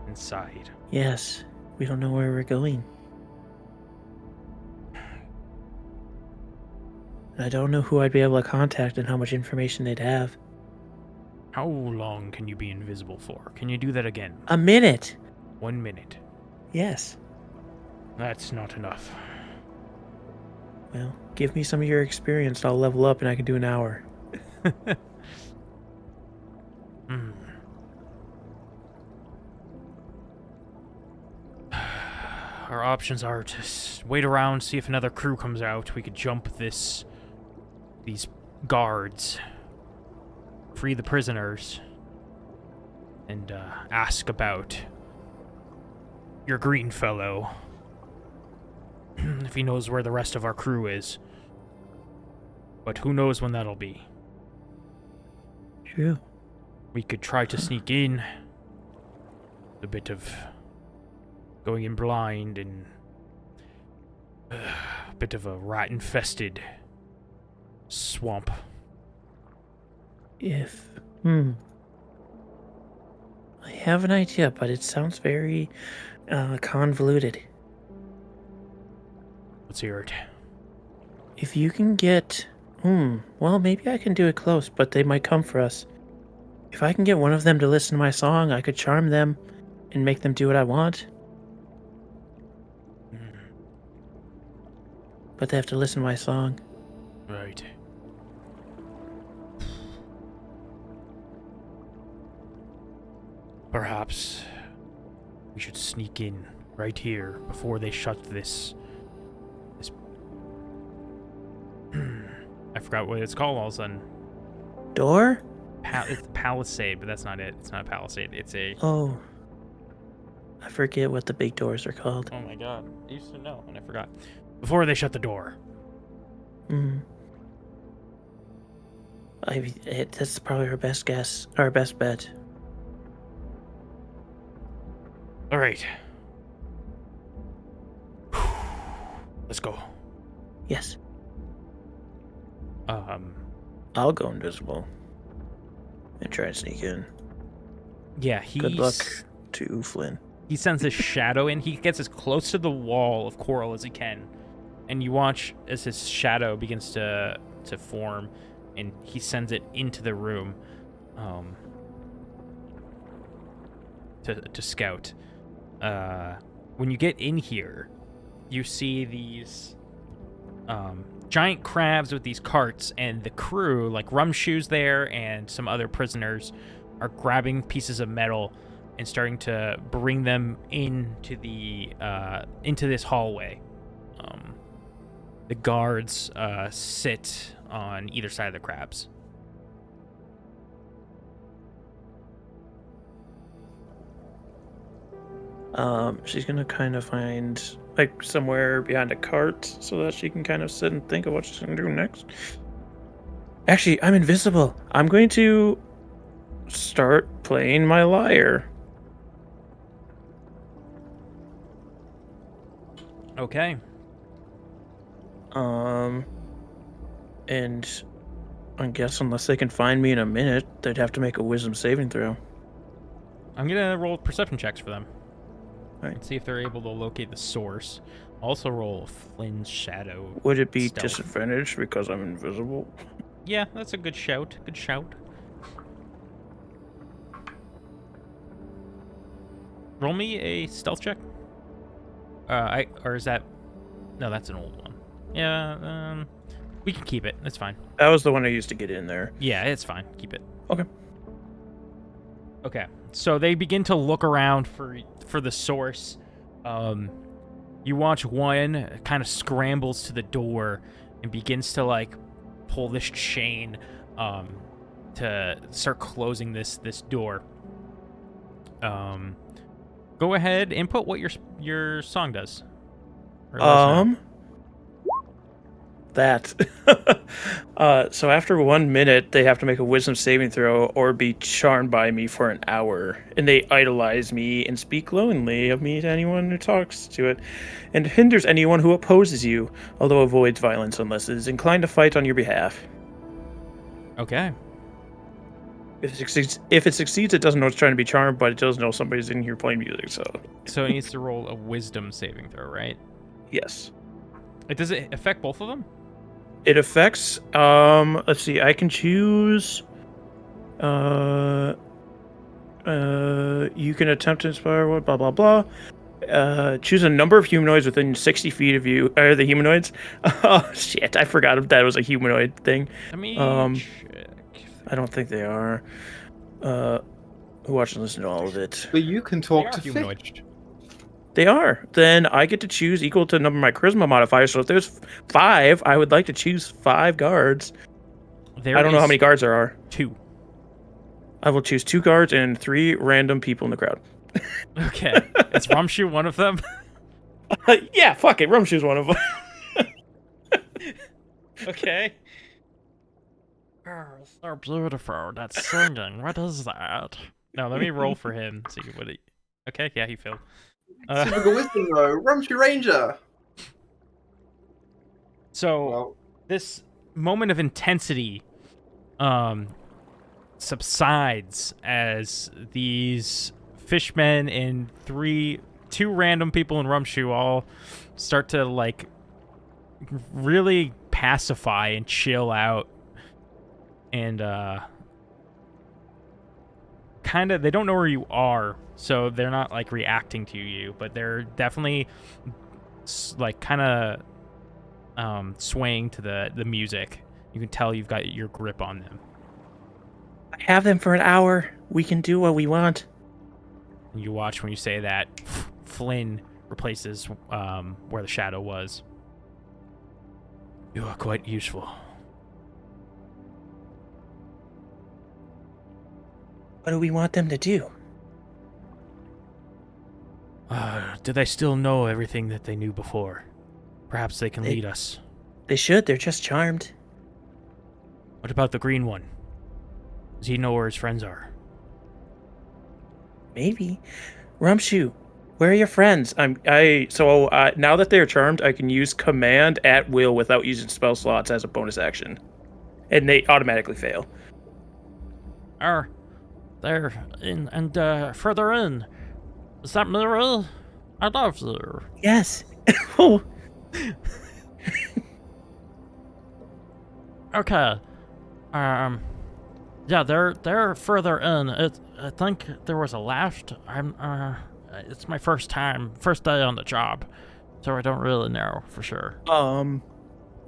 inside. Yes, we don't know where we're going. I don't know who I'd be able to contact and how much information they'd have. How long can you be invisible for? Can you do that again? A minute! 1 minute. Yes. That's not enough. Well, give me some of your experience, I'll level up and I can do an hour. Our options are to wait around, see if another crew comes out. We could jump these guards, free the prisoners, and ask about your green fellow, if he knows where the rest of our crew is. But who knows when that'll be. True. We could try to sneak in. A bit of going in blind and a bit of a rat-infested swamp. I have an idea, but it sounds very convoluted. Let's hear it. If you can get... well, maybe I can do it close, but they might come for us. If I can get one of them to listen to my song, I could charm them and make them do what I want. But they have to listen to my song. Right. Perhaps we should sneak in right here before they shut this I forgot what it's called all of a sudden. Door? It's palisade, but that's not it. It's not a palisade. It's a... Oh. I forget what the big doors are called. Oh my god. I used to know, and I forgot. Before they shut the door. That's probably our best guess. Our best bet. All right. Let's go. Yes. I'll go invisible and try and sneak in. Yeah, Good luck to Flynn. He sends his shadow in. He gets as close to the wall of coral as he can. And you watch as his shadow begins to form, and he sends it into the room to scout. When you get in here, you see these giant crabs with these carts, and the crew, like Rumshoe's there and some other prisoners, are grabbing pieces of metal and starting to bring them into this hallway. The guards sit on either side of the crabs. She's gonna kind of find like somewhere behind a cart so that she can kind of sit and think of what she's gonna do next. Actually, I'm invisible. I'm going to start playing my lyre. Okay. And I guess unless they can find me in a minute, they'd have to make a wisdom saving throw. I'm gonna roll perception checks for them. Alright. And see if they're able to locate the source. Also roll Flynn's shadow. Would it be stealth. disadvantaged because I'm invisible? Yeah, that's a good shout. Good shout. Roll me a stealth check. Or is that? No, that's an old one. Yeah. We can keep it. That's fine. That was the one I used to get in there. Yeah, it's fine. Keep it. Okay. Okay. So they begin to look around for the source. You watch one kind of scrambles to the door and begins to like pull this chain to start closing this door. Go ahead, input what your song does. Or let us know. That. So after 1 minute, they have to make a wisdom saving throw or be charmed by me for an hour. And they idolize me and speak glowingly of me to anyone who talks to it, and hinders anyone who opposes you, although avoids violence unless it is inclined to fight on your behalf. Okay. If it succeeds, it doesn't know it's trying to be charmed, but it does know somebody's in here playing music, so... So it needs to roll a wisdom saving throw, right? Yes. Does it affect both of them? It affects, let's see, I can choose, you can attempt to inspire what, blah, blah, blah. Choose a number of humanoids within 60 feet of you. Are the humanoids? Oh, shit, I forgot if that was a humanoid thing. I mean, check. I don't think they are. Who watched and listened to all of it? But you can They talk are to humanoid. fish. They are. Then I get to choose equal to the number of my charisma modifier. So if there's 5, I would like to choose 5 guards. I don't know how many guards there are. 2. I will choose 2 guards and 3 random people in the crowd. Okay. Is Rumshoe one of them? Yeah, fuck it. Rumshoe's one of them. Okay. Oh, so beautiful. That's singing. What is that? No, let me roll for him. See what he... Okay, yeah, he failed. Typical wisdom though. Rumshoe Ranger. So Well, this moment of intensity subsides as these fishmen and 2 random people in Rumshoe all start to like really pacify and chill out, and kind of they don't know where you are, so they're not like reacting to you, but they're definitely like kind of swaying to the music. You can tell you've got your grip on them. I have them for an hour. We can do what we want. And you watch when you say that, Flynn replaces where the shadow was. You are quite useful. What do we want them to do? Do they still know everything that they knew before? Perhaps they can lead us. They should. They're just charmed. What about the green one? Does he know where his friends are? Maybe. Rumshoe, where are your friends? Now that they're charmed, I can use command at will without using spell slots as a bonus action. And they automatically fail. They're in and further in. Is that Miri? I love you. Yes. Oh. Okay. Yeah, they're further in. I think there was a left. It's my first day on the job, so I don't really know for sure.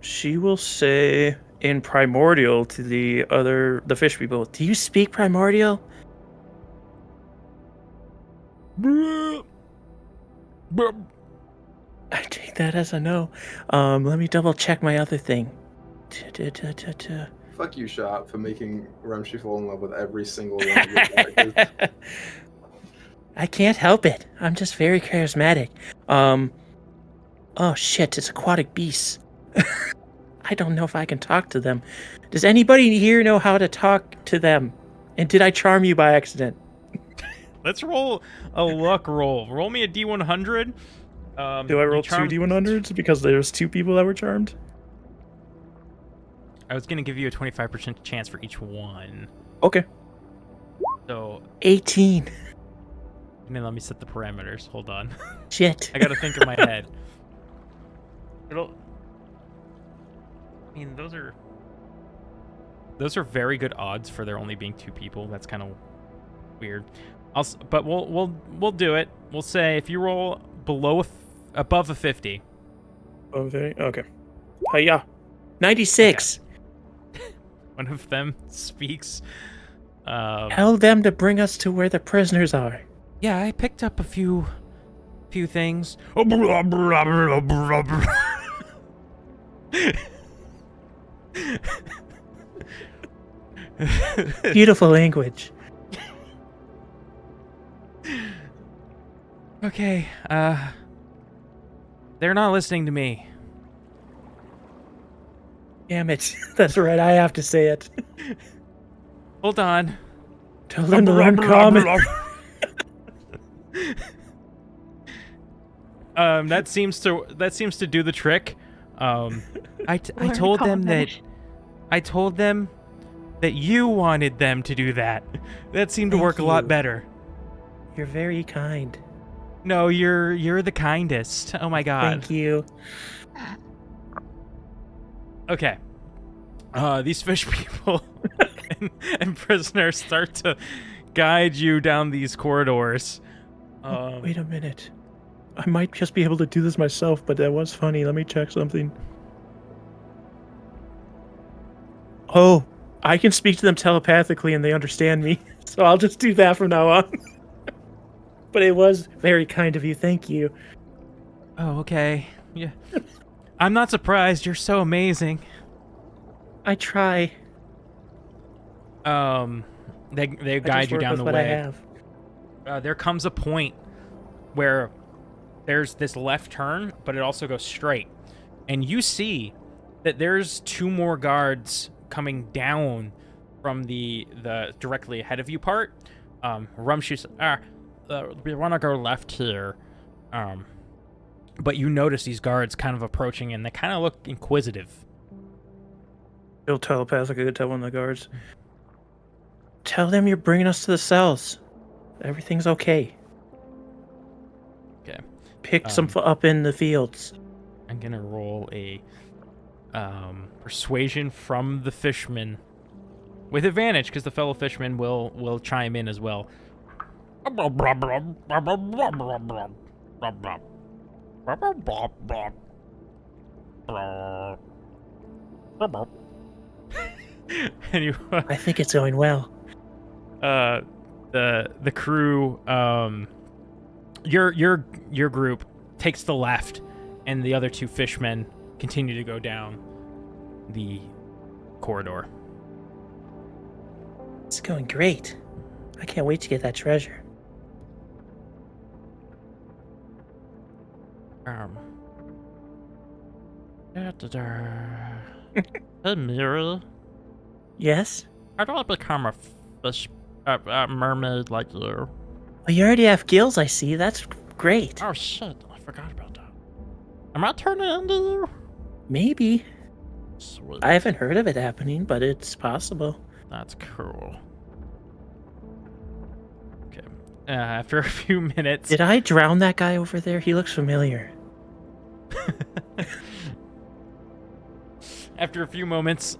She will say in Primordial to the fish people, do you speak Primordial? I take that as a no. Let me double check my other thing. fuck you, Sharp, for making Rumshoe fall in love with every single one of your characters. I can't help it. I'm just very charismatic. Oh shit, it's aquatic beasts. I don't know if I can talk to them. Does anybody here know how to talk to them? And did I charm you by accident? Let's roll a luck roll. Roll me a D100. Do I roll 2 D100s because there's 2 people that were charmed? I was gonna give you a 25% chance for each one. Okay. So 18. let me set the parameters. Hold on. Shit. I gotta think in my head. I mean, those are very good odds for there only being 2 people. That's kind of weird. But we'll do it. We'll say if you roll above a 50. Okay. Hiya. 96. Okay. One of them speaks. Tell them to bring us to where the prisoners are. Yeah, I picked up a few things. Beautiful language. Okay, they're not listening to me. Damn it. That's right, I have to say it. Hold on. Tell them to learn common. That seems to do the trick. I told them that you wanted them to do that. That seemed to work a lot better. You're very kind. No, you're the kindest. Oh my god. Thank you. Okay. These fish people and prisoners start to guide you down these corridors. Wait a minute. I might just be able to do this myself, but that was funny. Let me check something. Oh, I can speak to them telepathically and they understand me. So I'll just do that from now on. But it was very kind of you. Thank you. Oh, okay. Yeah. I'm not surprised. You're so amazing. I try. They guide you down the way. There comes a point where there's this left turn, but it also goes straight. And you see that there's 2 more guards coming down from the directly ahead of you part. Rumshoe's, we want to go left here. But you notice these guards kind of approaching, and they kind of look inquisitive. He'll telepathically tell one of the guards. Tell them you're bringing us to the cells. Everything's okay. Okay. Pick some up in the fields. I'm gonna roll a persuasion from the fishman with advantage because the fellow fisherman will chime in as well. And you, I think it's going well. The crew, your group takes the left, and the other 2 fishmen continue to go down the corridor. It's going great. I can't wait to get that treasure. Hey, Miri. Yes? How do I become a fish, a mermaid like you? Well, you already have gills, I see. That's great. Oh shit, I forgot about that. Am I turning into you? Maybe. Sweet. I haven't heard of it happening, but it's possible. That's cool. Okay. After a few minutes... Did I drown that guy over there? He looks familiar. After a few moments,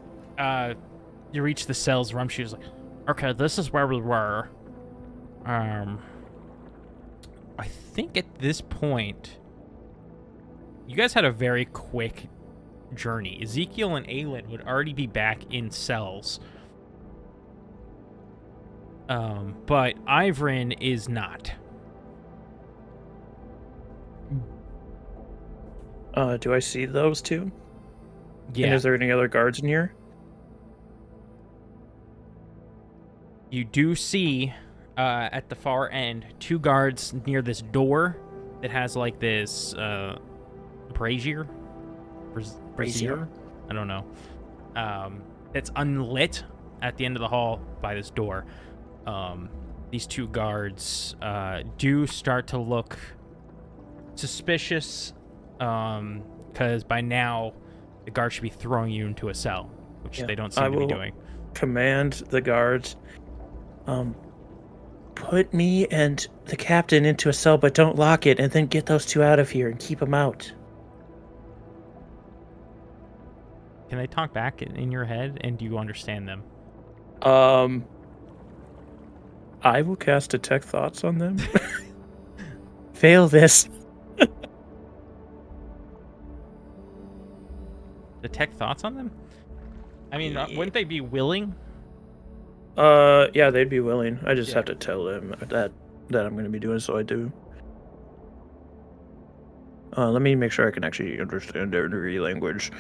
you reach the cells. Rumshoe's like, okay, this is where we were. I think at this point, you guys had a very quick journey. Ezekiel and Aelin would already be back in cells. But Ivrin is not. Do I see those 2? Yeah. And is there any other guards in here? You do see At the far end, 2 guards near this door that has like this brazier. Brazier? I don't know. That's unlit at the end of the hall by this door. These 2 guards do start to look suspicious, because by now the guard should be throwing you into a cell, which they don't seem to be doing. Command the guards, put me and the captain into a cell, but don't lock it, and then get those 2 out of here and keep them out. Can they talk back in your head, and do you understand them? I will cast Detect Thoughts on them. Fail this. Detect thoughts on them? I mean, wouldn't they be willing? Yeah, they'd be willing. I just have to tell them that I'm going to be doing, so I do. Let me make sure I can actually understand their language.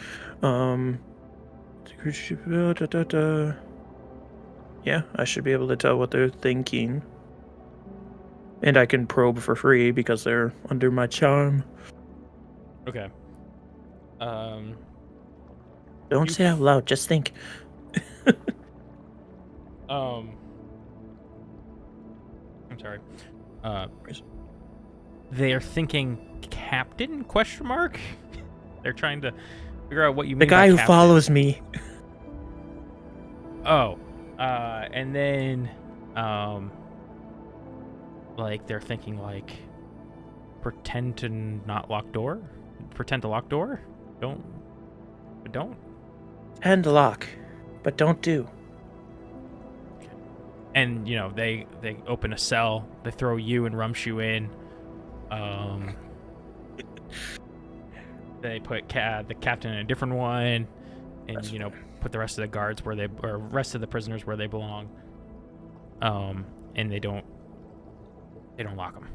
Yeah, I should be able to tell what they're thinking. And I can probe for free because they're under my charm. Okay. Don't say it out loud, just think. I'm sorry. They're thinking captain, question mark? They're trying to figure out what you mean The guy by who captain. follows me. Oh. And then, like, they're thinking, like, pretend to not lock door? Pretend to lock door? Don't. And lock, but don't do. And, you know, they open a cell, they throw you and Rumshoe in. They put the captain in a different one, and That's fine. put the rest of the guards or rest of the prisoners where they belong. And they don't lock them.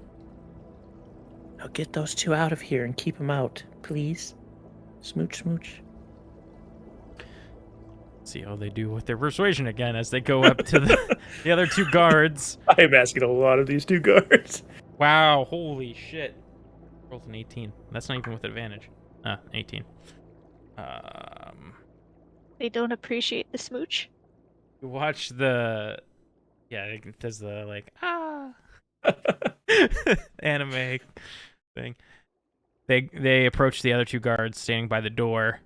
Now get those 2 out of here and keep them out, please. Smooch, smooch. See how they do with their persuasion again as they go up to the other 2 guards. I am asking a lot of these 2 guards. Wow, holy shit. Rolled an 18. That's not even with advantage. 18. They don't appreciate the smooch. You watch the... Yeah, it does the, like, anime thing. They approach the other 2 guards standing by the door.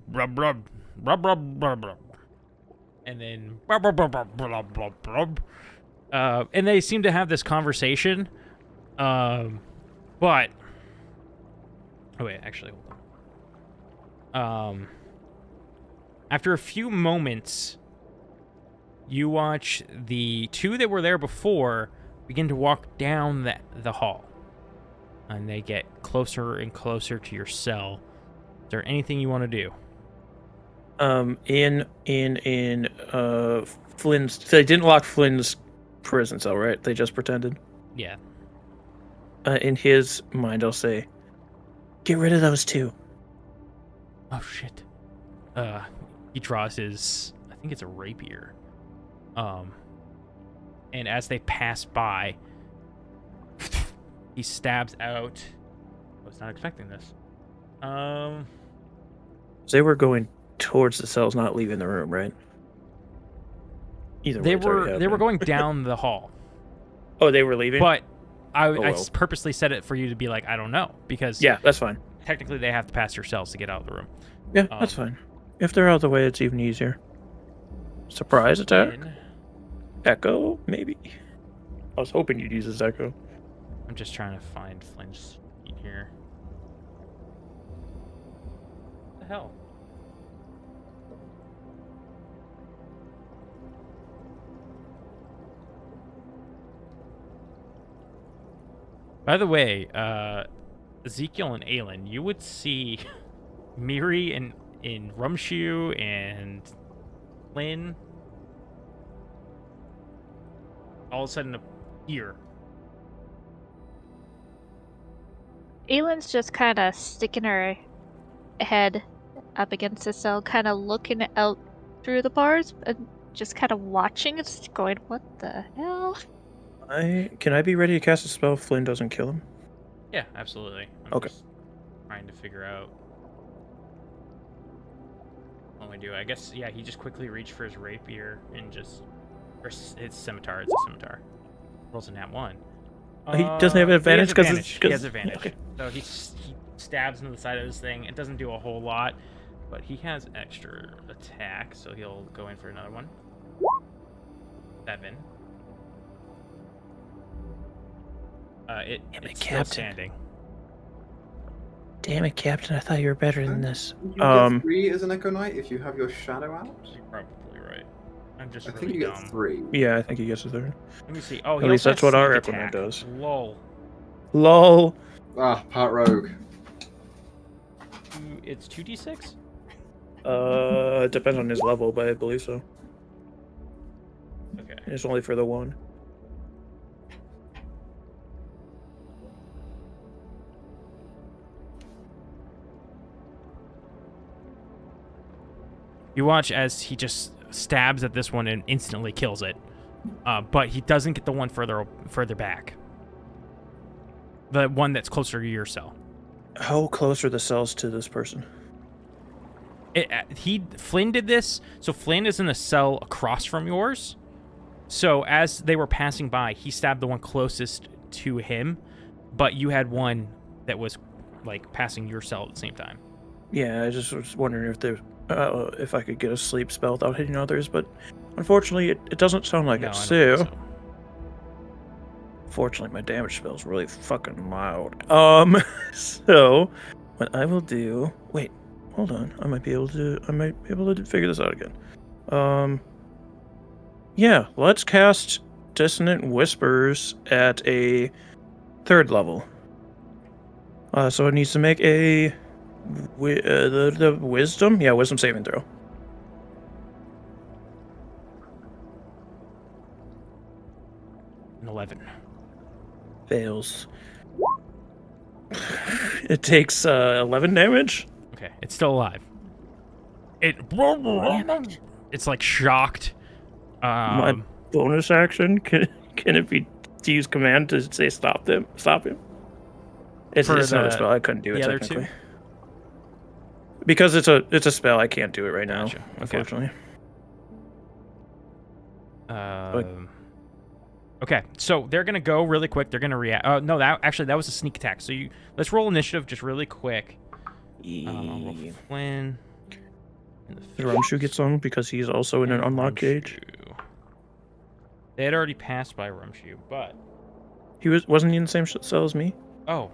Rub, rub, rub, rub, rub, rub. And then... Rub, rub, rub, rub, rub, rub, rub. And they seem to have this conversation. But... Oh, wait, actually, hold on. After a few moments, you watch the 2 that were there before begin to walk down the hall. And they get closer and closer to your cell. Is there anything you want to do? In Flynn's... They didn't lock Flynn's prison cell, right? They just pretended? Yeah. In his mind, I'll say, get rid of those 2. Oh, shit. He draws his... I think it's a rapier. And as they pass by, he stabs out... I was not expecting this. They were going towards the cells, not leaving the room, right? Either way, They were going down the hall. Oh, they were leaving? But I well. purposely said it for you to be like, I don't know, because Yeah, that's fine. technically they have to pass your cells to get out of the room. Yeah, that's fine. If they're out of the way, it's even easier. Surprise attack? Echo, maybe? I was hoping you'd use this echo. I'm just trying to find Flynn's feet here. What the hell? By the way, Ezekiel and Aelin, you would see Miri in Rumshoe and Flynn all of a sudden appear. Aylin's just kind of sticking her head up against the cell, kind of looking out through the bars, and just kind of watching it, going, what the hell? Can I be ready to cast a spell if Flynn doesn't kill him? Yeah, absolutely. I'm Okay. just trying to figure out what we do. I guess, yeah, he just quickly reached for his rapier and just... Or his scimitar. It's a scimitar. Rolls a nat 1. He doesn't have an advantage because He has advantage. Okay. So he stabs into the side of this thing. It doesn't do a whole lot, but he has extra attack, so he'll go in for another one. 7. It's still Captain. standing. Damn it, Captain! I thought you were better than this. You get 3 as an Echo Knight if you have your shadow out. You're probably right. I'm just I really think you dumb. get 3. Yeah, I think he gets a third. Let me see. Oh, At he least also that's has what our sneak Echo Knight attack. does. Lol. LOL. Ah, part rogue. It's 2d6? It depends on his level, but I believe so. Okay. It's only for the one. You watch as he just stabs at this one and instantly kills it. But he doesn't get the one further back. The one that's closer to your cell. How close are the cells to this person? Flynn did this, so Flynn is in the cell across from yours. So as they were passing by, he stabbed the one closest to him, but you had one that was like passing your cell at the same time. Yeah, I just was wondering if I could get a sleep spell without hitting others, but unfortunately, it doesn't sound like No, it. I don't So, think so. fortunately, my damage spell is really fucking mild. So what I will do? Wait, hold on. I might be able to figure this out again. Yeah, let's cast Dissonant Whispers at a 3rd level. So it needs to make a the wisdom? Yeah, wisdom saving throw. An 11. Fails. It takes 11 damage. Okay, it's still alive. It's like shocked. My bonus action can it be to use command to say stop him? It's not a spell. I couldn't do it the other technically. two? Because it's a spell. I can't do it right now, Gotcha. Okay. unfortunately. Okay, so they're gonna go really quick. They're gonna react. Oh no, that was a sneak attack. So let's roll initiative just really quick. I'll roll for Flynn. The Rumshoe gets on because he's also in an unlocked cage. They had already passed by Rumshoe, but Wasn't he in the same cell as me? oh,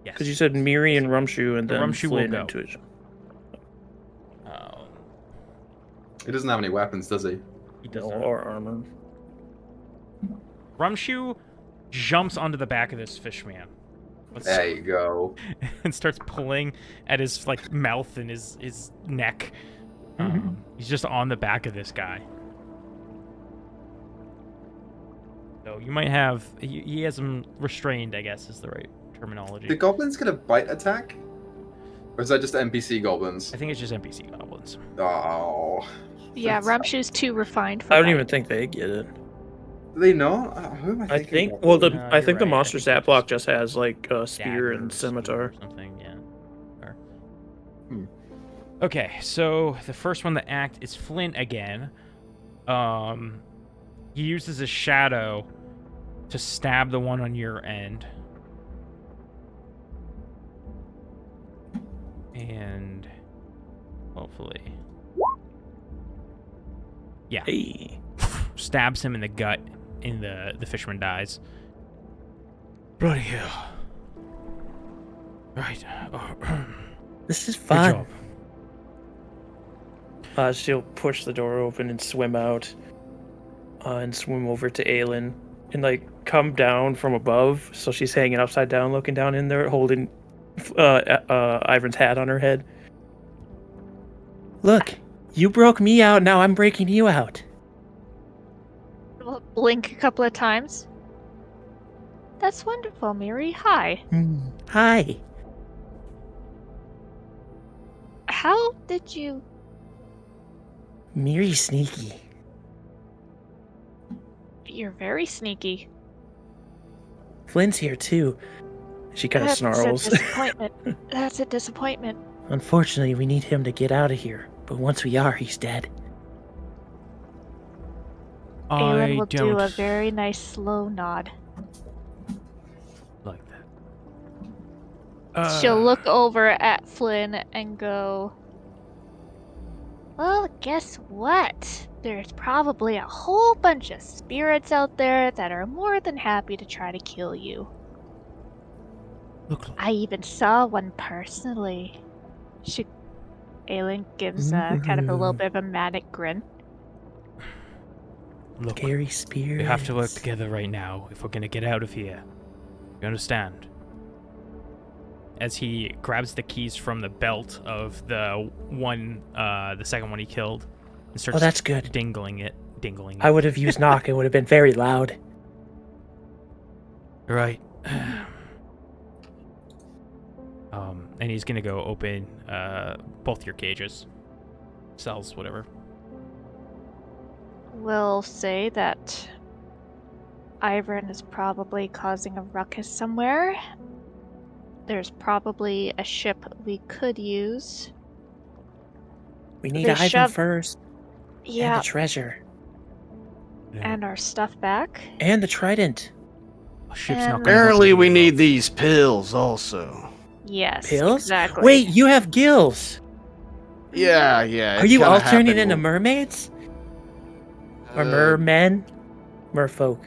yes. Because you said Miri and Rumshoe and The then Rumshoe will Flynn go. into it. He doesn't have any weapons, does he? He does No, not. or armor. Rumshoe jumps onto the back of this fish man. There you go. And starts pulling at his like mouth and his neck. He's just on the back of this guy. So you might have he has him restrained, I guess is the right terminology. Do goblins get a bite attack? Or is that just NPC goblins? I think it's just NPC goblins. Oh. Yeah, That's- Rumshoe's too refined for I don't that. even think they get it. Do they not? Who am I I thinking think. of? Well, No, I you're think the right. monster I think stat it's block just just has like spear and Dagger, scimitar. or something, yeah. Or- Hmm. Okay, so the first one to act is Flynn again. He uses his shadow to stab the one on your end. And hopefully. Yeah. Hey. Stabs him in the gut and the fisherman dies. Bloody hell. Right. This is Good fun. job. She'll push the door open and swim out, and swim over to Aelin, and like come down from above. So she's hanging upside down, looking down in there, holding Ivan's hat on her head. Look, you broke me out. Now I'm breaking you out. We'll blink a couple of times. That's wonderful, Miri. Hi. Hi. How did you... Miri's sneaky. You're very sneaky. Flynn's here too. She kind of That's snarls. a disappointment. That's a disappointment. Unfortunately, we need him to get out of here. But once we are, he's dead. Aelin I will don't do a very nice slow nod. like that. She'll look over at Flynn and go, well, guess what? There's probably a whole bunch of spirits out there that are more than happy to try to kill you. Look, I even saw one personally. Aelin gives kind of a little bit of a manic grin. look. Scary spirits. We have to work together right now if we're gonna get out of here. You understand? As he grabs the keys from the belt of the second one he killed, and starts that's good. dingling it. I would have used knock. It would have been very loud. Right. And he's gonna go open both your cages, cells, whatever. We'll say that Ivern is probably causing a ruckus somewhere. There's probably a ship we could use. We need They Ivan shove- first. And Yeah, the treasure. and our stuff back. And the trident. A ship's not And- gonna Apparently, help we you, need though. these pills also. Yes, Pills? exactly. Wait, you have gills. Yeah. Are you all turning into when- mermaids? Or Uh, mermen? Merfolk.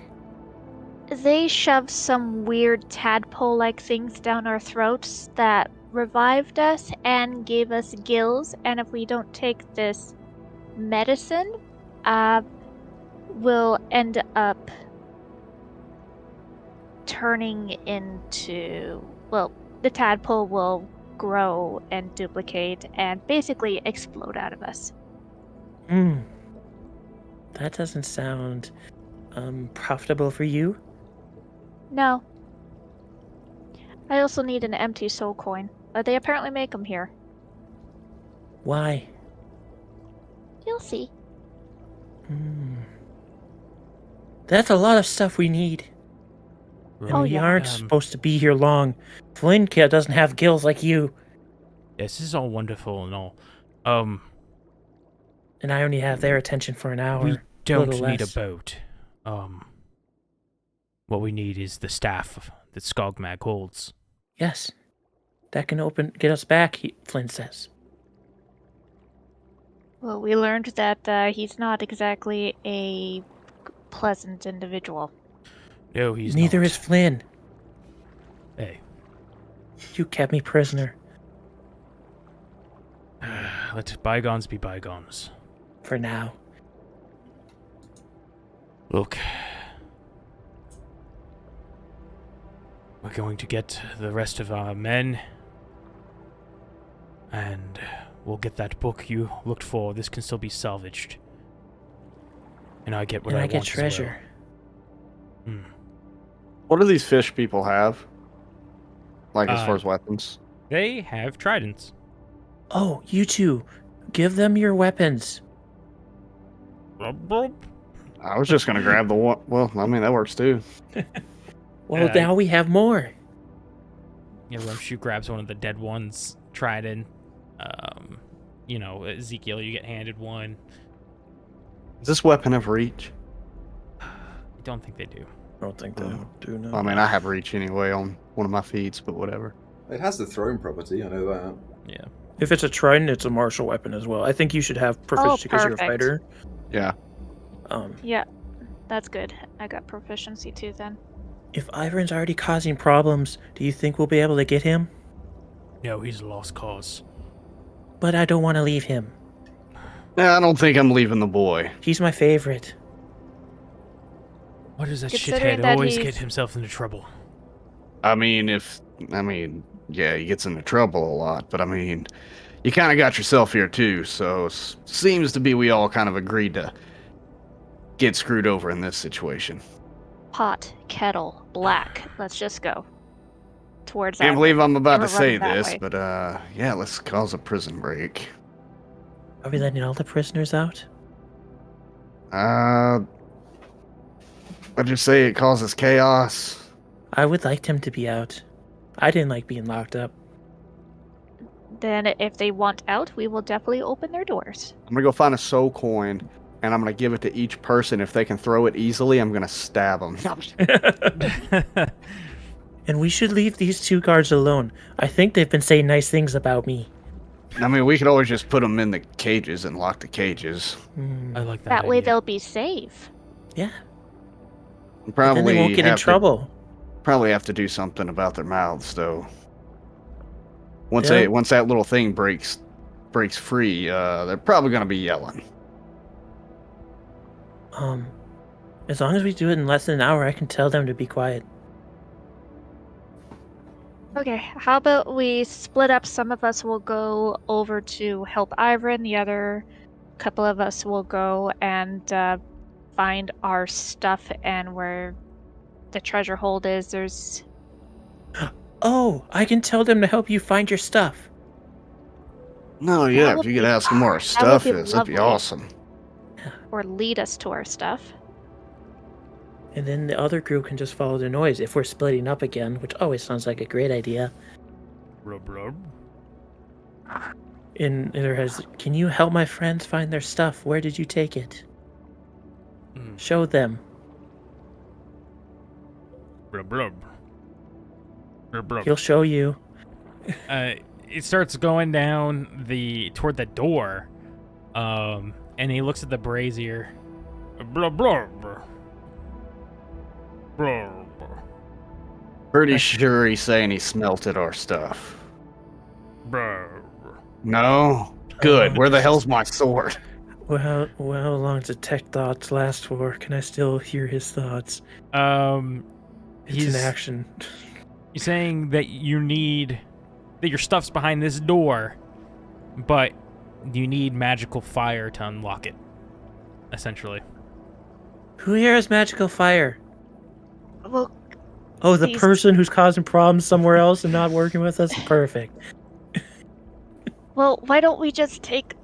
They shoved some weird tadpole-like things down our throats that revived us and gave us gills, and if we don't take this medicine, we'll end up turning into... Well, the tadpole will grow and duplicate and basically explode out of us. That doesn't sound profitable for you. No. I also need an empty soul coin. They apparently make them here. Why? You'll see. That's a lot of stuff we need. And Oh, we yeah. aren't supposed to be here long. Flynn kid doesn't have gills like you. Yes, this is all wonderful and all. And I only have their attention for an hour. We don't little need a less. boat. What we need is the staff that Skogmag holds. Yes. That can get us back, Flynn says. Well, we learned that he's not exactly a pleasant individual. No, he's Neither not. is Flynn. Hey, You kept me prisoner. let bygones be bygones. For now. Look, we're going to get the rest of our men, and we'll get that book you looked for. This can still be salvaged, and I get what And I I get want treasure. as well. What do these fish people have? Like as Uh, far as weapons? They have tridents. Oh, you two. Give them your weapons. I was just gonna grab the one. Well, I mean that works too. Well, Uh, now we have more. Yeah, Rumshoe grabs one of the dead ones, trident. Ezekiel, you get handed one. Does this weapon have reach? I don't think they do. I don't think they do know. I mean, I have reach anyway on one of my feeds, but whatever. It has the throwing property, I know that. Yeah. If it's a trident, it's a martial weapon as well. I think you should have proficiency because you're a perfect. fighter. Yeah. Yeah, that's good. I got proficiency too then. If Ivern's already causing problems, do you think we'll be able to get him? No, he's a lost cause. But I don't want to leave him. Yeah, I don't think I'm leaving the boy. He's my favorite. Why does that Considering shithead that always he's- get himself into trouble? Yeah, he gets into trouble a lot, but I mean, you kind of got yourself here too, so seems to be we all kind of agreed to get screwed over in this situation. Pot, kettle, black. Let's just go. Towards Can't that. believe I'm about We're to say running that this, way. but yeah, let's cause a prison break. Are we letting all the prisoners out? I'd just say it causes chaos. I would like them to be out. I didn't like being locked up. Then if they want out, we will definitely open their doors. I'm gonna go find a soul coin, and I'm gonna give it to each person. If they can throw it easily, I'm gonna stab them. And we should leave these 2 guards alone. I think they've been saying nice things about me. I mean, we could always just put them in the cages and lock the cages. Hmm. I like that. That way idea. they'll be safe. Yeah. But Probably then they won't get in trouble. Probably have to do something about their mouths, though. Once Yeah. once that little thing breaks free, they're probably gonna be yelling. As long as we do it in less than an hour, I can tell them to be quiet. Okay, how about we split up? Some of us will go over to help Ivrin. The other couple of us will go and find our stuff and where the treasure hold is. There's... Oh, I can tell them to help you find your stuff. No, yeah, would if you could be- ask them where our that would stuff be is, that'd be lovely. awesome. or lead us to our stuff. And then the other group can just follow the noise if we're splitting up again, which always sounds like a great idea. Rub, rub. And there has, can you help my friends find their stuff? Where did you take it? Show them. Rub, rub. Rub, rub. He'll show you. It starts going down toward the door, and he looks at the brazier. Blah, blah, blah. Blah, blah. Pretty sure he's saying he smelted our stuff. Blah, blah. No? Good. Where the hell's my sword? Well, how long does tech thoughts last for? Can I still hear his thoughts? It's He's an action. He's saying that that your stuff's behind this door, but you need magical fire to unlock it, essentially. Who here has magical fire? Well, Oh, the These- person who's causing problems somewhere else and not working with us? Perfect. well, why don't we just take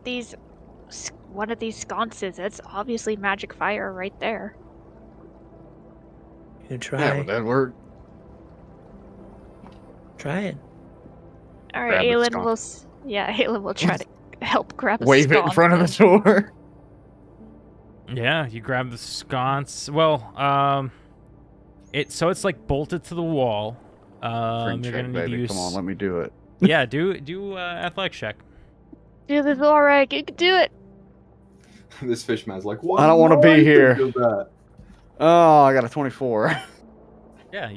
one of these sconces? It's obviously magic fire right there. You try. Yeah, would that work? Try it. All Grab right, the Aelin will. Aelin will try to help grab. a Wave it in sconce front of the and- door. Yeah, you grab the sconce. Well, it's like bolted to the wall. Spring You're check, gonna need to baby. use. Come on, let me do it. Yeah, do athletics check. Do this, Zorak. You can do it. This fishman's like, what? I don't wanna be here. That. Oh, I got a 24. Yeah,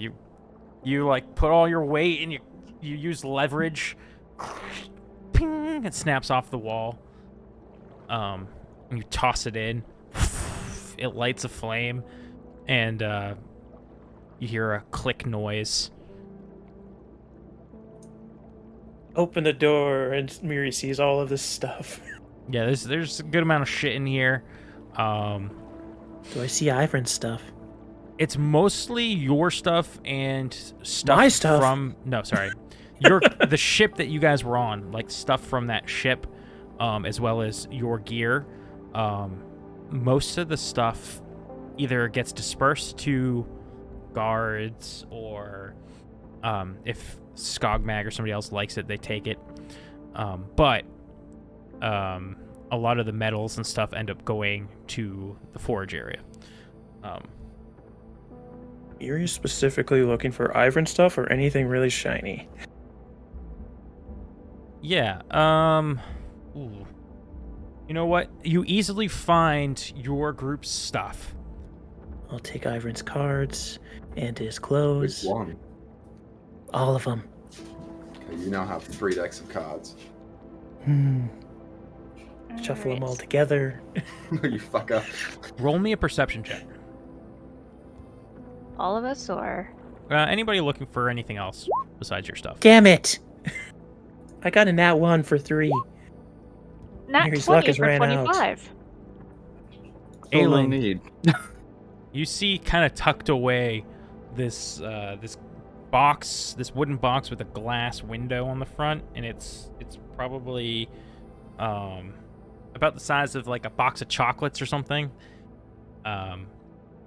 you like put all your weight and you use leverage. Ping! It snaps off the wall. And you toss it in. It lights a flame, and you hear a click noise. Open the door, and Miri sees all of this stuff. Yeah, there's a good amount of shit in here. Do I see Ivrin's stuff? It's mostly your stuff and stuff My stuff? from the ship that you guys were on, like stuff from that ship, as well as your gear. Most of the stuff either gets dispersed to guards or if Skogmag or somebody else likes it, they take it. But a lot of the metals and stuff end up going to the forge area. Miri specifically looking for Ivrin stuff or anything really shiny? Yeah. Ooh. You know what? You easily find your group's stuff. I'll take Ivrin's cards and his Which clothes. one? All of them. Okay, you now have 3 decks of cards. Shuffle them all Alright. together. You fuck up. Roll me a perception check. All of us, or Anybody looking for anything else besides your stuff? Damn it! I got a nat 1 for 3. nat Mary's luck 20 has for ran out. 25. Still no Aelin, need. you see kind of tucked away this box, this wooden box with a glass window on the front, and it's probably about the size of like a box of chocolates or something.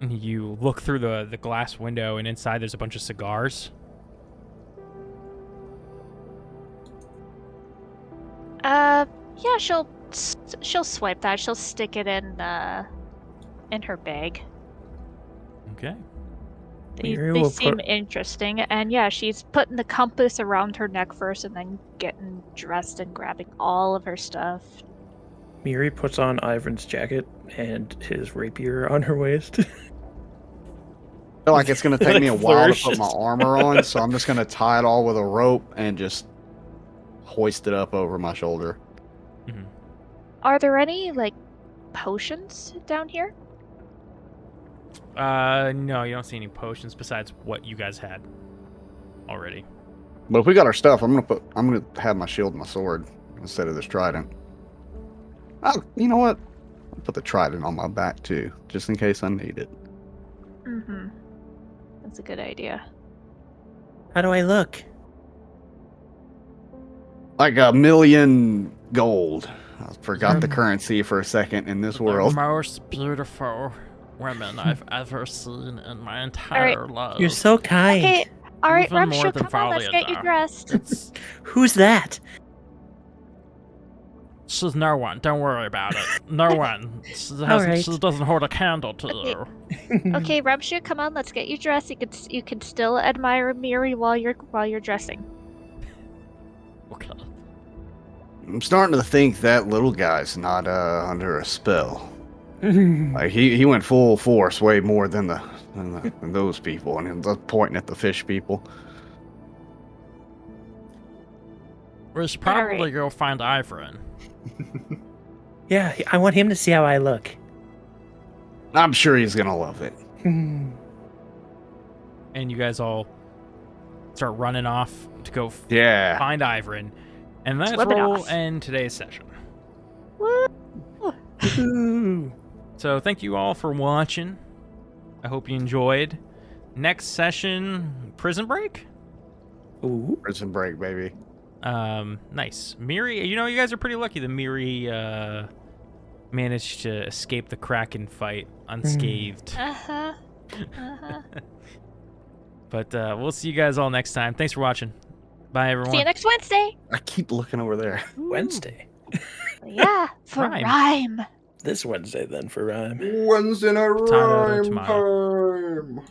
You look through the glass window, and inside there's a bunch of cigars. Yeah, she'll swipe that. She'll stick it in her bag. Okay. They seem interesting, and yeah, she's putting the compass around her neck first, and then getting dressed and grabbing all of her stuff. Miri puts on Ivan's jacket and his rapier on her waist. I feel like it's going to take me a while to put my armor on, so I'm just going to tie it all with a rope and just hoist it up over my shoulder. Mm-hmm. Are there any, like, potions down here? No, you don't see any potions besides what you guys had already. But if we got our stuff, I'm gonna have my shield and my sword instead of this trident. Oh, you know what? I'll put the trident on my back too, just in case I need it. Mm-hmm. That's a good idea. How do I look? Like 1,000,000 gold. I forgot the currency for a second in this world. The most beautiful women I've ever seen in my entire life. You're so kind. Okay, all right, Even more Ramshu, than come on, let's get you Valiant, dressed. It's, Who's that? she's no one. Don't worry about it. No one. She doesn't hold a candle to you. Okay, Ramshu, come on, let's get you dressed. You can still admire Miri while you're dressing. Okay. I'm starting to think that little guy's not under a spell. Like he went full force way more than than those people, and he's pointing at the fish people. We should probably Alright. go find Ivrin. Yeah, I want him to see how I look. I'm sure he's gonna love it. And you guys all start running off to go Yeah. find Ivrin. And that's Flip it where we'll off. end today's session. Ooh. So thank you all for watching. I hope you enjoyed. Next session, Prison Break? Ooh. Prison break, baby. Nice. Miri, you know, you guys are pretty lucky that Miri managed to escape the Kraken fight unscathed. Uh-huh. Uh-huh. But we'll see you guys all next time. Thanks for watching. Bye, everyone. See you next Wednesday. I keep looking over there. Wednesday. Yeah, for Rhyme. rhyme. This Wednesday then for Rhyme. Once in a Tomorrow, rhyme tomorrow. time.